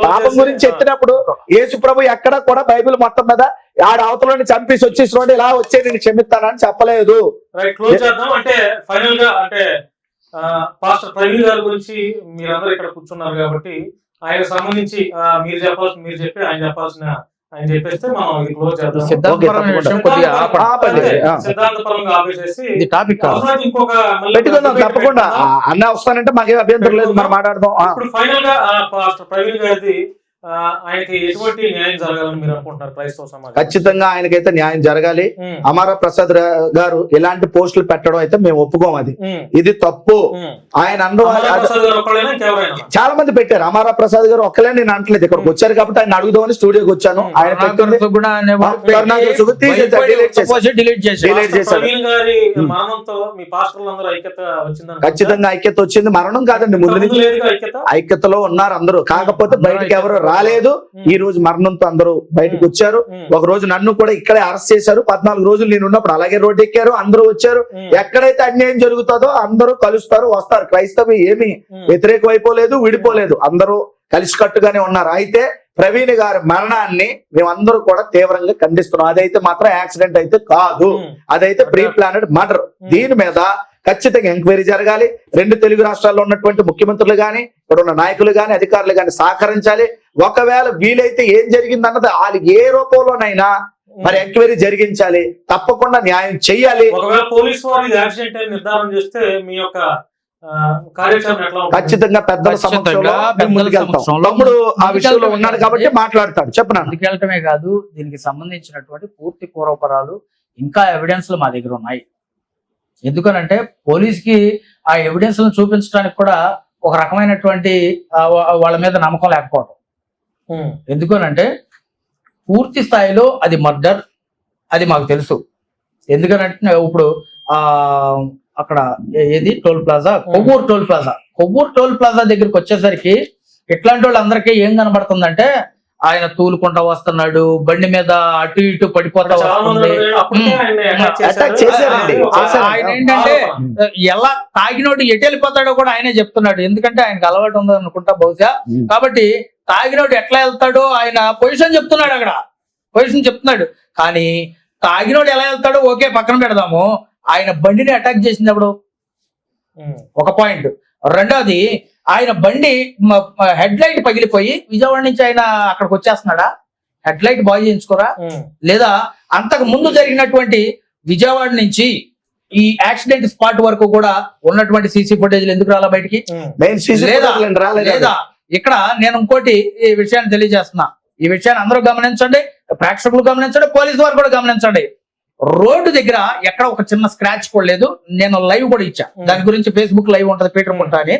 పాపం గురించి చెప్పినప్పుడు యేసు ప్రభు ఎక్కడ కూడా బైబిల్ మొత్తం మీద ఆడ అవతలని చంపేసి వచ్చేసి ఇలా వచ్చే నేను క్షమిస్తానని చెప్పలేదు. అంటే ఫైనల్ గా అంటే పాస్టర్ ప్రవీణ్ గారి గురించి మీరందరూ ఇక్కడ కూర్చున్నారు కాబట్టి ఆయనకు సంబంధించి మీరు చెప్పి ఆయన చెప్పాల్సిన ఆయన చెప్పేస్తే మనం ఇది క్లోజ్ చేద్దాం. సిద్ధాంతపరమైన విషయం కొద్దిగా ఆపండి. సిద్ధాంతపరంగా ఆపేసేసి ఇది టాపిక్ కాదు. అవసరమైతే ఇంకొక మళ్ళీ పెట్టుకుందాం తప్పకుండా. అన్న వస్తానంటే మాకేం అభ్యంతరం లేదు, మనం మాట్లాడదాం. ఇప్పుడు ఫైనల్ గా పాస్టర్ ప్రవీణ్ గారిది ఆయనకి ఎటువంటి న్యాయం జరగాలని మీరు అనుకుంటున్నారు క్రైస్తవ సమాజం? ఖచ్చితంగా ఆయనకైతే న్యాయం జరగాలి. అమరా ప్రసాద్ గారు ఇలాంటి పోస్టులు పెట్టడం అయితే మేము ఒప్పుకోం. అది ఇది తప్పు. ఆయన చాలా మంది పెట్టారు. అమరా ప్రసాద్ గారు ఒక్కలే నేను అనట్లేదు, ఇక్కడికి వచ్చారు కాబట్టి ఆయన అడుగుదామని స్టూడియోకి వచ్చాను. ఆయన ఖచ్చితంగా ఐక్యత వచ్చింది. మరణం కాదండి, ముందు నుంచి ఐక్యతలో ఉన్నారు అందరూ. కాకపోతే బయటకు ఎవరు రాలేదు. ఈ రోజు మరణంతో అందరూ బయటకు వచ్చారు. ఒక రోజు నన్ను కూడా ఇక్కడే అరెస్ట్ చేశారు. 14 రోజులు నేను ఉన్నప్పుడు అలాగే రోడ్డు ఎక్కారు, అందరూ వచ్చారు. ఎక్కడైతే అన్యాయం జరుగుతుందో అందరూ కలుస్తారు, వస్తారు. క్రైస్తవి ఏమి వ్యతిరేకం అయిపోలేదు, విడిపోలేదు, అందరూ కలిసికట్టుగానే ఉన్నారు. అయితే ప్రవీణ్ గారి మరణాన్ని మేమందరూ కూడా తీవ్రంగా ఖండిస్తున్నాం. అదైతే మాత్రం యాక్సిడెంట్ అయితే కాదు, అదైతే ప్రీ ప్లానెడ్ మర్డర్. దీని మీద ఖచ్చితంగా ఎంక్వైరీ జరగాలి. 2 తెలుగు రాష్ట్రాల్లో ఉన్నటువంటి ముఖ్యమంత్రులు గాని, ఇక్కడ ఉన్న నాయకులు గాని, అధికారులు గాని సహకరించాలి. ఒకవేళ వీలైతే ఏం జరిగింది అన్నది వాళ్ళు ఏ రూపంలోనైనా మరి ఎంక్వైరీ జరిగించాలి. తప్పకుండా న్యాయం చెయ్యాలి. ఒకవేళ పోలీసు వారు ఇది యాక్సిడెంట్ అని నిర్ధారణ చేస్తే మీ యొక్క కార్యాచరణ ఎట్లా ఉంటుంది? ఖచ్చితంగా పెద్దల సమక్షంలో ముందుకెళ్తాం. తమ్ముడు ఆ విషయంలో ఉన్నాడు కాబట్టి మాట్లాడతాడు. చెప్పనా? ముందుకెళ్ళటమే కాదు, దీనికి సంబంధించినటువంటి పూర్తి పూర్వపరాలు ఇంకా ఎవిడెన్స్లు మా దగ్గర ఉన్నాయి. ఎందుకనంటే పోలీస్కి ఆ ఎవిడెన్స్ చూపించడానికి కూడా ఒక రకమైనటువంటి వాళ్ళ మీద నమ్మకం లేకపోవడం. ఎందుకనంటే పూర్తి స్థాయిలో అది మర్డర్, అది మాకు తెలుసు. ఎందుకనంటే ఇప్పుడు అక్కడ ఏది toll plaza, Kovvur toll plaza దగ్గరికి వచ్చేసరికి ఇట్లాంటి వాళ్ళందరికీ ఏం కనబడుతుందంటే ఆయన తూలుకుంటా వస్తున్నాడు, బండి మీద అటు ఇటు పడిపోతా వస్తుంది. ఆయన ఏంటంటే ఎలా తాగినోడు ఎటు వెళ్ళిపోతాడో కూడా ఆయనే చెప్తున్నాడు. ఎందుకంటే ఆయనకు అలవాటు ఉంది అనుకుంటా బహుశా. కాబట్టి తాగినోడు ఎట్లా వెళ్తాడో ఆయన పొజిషన్ చెప్తున్నాడు, అక్కడ పొజిషన్ చెప్తున్నాడు. కానీ తాగినోడు ఎలా వెళ్తాడో ఓకే పక్కన పెడదాము, ఆయన బండిని అటాక్ చేసింది అప్పుడు ఒక పాయింట్. రెండోది ఆయన బండి హెడ్ లైట్ పగిలిపోయి విజయవాడ నుంచి ఆయన అక్కడికి వచ్చేస్తున్నాడా? హెడ్ లైట్ బాగు చేయించుకోరా? లేదా అంతకు ముందు జరిగినటువంటి విజయవాడ నుంచి ఈ యాక్సిడెంట్ స్పాట్ వరకు కూడా ఉన్నటువంటి సీసీ ఫుటేజ్లు ఎందుకు రాలా బయటికి? లేదా ఇక్కడ నేను ఇంకోటి ఈ విషయాన్ని తెలియజేస్తున్నా. ఈ విషయాన్ని అందరూ గమనించండి, ప్రేక్షకులు గమనించండి, పోలీసు వారు కూడా గమనించండి. రోడ్డు దగ్గర ఎక్కడ ఒక చిన్న స్క్రాచ్ కూడా లేదు. నేను లైవ్ కూడా ఇచ్చా, దాని గురించి ఫేస్బుక్ లైవ్ ఉంటది పీటర్ పుట్ట అని.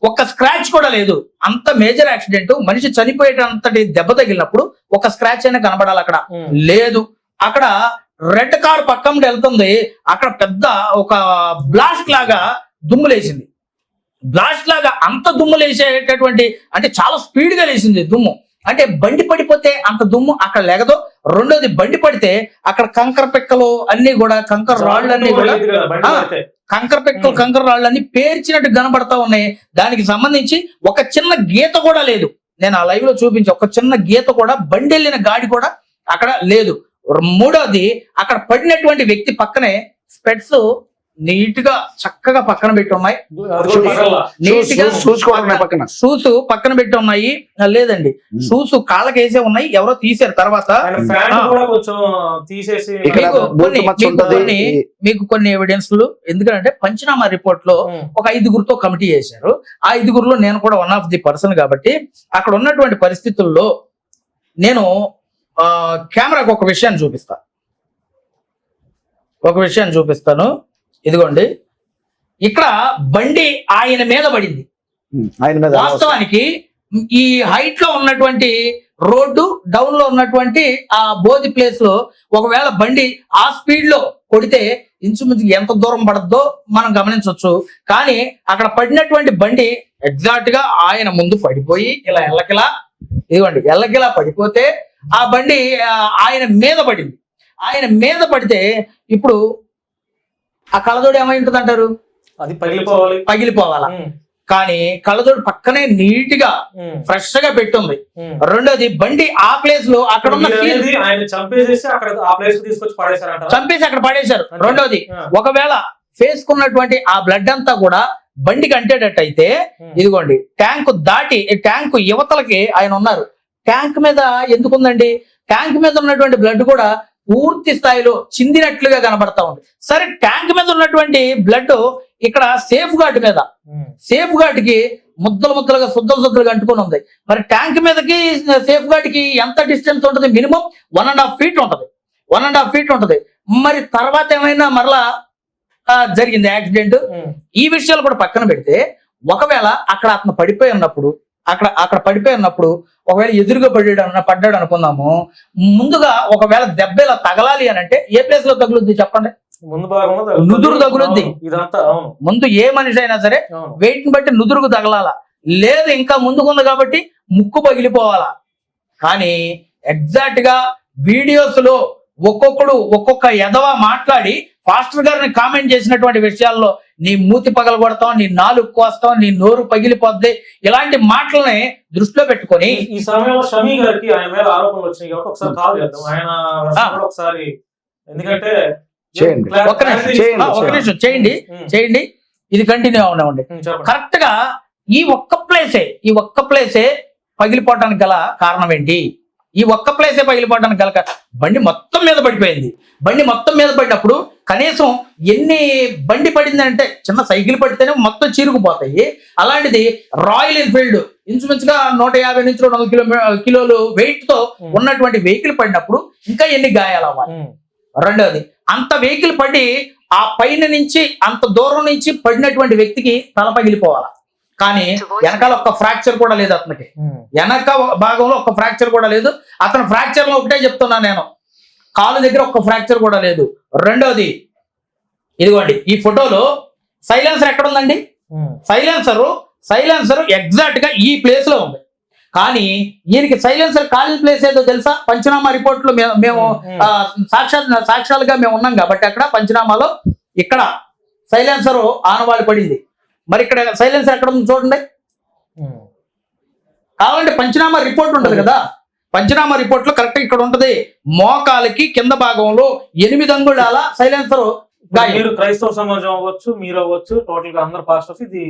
ఒక్క స్క్రాచ్ కూడా లేదు. అంత మేజర్ యాక్సిడెంట్, మనిషి చనిపోయేటంతటి దెబ్బ తగిలినప్పుడు ఒక స్క్రాచ్ అయినా కనబడాలి, అక్కడ లేదు. అక్కడ రెడ్ కార్ పక్కన వెళ్తుంది, అక్కడ పెద్ద ఒక బ్లాస్ట్ లాగా దుమ్ములేసింది. బ్లాస్ట్ లాగా అంత దుమ్ములేసేటటువంటి, అంటే చాలా స్పీడ్ గా లేసింది దుమ్ము. అంటే బండి పడిపోతే అంత దుమ్ము అక్కడ లేగదు. రెండోది బండి పడితే అక్కడ కంకర పిక్కలు అన్ని కూడా, కంకర రాళ్ళన్నీ కూడా, కంకర రాళ్ళన్నీ పేర్చినట్టు కనబడతా ఉన్నాయి. దానికి సంబంధించి ఒక చిన్న గీత కూడా లేదు. నేను ఆ లైవ్ లో చూపించి ఒక చిన్న గీత కూడా, బండి వెళ్ళిన గాడి కూడా అక్కడ లేదు. మూడోది అక్కడ పడినటువంటి వ్యక్తి పక్కనే స్పెట్స్ నీట్ గా చక్కగా పక్కన పెట్టి ఉన్నాయి. నీట్ గా షూస్ పక్కన పెట్టి ఉన్నాయి. లేదండి, షూస్ కాళ్ళకి వేసే ఉన్నాయి, ఎవరో తీసారు తర్వాత. మీకు కొన్ని ఎవిడెన్స్లు, ఎందుకంటే పంచనామా రిపోర్ట్ లో ఒక 5గురితో కమిటీ చేశారు. ఆ 5గురిలో నేను కూడా వన్ ఆఫ్ ది పర్సన్ కాబట్టి అక్కడ ఉన్నటువంటి పరిస్థితుల్లో నేను కెమెరాకు ఒక విషయాన్ని చూపిస్తాను. ఇదిగోండి, ఇక్కడ బండి ఆయన మీద పడింది. వాస్తవానికి ఈ హైట్ లో ఉన్నటువంటి రోడ్డు, డౌన్ లో ఉన్నటువంటి ఆ బోధి ప్లేస్ లో ఒకవేళ బండి ఆ స్పీడ్ లో కొడితే ఇంచుమించు ఎంత దూరం పడద్దో మనం గమనించవచ్చు. కానీ అక్కడ పడినటువంటి బండి ఎగ్జాక్ట్ గా ఆయన ముందు పడిపోయి ఇలా ఎల్లకిలా పడిపోతే ఆ బండి ఆయన మీద పడింది. ఆయన మీద పడితే ఇప్పుడు ఆ కళ్ళజోడు ఏమై ఉంటుంది అంటారు? అది పగిలిపోవాలా. కానీ కళ్ళజోడు పక్కనే నీట్ గా ఫ్రెష్ గా పెట్టుంది. రెండోది బండి ఆ ప్లేస్ లో అక్కడ ఉన్న చంపేసి అక్కడ పడేశారు. రెండోది ఒకవేళ ఫేస్ కున్నటువంటి ఆ బ్లడ్ అంతా కూడా బండికి అంటేటట్టయితే, ఇదిగోండి ట్యాంకు దాటి ట్యాంకు యువతలకి ఆయన ఉన్నారు. ట్యాంక్ మీద ఎందుకుందండి? ట్యాంక్ మీద ఉన్నటువంటి బ్లడ్ కూడా పూర్తి స్థాయిలో చిందినట్లుగా కనబడతా ఉంది. సరే, ట్యాంక్ మీద ఉన్నటువంటి బ్లడ్ ఇక్కడ సేఫ్ గార్డ్ మీద, సేఫ్ గార్డ్ కి ముద్దలుగా శుద్ధలుగా అంటుకొని ఉంది. మరి ట్యాంక్ మీదకి సేఫ్ గార్డ్ కి ఎంత డిస్టెన్స్ ఉంటుంది? మినిమం 1.5 feet ఉంటుంది. 1.5 feet ఉంటుంది. మరి తర్వాత ఏమైనా మరలా జరిగింది యాక్సిడెంట్. ఈ విషయాలు కూడా పక్కన పెడితే, ఒకవేళ అక్కడ అతను పడిపోయి ఉన్నప్పుడు, అక్కడ పడిపోయి ఉన్నప్పుడు ఒకవేళ ఎదురుగా పడ్డాడు అనుకుందాము. ముందుగా ఒకవేళ దెబ్బ ఇలా తగలాలి అని అంటే ఏ ప్లేస్ లో తగులుద్ది చెప్పండి? ముందు భాగంలో నుదురు తగులుద్ది. ఇదంతా ముందు ఏ మనిషి అయినా సరే వెయిట్ ని బట్టి నుదురుకు తగలాలా, లేదు ఇంకా ముందుకుంది కాబట్టి ముక్కు పగిలిపోవాలా. కానీ ఎగ్జాక్ట్ గా వీడియోస్ లో ఒక్కొక్కడు ఒక్కొక్క ఎదవ మాట్లాడి ఫాస్టర్ గారిని కామెంట్ చేసినటువంటి విషయాల్లో నీ మూతి పగలగొడతాం, నీ నాలుగు కోస్తాం, నీ నోరు పగిలిపోద్ది, ఇలాంటి మాటలని దృష్టిలో పెట్టుకొని ఈ సమయంలో షమీ గారికి ఆయన మీద ఆరోపణలు వచ్చినాయి కాబట్టి ఒకసారి కాల్ చేద్దాం. ఆయన ఒకసారి, ఎందుకంటే ఒక్క నిమిషం చేయండి, ఇది కంటిన్యూ అవునండి. కరెక్ట్ గా ఈ ఒక్క ప్లేసే పగిలిపోవటానికి గల కారణం ఏంటి? ఈ ఒక్క ప్లేసే పగిలిపోవడానికి గల బండి మొత్తం మీద పడిపోయింది. బండి మొత్తం మీద పడినప్పుడు కనీసం ఎన్ని బండి పడిందంటే, చిన్న సైకిల్ పడితేనే మొత్తం చీరుకుపోతాయి. అలాంటిది రాయల్ ఎన్ఫీల్డ్ ఇంచుమించుగా 150 నుంచి 200 కిలోలు వెయిట్ తో ఉన్నటువంటి వెహికల్ పడినప్పుడు ఇంకా ఎన్ని గాయాలు అవ్వాలి? రెండవది, అంత వెహికల్ పడి ఆ పైన నుంచి అంత దూరం నుంచి పడినటువంటి వ్యక్తికి తల పగిలిపోవాలి. కానీ వెనకాల ఒక్క ఫ్రాక్చర్ కూడా లేదు అతనికి. వెనక భాగంలో ఒక్క ఫ్రాక్చర్ కూడా లేదు. అతను ఫ్రాక్చర్ లో ఒకటే చెప్తున్నా నేను, కాలు దగ్గర ఒక్క ఫ్రాక్చర్ కూడా లేదు. రెండోది, ఇదిగోండి ఈ ఫోటోలో సైలెన్సర్ ఎక్కడ ఉందండి? సైలెన్సర్ ఎగ్జాక్ట్ గా ఈ ప్లేస్ లో ఉంది. కానీ ఈయనకి సైలెన్సర్ ఖాళీ ప్లేస్ ఏదో తెలుసా? పంచనామా రిపోర్ట్ లో మేము సాక్ష్యాలుగా మేము ఉన్నాం కాబట్టి అక్కడ పంచనామాలో ఇక్కడ సైలెన్సర్ ఆనవాళ్ళు పడింది. మరి ఇక్కడ సైలెన్సర్ ఎక్కడ ఉంది చూడండి. కావాలంటే పంచనామా రిపోర్ట్ ఉంటది కదా, పంచనామా రిపోర్ట్ లో కరెక్ట్ ఇక్కడ ఉంటది. మోకాలకి కింద భాగంలో 8 అంగుళాల సైలెన్సర్. మీరు క్రైస్తవ సమాజం అవ్వచ్చు, మీరు అవ్వచ్చు, టోటల్ గా అందరు పాస్టర్స్ ఇది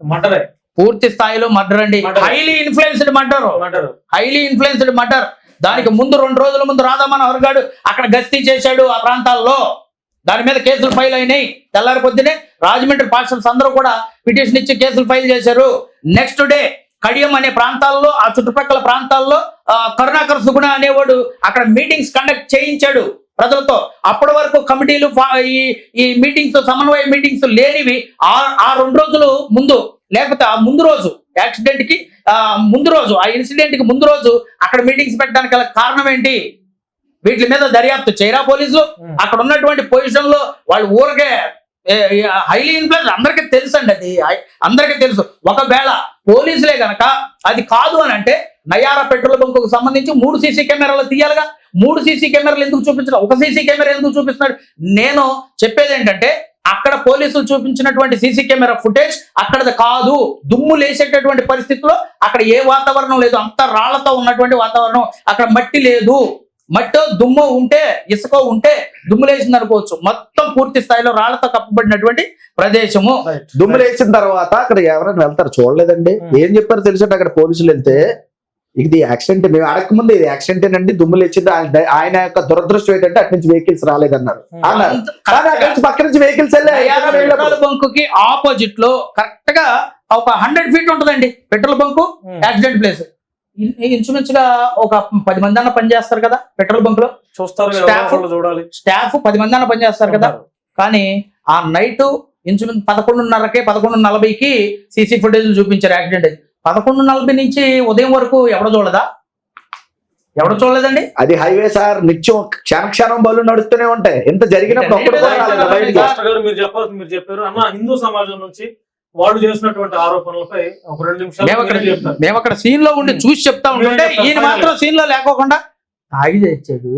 మర్డరే, పూర్తి స్థాయిలో మర్డర్ అండి. Highly influenced murder. దానికి ముందు 2 రోజుల ముందు రాధామనోహర్ గారు అక్కడ గస్తీ చేశాడు ఆ ప్రాంతాల్లో. దాని మీద కేసులు ఫైల్ అయినాయి. తెల్లారి పొద్దునే రాజమండ్రి పాస్టర్స్ అందరూ కూడా పిటిషన్ ఇచ్చి కేసులు ఫైల్ చేశారు. నెక్స్ట్ డే కడియం అనే ప్రాంతాల్లో, ఆ చుట్టుపక్కల ప్రాంతాల్లో కరుణాకర్ సుగుణ అనేవాడు అక్కడ మీటింగ్స్ కండక్ట్ చేయించాడు ప్రజలతో. అప్పటి వరకు కమిటీలు ఈ మీటింగ్స్, సమన్వయ మీటింగ్స్ లేనివి ఆ 2 రోజులు ముందు, లేకపోతే ఆ ముందు రోజు యాక్సిడెంట్ కి ముందు రోజు, ఆ ఇన్సిడెంట్ కి ముందు రోజు అక్కడ మీటింగ్స్ పెట్టడానికి గల కారణం ఏంటి? వీటి మీద దర్యాప్తు చేయరా పోలీసులు? అక్కడ ఉన్నటువంటి పొజిషన్ లో వాళ్ళు ఊరికే హైలీ ఇన్ఫ్లుయెన్స్ అందరికీ తెలుసు అండి, అది అందరికీ తెలుసు. ఒకవేళ పోలీసులే గనక అది కాదు అని అంటే నయారా పెట్రోల్ బంక్ కు సంబంధించి 3 సీసీ కెమెరాలు తీయాలిగా. 3 సీసీ కెమెరాలు ఎందుకు చూపించడం? ఒక సీసీ కెమెరా ఎందుకు చూపిస్తున్నాడు? నేను చెప్పేది ఏంటంటే, అక్కడ పోలీసులు చూపించినటువంటి సీసీ కెమెరా ఫుటేజ్ అక్కడది కాదు. దుమ్ము లేసేటటువంటి పరిస్థితుల్లో అక్కడ ఏ వాతావరణం లేదు, అంత రాళ్లతో ఉన్నటువంటి వాతావరణం. అక్కడ మట్టి లేదు. మట్టో దుమ్ము ఉంటే, ఇసుక ఉంటే దుమ్ము లేచింది అనుకోవచ్చు. మొత్తం పూర్తి స్థాయిలో రాళ్లతో కప్పబడినటువంటి ప్రదేశము. దుమ్ము లేచిన తర్వాత అక్కడ ఎవరైనా వెళ్తారు చూడలేదండి? ఏం చెప్పారు తెలిసి అక్కడ పోలీసులు వెళ్తే, ఇది యాక్సిడెంట్, మేము అడగకముందే ఇది యాక్సిడెంట్ అండి, దుమ్ము లేచింది, ఆయన యొక్క దురదృష్టం ఏంటంటే అటు నుంచి వెహికల్స్ రాలేదన్నారు. పక్క నుంచి వెహికల్స్ పెట్రోల్ బంక్ కి ఆపోజిట్ లో కరెక్ట్ గా ఒక 100 feet ఉంటదండి పెట్రోల్ బంక్ యాక్సిడెంట్ ప్లేస్. ఇంచుమించుగా ఒక 10 మంది అన్న పనిచేస్తారు కదా పెట్రోల్ బంక్ లో. చూస్తారు, స్టాఫ్ 10 మంది అన్న పనిచేస్తారు కదా. కానీ ఆ నైట్ ఇంచుమించు 11:30కి 11:40కి సీసీ ఫుటేజ్ చూపించారు యాక్సిడెంట్. 11:40 నుంచి ఉదయం వరకు ఎవడో చూడలేదండి. అది హైవే సార్, నిత్యం క్షణం బళ్ళు నడుస్తూనే ఉంటాయి. ఎంత జరిగినప్పుడు మీరు చెప్పారు అన్న, హిందూ సమాజం నుంచి వాళ్ళు చేసినటువంటి ఆరోపణలపై ఒక 2 నిమిషాలు మేము అక్కడ సీన్ లో ఉండి చూసి చెప్తా ఉంటుంటే ఈయన మాత్రం సీన్ లో లేకోకుండా ఆగి తెచ్చాడు.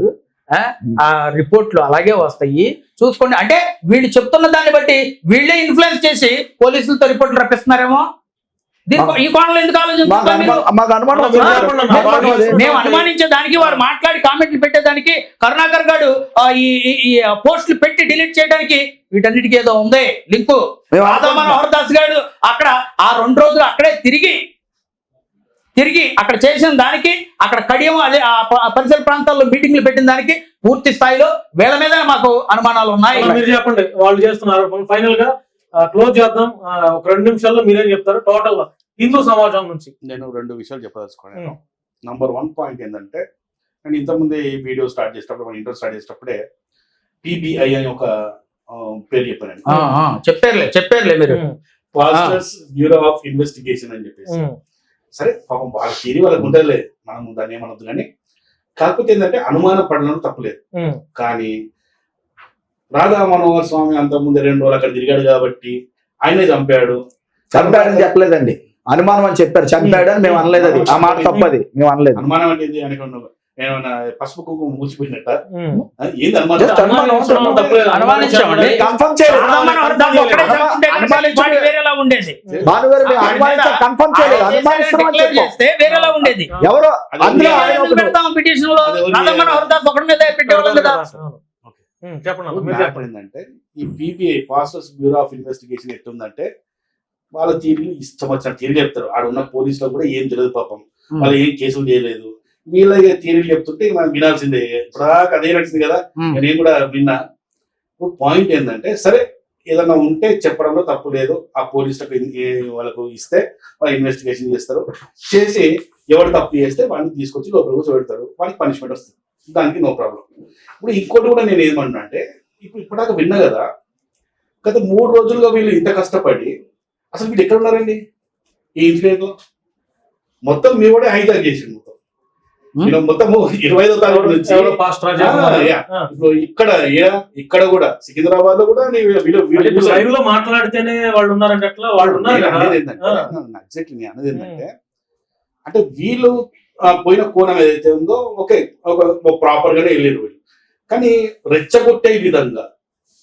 ఆ రిపోర్ట్లు అలాగే వస్తాయి చూసుకోండి. అంటే వీళ్ళు చెప్తున్న దాన్ని బట్టి వీళ్ళే ఇన్ఫ్లుయెన్స్ చేసి పోలీసులతో రిపోర్ట్లు రప్పిస్తున్నారేమో. ఈ కోణంలో ఎందుకు ఆలోచిస్తున్నారు? మేము అనుమానించే దానికి, వారు మాట్లాడి కామెంట్లు పెట్టేదానికి, కరుణాకర్ గారు ఈ పోస్టులు పెట్టి డిలీట్ చేయడానికి వీటన్నిటికీ ఏదో ఉంది లింకు. రాధామనోహర్ దాస్ గారు అక్కడ ఆ 2 రోజులు అక్కడే తిరిగి తిరిగి అక్కడ చేసిన దానికి అక్కడ కడియం అదే ఆ పరిసర ప్రాంతాల్లో మీటింగ్లు పెట్టిన దానికి పూర్తి స్థాయిలో వీళ్ళ మీద మాకు అనుమానాలు ఉన్నాయి. మీరు చెప్పండి, వాళ్ళు చేస్తున్నారు. ఫైనల్ గా క్లోజ్ చేద్దాం. ఒక 2 నిమిషాల్లో మీరేం చెప్తారు టోటల్ హిందూ సమాజం నుంచి? నేను 2 విషయాలు చెప్పదలుచుకున్నాను. నంబర్ 1 పాయింట్ ఏంటంటే, నేను ఇంతకుముందే ఈ వీడియో స్టార్ట్ చేసేటప్పుడు, మన ఇంటర్ స్టార్ట్ చేసేటప్పుడే PBI అని ఒక పేరు చెప్పానండి. చెప్పారులే మీరు, పాస్టర్స్ బ్యూరో ఆఫ్ ఇన్వెస్టిగేషన్ అని చెప్పేసి. సరే, పాపం వాళ్ళ తీరి వాళ్ళకి ఉండలే, మనం దాన్ని ఏమనొద్దు. కానీ కాకపోతే ఏంటంటే అనుమాన పడడం తప్పలేదు. కానీ రాధా మనోహర్ స్వామి అంత ముందు 2 రోజులు అక్కడ తిరిగాడు కాబట్టి ఆయనే చంపాడని చెప్పలేదండి, అనుమానం అని చెప్పారు. చంపాడు అని మేము అనలేదు, అది ఆ మాట తప్పది, మేము అనలేదు. అనుమానం అంటే ఏమైనా పసుపు కుంకుమ మూసిపోయినట్ట? ఏంది అనుమానించామండి, కన్ఫర్మ్ చేయలేదు. వేరేలా ఉండేది. ఎవరో అందులో ఏంటంటే, ఈ PBI pastors bureau of investigation ఎట్లుందంటే, వాళ్ళ తీరులు ఇష్టం వచ్చిన తీరు చెప్తారు. ఆడ ఉన్న పోలీసులకు కూడా ఏం తెలియదు పాపం, వాళ్ళు ఏం కేసులు చేయలేదు. వీళ్ళ తీరులు చెప్తుంటే మనం వినాల్సిందే. ఇప్పుడు అదే నడిచింది కదా, నేను కూడా విన్నా. పాయింట్ ఏంటంటే, సరే ఏదన్నా ఉంటే చెప్పడంలో తప్పు లేదు. ఆ పోలీసులకు వాళ్ళకు ఇస్తే వాళ్ళు ఇన్వెస్టిగేషన్ చేస్తారు. చేసి ఎవరు తప్పు చేస్తే వాళ్ళని తీసుకొచ్చి లోపల కూర్చోబెడతారు, వాళ్ళకి పనిష్మెంట్ వస్తుంది. దానికి నో ప్రాబ్లం. ఇప్పుడు ఇంకోటి కూడా నేను ఏమన్నా అంటే, ఇప్పటిదాకా విన్నా కదా, గత 3 రోజులుగా వీళ్ళు ఇంత కష్టపడి అసలు వీళ్ళు ఎక్కడ ఉన్నారండి? ఈ ఇన్సిడెంట్ లో మొత్తం మీ కూడా హైజాక్ చేసింది. మొత్తం 25వ తారీఖు నుంచి ఇప్పుడు ఇక్కడ కూడా సికింద్రాబాద్ లో కూడా లైవ్ లో మాట్లాడితేనే వాళ్ళు ఉన్నారంటే అట్లా వాళ్ళు ఉన్నారు. ఎగ్జాక్ట్లీ నేను అనేది ఏంటంటే, అంటే వీళ్ళు పోయిన కోణం ఏదైతే ఉందో ఓకే, ఒక ప్రాపర్ గానే వెళ్ళారు వీళ్ళు. కానీ రెచ్చగొట్టే విధంగా,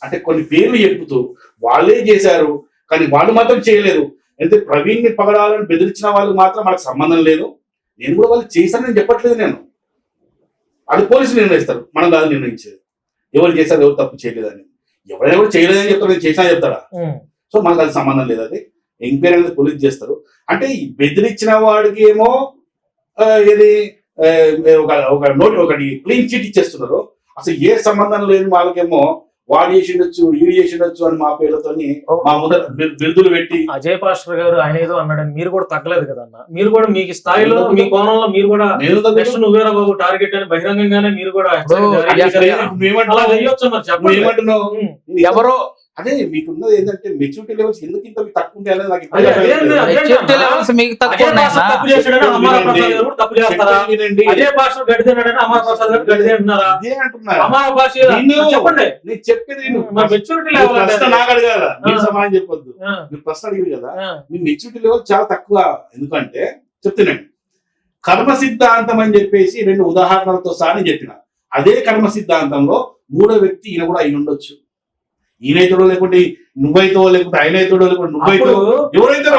అంటే కొన్ని పేర్లు చెప్పుతూ వాళ్ళే చేశారు కానీ వాళ్ళు మాత్రం చేయలేదు. అయితే ప్రవీణ్ ని పగడాలని బెదిరించిన వాళ్ళు మాత్రం మనకు సంబంధం లేదు. నేను కూడా వాళ్ళు చేశానని చెప్పట్లేదు. నేను అది పోలీసులు నిర్ణయిస్తారు, మనం కాదు నిర్ణయించేది. ఎవరు చేశారు, ఎవరు తప్పు చేయలేదని. ఎవరైనా కూడా చేయలేదని చెప్తారు, నేను చేసినా చెప్తాడా? సో మనకు అది సంబంధం లేదు. అది ఎంక్వైరీ అనేది పోలీసు చేస్తారు. అంటే బెదిరించిన వాడికి ఏమో ఇది ఒకటి క్లీన్ చిట్ ఇచ్చేస్తున్నారు. అసలు ఏ సంబంధం లేని వాళ్ళకేమో వాడు చేసిండొచ్చు, వీడు చేసిండొచ్చు అని మా పేర్లతో మా ముందర బిరుదులు పెట్టి. అజయ్ పాస్టర్ గారు ఆయన ఏదో అన్నాడని మీరు కూడా తగ్గలేదు కదన్న. మీరు కూడా మీ స్థాయిలో, మీ కోణంలో మీరు కూడా నువ్వేరా బాబు టార్గెట్ అని బహిరంగంగానే మీరు కూడా ఏమంటున్నావు? ఎవరో అదే మీకున్నది ఏంటంటే మెచ్యూరిటీ లెవెల్స్ ఎందుకు ఇంత తక్కువ ఉంటే అనేది నాకు చెప్పేది నాకు అడగాల. మీరు సమాధానం చెప్పొద్దు, మీరు ప్రశ్న అడిగారు కదా. మీ మెచ్యూరిటీ లెవెల్ చాలా తక్కువ. ఎందుకంటే చెప్తున్నాను, కర్మ సిద్ధాంతం అని చెప్పేసి 2 ఉదాహరణలతో సహా చెప్పిన అదే కర్మ సిద్ధాంతంలో 3వ వ్యక్తి ఈయన కూడా అయి ఉండొచ్చు. ఈయనైతడో లేకుంటే నువ్వైతో, లేకుంటే ఆయనైతడో లేకుంటే నువ్వైతో, ఎవరైతే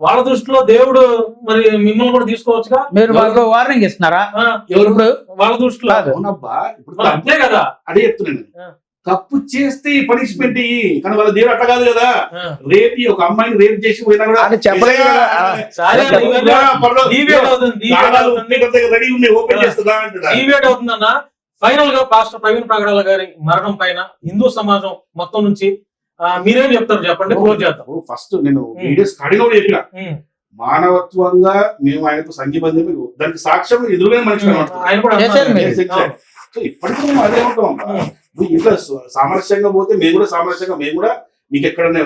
వాళ్ళ దృష్టిలో దేవుడు మరి మిమ్మల్ని కూడా తీసుకోవచ్చుగా. మీరు వాళ్ళకు వార్నింగ్ ఇస్తున్నారా? ఎవరు వాళ్ళ దృష్టిలో అవునబ్బా, ఇప్పుడు అంతే కదా. అదే చెప్తున్నాను, తప్పు చేస్తే పనిష్మెంట్ ఇయ్యి. కానీ వాళ్ళ దేవుడు అట్లా కాదు కదా. రేపు ఒక అమ్మాయిని రేపు చేసి పోయినా కూడా రెడీ ఉండి ఓపెన్ చేస్తుందా అవుతుందన్న. ఫైనల్ గా పాస్టర్ ప్రవీణ్ పగడాల గారి మరణం పైన హిందూ సమాజం మొత్తం నుంచి మీరేం చెప్తారు చెప్పండి, క్లోజ్ చేద్దాం. ఫస్ట్ నేను వీడియో స్టార్టింగ్ కూడా చెప్పిన, మానవత్వంగా మేము ఆయనకు సంఘీబంధం, దానికి సాక్ష్యం ఎదురుగా మనిషి ఆయన కూడా ఇప్పటికీ మేము అదే ఉంటాం. ఇట్లా సామరస్యంగా పోతే మేము కూడా మీకు ఎక్కడనే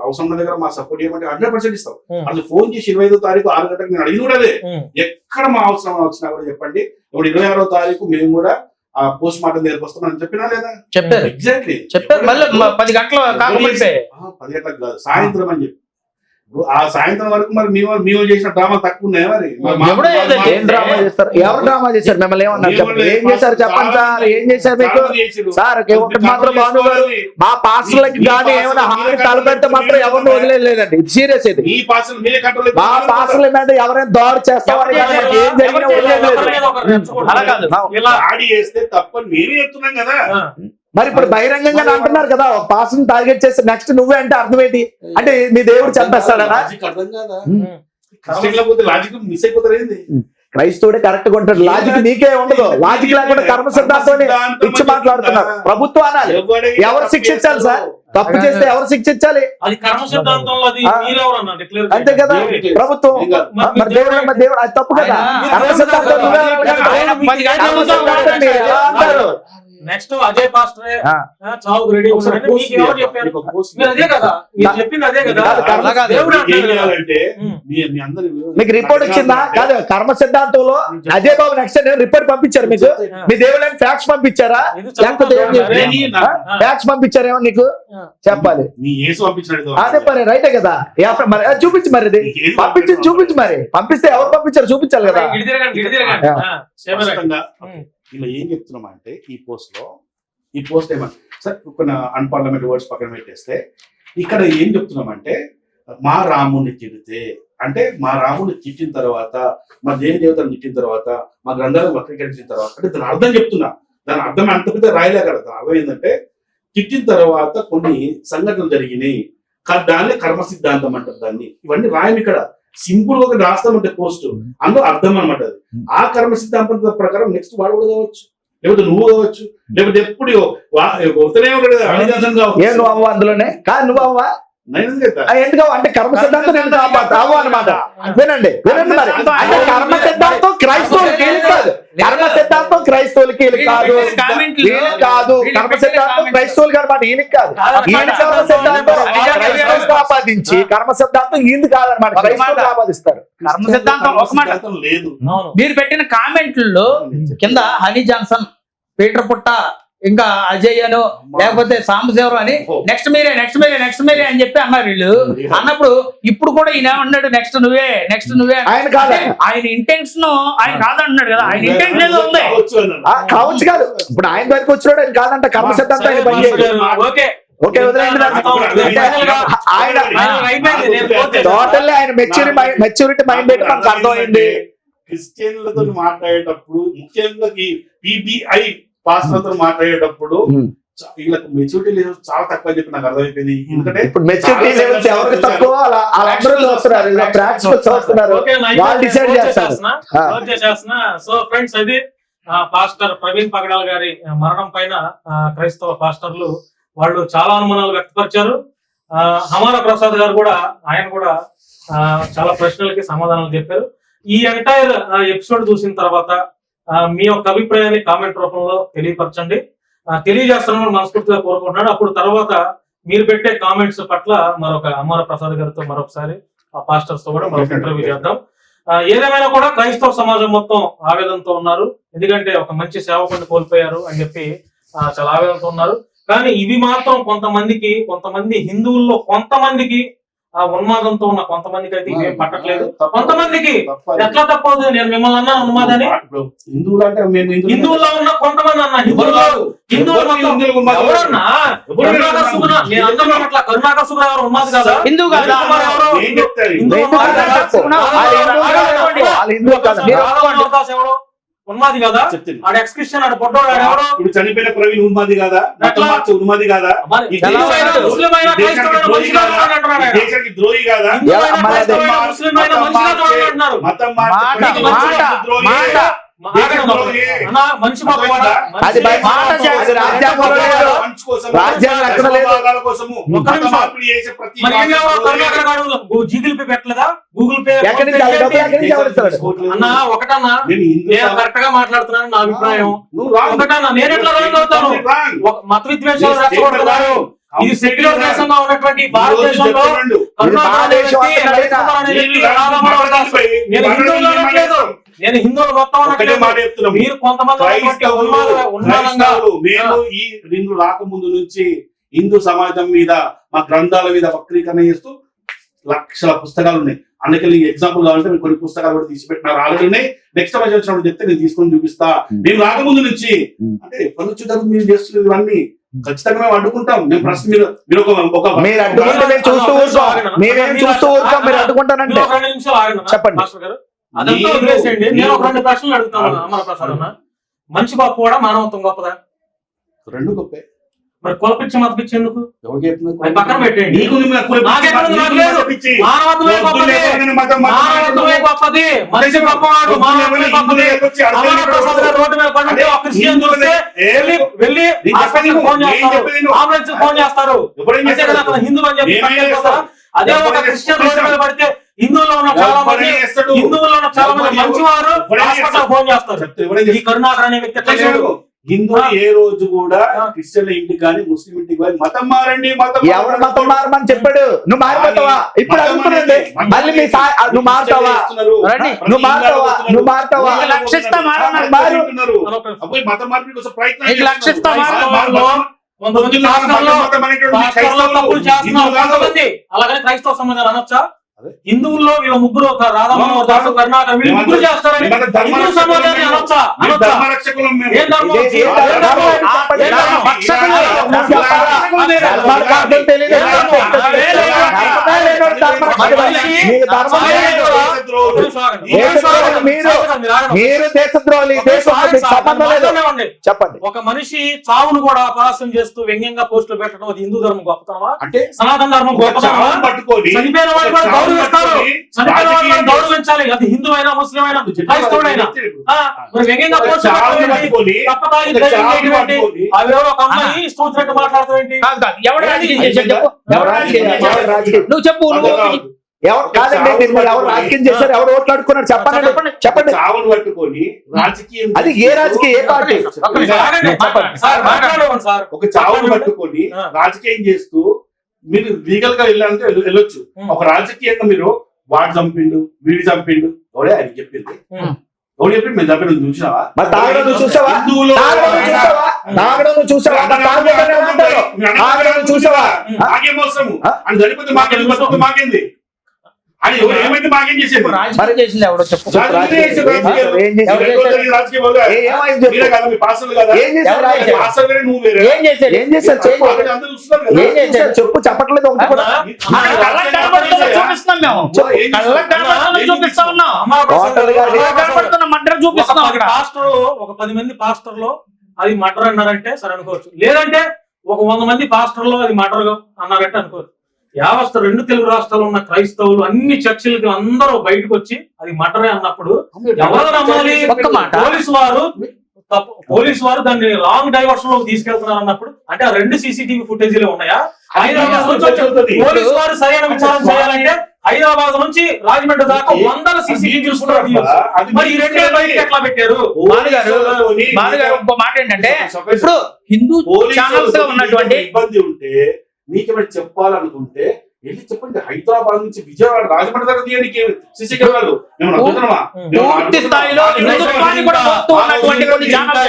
అవసరం ఉన్న దగ్గర మా సపోర్ట్ చేయమంటే 100% ఇస్తాం. అసలు ఫోన్ చేసి 25వ తారీఖు 6 గంటలకు నేను అడిగిన కూడా అదే, ఎక్కడ మా అవసరం వచ్చినా కూడా చెప్పండి. ఇప్పుడు 26వ తారీఖు మేము కూడా ఆ పోస్ట్ మార్టం దగ్గరకు వస్తున్నామని చెప్పినా లేదా? చెప్పారు. ఎగ్జాక్ట్లీ చెప్పారు. 10 గంటలకు కాదు, సాయంత్రం అని చెప్పి. ఆ సాయంత్రం వరకు మరి మేము చేసిన డ్రామా తక్కువ ఉన్నాయా? మరి ఏం డ్రామా చేస్తారు? ఎవరు డ్రామా చేశారు? మిమ్మల్ని ఏమన్నారు చెప్పండి, ఏం చేశారు చెప్పండి సార్. ఏం చేశారు మీకు సార్? ఒకటి మాత్రం భాను గారు, మా పాస్టర్లకి కానీ ఏమైనా హామీ తలపెడితే మాత్రం ఎవరిని వదిలేదండి. ఇది సీరియస్. ఇది మా పాస్టర్ల మీద ఎవరైనా దాడి చేస్తామని ఏం జరిగినా చేస్తే తప్పని మేమే చెప్తున్నాం కదా. మరి ఇప్పుడు బహిరంగంగా అంటున్నారు కదా, పాస్టర్ని టార్గెట్ చేస్తే నెక్స్ట్ నువ్వే అంటే అర్థం ఏంటి? అంటే మీ దేవుడు చంపేస్తాడనా? అర్థం కాదా? క్రిస్టియన్ పోతే లాజిక్ మిస్ అయిపోతారు ఏంది? క్రైస్తవుడే కరెక్ట్ గా ఉంటాడు. లాజిక్ నీకే ఉండదు. లాజిక్ లేకుండా కర్మ సిద్ధాంతం ఇచ్చి మాట్లాడుతున్నారు. ప్రభుత్వం అనాలి. ఎవరు శిక్షించాలి సార్? తప్పు చేస్తే ఎవరు శిక్షించాలి? అది కర్మ సిద్ధాంతంలో అది మీరెవరన్నా డిక్లేర్ అంతే కదా ప్రభుత్వం. మరి దేవుడు అది తప్పు కదా. కర్మ సిద్ధాంతం నువ్వే అంటారు. నెక్స్ట్ అజయ్ పాస్టరే చావుకు రెడీ ఉన్నారని మీకు ఎవరు చెప్పారు? మీరు అదే కదా మీరు చెప్పింది అదే కదా. దేవుడు అంటే మీకు రిపోర్ట్ వచ్చిందా? కాదు, కర్మ సిద్ధాంతంలో అజయ్ బాబు నెక్స్ట్ రిపోర్ట్ పంపించారు మీకు. మీ దేవుడు ఫ్యాక్స్ పంపించారా? లేకపోతే ఫ్యాక్స్ పంపించారేమో నీకు చెప్పాలి. అదే మరి రైటే కదా. మరి చూపించు, మరి ఇది పంపించి చూపించు. మరి పంపిస్తే ఎవరు పంపించారు చూపించాలి కదా. ఇలా ఏం చెప్తున్నాం అంటే ఈ పోస్ట్ ఏమంటే సార్ కొన్ని అన్పార్లమెంటరీ వర్డ్స్ పక్కన పెట్టేస్తే ఇక్కడ ఏం చెప్తున్నామంటే మా రాముడిని తిడితే అంటే మా రాముడిని తిట్టిన తర్వాత మా దేవతను తిట్టిన తర్వాత మా గ్రంథాలను వక్రీకరించిన తర్వాత అంటే దాని అర్థం చెప్తున్నా. దాని అర్థం అంత పెద్ద రాయలే కదా. దాని అర్థం ఏంటంటే తిట్టిన తర్వాత కొన్ని సంఘటనలు జరిగినాయి, దాన్ని కర్మ సిద్ధాంతం అంటారు. దాన్ని ఇవన్నీ రాయం ఇక్కడ సింపుల్ గా రాస్తామంటే పోస్ట్ అందులో అర్థం అనమాట. అది ఆ కర్మ సిద్ధాంతం ప్రకారం నెక్స్ట్ వాడు కూడా కావచ్చు, లేకపోతే నువ్వు కావచ్చు, లేకపోతే ఎప్పుడు నువ్వు అవ్వ అందులోనే కాదు. నువ్వు అవ్వ ఎందుకు అంటే కర్మ సిద్ధాంతం నేను అవ్వ అనమాట. వినండి వినండి. మరి అంటే కర్మ సిద్ధాంతం క్రైస్తవులకి కాదు. కర్మ సిద్ధాంతం క్రైస్తవులకి కాదు. కాదు కర్మ సిద్ధాంతం క్రైస్తవులకి అనమాట. ఈయనకి కాదు. ఈయన కర్మ సిద్ధాంతం ఆపాదించి కర్మ సిద్ధాంతం ఈయన కాదనమాట. క్రైస్తవులు ఆపాదిస్తారు. కర్మ సిద్ధాంతం ఒక మాట లేదు. మీరు పెట్టిన కామెంట్లలో కింద హనీ జాన్సన్, పీటర్ పుట్ట, ఇంకా అజయ్ అను లేకపోతే సాంబశివరావు అని నెక్స్ట్ మీరే అని చెప్పి అన్నారు వీళ్ళు. అన్నప్పుడు ఇప్పుడు కూడా ఈయన ఏమన్నాడు? నెక్స్ట్ నువ్వే ఆయన కాదు. ఆయన ఇంటెన్షన్ ఆయన కాదంటున్నాడు కదా. ఆయన ఇంటెన్షన్ ఏదో ఉంది కావచ్చు. కాదు ఇప్పుడు ఆయన దగ్గరికి వచ్చినాడు ఆయన కాదంట. కర్మ సిద్ధాంతం ఓకే వదిలేండి. టోటల్లీ ఆయన మెచ్యూరిటీ మైండ్ పెట్టి మనకు అర్థమైంది. క్రిస్టియన్లతో మాట్లాడేటప్పుడు ముఖ్యంగా పిబిఐ పాస్టర్లతో మాట్లాడేటప్పుడు వీళ్ళకి మెచ్యూరిటీ లెవెల్స్ చాలా తక్కువ చెప్పి నాకు అర్థమైపోయింది. ఎందుకంటే ఇప్పుడు మెచ్యూరిటీ లెవెల్స్ ఎవరికి తక్కువ వాళ్ళందరూ చూస్తున్నారు. వాళ్ళు డిసైడ్ చేస్తారు. సో ఫ్రెండ్స్, అది పాస్టర్ ప్రవీణ్ పగడాల్ గారి మరణం పైన క్రైస్తవ పాస్టర్లు వాళ్ళు చాలా అనుమానాలు వ్యక్తపరిచారు. హమారా ప్రసాద్ గారు కూడా ఆయన కూడా చాలా ప్రశ్నలకి సమాధానాలు చెప్పారు. ఈ ఎంటైర్ ఎపిసోడ్ చూసిన తర్వాత మీ యొక్క అభిప్రాయాన్ని కామెంట్ రూపంలో తెలియపరచండి. తెలియజేస్తామని మనస్ఫూర్తిగా కోరుకుంటున్నాడు. అప్పుడు తర్వాత మీరు పెట్టే కామెంట్స్ పట్ల మరొక హమారా ప్రసాద్ గారితో మరొకసారి ఆ పాస్టర్స్ తో కూడా మరొక ఇంటర్వ్యూ చేద్దాం. ఏదేమైనా కూడా క్రైస్తవ సమాజం మొత్తం ఆవేదనతో ఉన్నారు. ఎందుకంటే ఒక మంచి సేవకుని కోల్పోయారు అని చెప్పి చాలా ఆవేదనతో ఉన్నారు. కానీ ఇవి మాత్రం కొంతమంది హిందువుల్లో కొంతమందికి ఆ ఉన్మాదంతో ఉన్న కొంతమందికి అయితే ఇవేం పట్టట్లేదు. కొంతమందికి ఎట్లా తప్పదు? నేను మిమ్మల్ని అన్నాను ఉన్మాదని. హిందువుల్లో ఉన్న కొంతమంది అన్న కరుణాకర్ సుబ్రారావు ఉన్మాది కదా. హిందూ కదా. ఉన్మాది కదా. ఆడ ఎక్స్క్రిప్షన్ ఆడ పొట్టోడు ఎవరో ఇప్పుడు చనిపోయిన ప్రవీణ్ ఉన్మాది కదా. ఉన్మాది కదా. దేశానికి ద్రోహి కదా. మనిషి జీగుల్ పే పెట్టలేదా? గూగుల్ పే అన్నా ఒకటన్నా నేను కరెక్ట్ గా మాట్లాడుతున్నాను. నా అభిప్రాయం ఒకటన్నా. నేను ఎట్లా రాంగ్ అవుతాను? మత విద్వేషాలు రెచ్చగొడుతున్నారు. ఇది సెక్యులర్ దేశంగా ఉన్నటువంటి భారతదేశంలో నేను హిందువులు మొత్తం మీరు కొంతమంది మేము ఈ హిందూ రాకముందు నుంచి హిందూ సమాజం మీద మా గ్రంథాల మీద వక్రీకరణ చేస్తూ లక్షల పుస్తకాలు ఉన్నాయి. అందుకే ఎగ్జాంపుల్ కావాలంటే మీరు కొన్ని పుస్తకాలు కూడా తీసి పెట్టినారు ఆల్రెడీ ఉన్నాయి. నెక్స్ట్ టైం వచ్చినప్పుడు చెప్తే నేను తీసుకొని చూపిస్తా. మేము రాకముందు నుంచి అంటే ఎప్పటి నుంచి మీరు చేస్తున్నది ఇవన్నీ ఖచ్చితంగా మేము అడ్డుకుంటాం. మేము ప్రశ్న మీరు చెప్పండి. అదంతా వదిలేసేయండి. నేను ఒక 2 ప్రశ్నలు అడుగుతాను. అమర ప్రసాద్ అన్న, మనిషి గొప్పవాడా మానవత్వం గొప్పదా? రెండు గొప్పే. మరి కులపిచ్చి మతపిచ్చి ఎందుకు ఎవరికి చెప్తున్నారు? అది పక్కన పెట్టేయండి. నీకు నీ మీద కుల నాకెక్కడ ఉంది? నాకు లేదు. పిచ్చి. మానవత్వమే గొప్పది. మానవత్వమే గొప్పది. మనిషి గొప్పవాడు. మానవత్వమే గొప్పది. రమణ ప్రసాద్ గారు రోడ్డు మీద పడి ఒక క్రిస్టియన్ చూస్తే వెళ్ళి హాస్పిటల్కి ఫోన్ చేస్తారు, అంబులెన్స్ ఫోన్ చేస్తారు. అంతే కదా, అతను హిందూ అని చెప్పి పక్కన వెళ్ళిపోతారా? అదే ఒక క్రిస్టియన్ రోడ్డు మీద పడితే హిందువుల్లో ఉన్న చాలా మంది మంచివారు హాస్పిటల్ ఫోన్ చేస్తారు. ఈ కరుణాకర్ అనే వ్యక్తి ఎట్లా చేయడు? హిందూ ఏ రోజు కూడా క్రిస్టియన్ ఇంటికి కానీ ముస్లిం ఇంటికి కానీ మతం మారండి ఎవరు మతం మారమని చెప్పాడు? నువ్వు మారిపోతావా? ఇప్పుడు అడుగుతున్నాండి, మళ్ళీ నువ్వు మారుతావా? నువ్వు మారుతావా? నువ్వు మారుతావా? మతం మార్పిడి కోసం కొంతమంది తప్పులు చేస్తున్నారు. కొంతమంది అలాగని క్రైస్తవ సమాజాలు అనొచ్చా? హిందువుల్లో వీళ్ళ ముగ్గురు ఒక రాధామోహన్ దాసు కరుణాకర్ వీళ్ళు ముగ్గురు చేస్తారని హిందూ సమాజాన్ని అనొచ్చా? ఏం ధర్మం? మీరు దేశద్రోహి. చెప్పండి. ఒక మనిషి చావును కూడా అపహాస్యం చేస్తూ వ్యంగ్యంగా పోస్టులు పెట్టడం అది హిందూ ధర్మం గొప్పతనమా? అంటే సనాతన ధర్మం గొప్పతనమా? చనిపోయిన వాడు కూడా గౌరవిస్తారు. చనిపోయిన వాడు కూడా గౌరవించాలి. అది హిందూ అయినా ముస్లిం అయినా క్రైస్తవుడైనా. మరి వ్యంగ్యంగా పోస్టులు పెట్టడం ఏంటి? తప్పదాగి ధైర్యం చేయడం ఏంటి? అవేవో ఒక అమ్మాయి ఇష్టం వచ్చినట్టు మాట్లాడతాం ఏంటి? నువ్వు చెప్పు. ఎవరు కాదండి, మీరు ఎవరు రాజకీయం చేశారు? ఎవరు ఓట్లు అడుక్కున్నారు? చెప్పండి. చెప్పండి. చావును పట్టుకొని రాజకీయం అది ఏ రాజకీయ, ఏ పార్టీ? ఒక చావును పట్టుకొని రాజకీయం చేస్తూ మీరు లీగల్ గా వెళ్ళాలంటే వెళ్ళొచ్చు. ఒక రాజకీయంగా మీరు వాడు చంపిండు వీడు చంపిండు ఎవడే ఆయన చెప్పింది? ఎవడు చెప్పిండు? మీరు చంపిన చూసినావా? తాగడం చూసావా? చూసావా? మాకేం అవసరము అని చనిపోతే మాకేంది అని ఏమైతే మాకేం చేసేది? రాజకీయం చేసింది ఎవడో చెప్పు. చెప్పు. చెప్పట్లేదు ఒకటి కూడా. చూపిస్తున్నాం మేము. చూపిస్తా ఉన్నాం. మర్డర్ చూపిస్తున్నాం. పాస్టర్ ఒక 10 మంది పాస్టర్లో అది మర్డర్ అన్నారంటే సరే అనుకోవచ్చు. లేదంటే ఒక 100 మంది పాస్టర్లో అది మర్డర్ అన్నారంటే అనుకోవచ్చు. యావస్థ 2 తెలుగు రాష్ట్రాల్లో ఉన్న క్రైస్తవులు అన్ని చర్చిలకి అందరూ బయటకు వచ్చి అది మటరే అన్నప్పుడు ఎవరు నమ్మాలి? పోలీసు వారు దాన్ని రాంగ్ డైవర్షన్ లో తీసుకెళ్తున్నారు అన్నప్పుడు అంటే ఆ 2 CCTV ఫుటేజీలు ఉన్నాయా? హైదరాబాద్ నుంచి పోలీసు వారు సరైన విచారణ చేయాలంటే హైదరాబాద్ నుంచి రాజమండ్రి దాకా 100 CCTV మరి ఈ 2 బయటకి ఎట్లా పెట్టారు? ఇంకో మాట ఏంటంటే ఇప్పుడు హిందూ ఛానల్స్ ఉన్నటువంటి ఇబ్బంది ఉంటే నీకేమైనా చెప్పాలనుకుంటే వెళ్ళి చెప్పండి. హైదరాబాద్ నుంచి విజయవాడ రాజమండ్రి దగ్గర తీయండి సీసీ కెమెరాలు. పూర్తి స్థాయిలో హిందుత్వాన్ని కూడా మోస్తూ ఉన్నటువంటి కొన్ని ఛానల్స్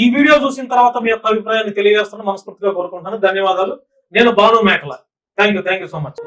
ఈ వీడియో చూసిన తర్వాత మీ యొక్క అభిప్రాయాన్ని తెలియజేస్తున్నా మనస్ఫూర్తిగా కోరుకుంటున్నాను. ధన్యవాదాలు. నేను భాను మేకల. Thank you so much.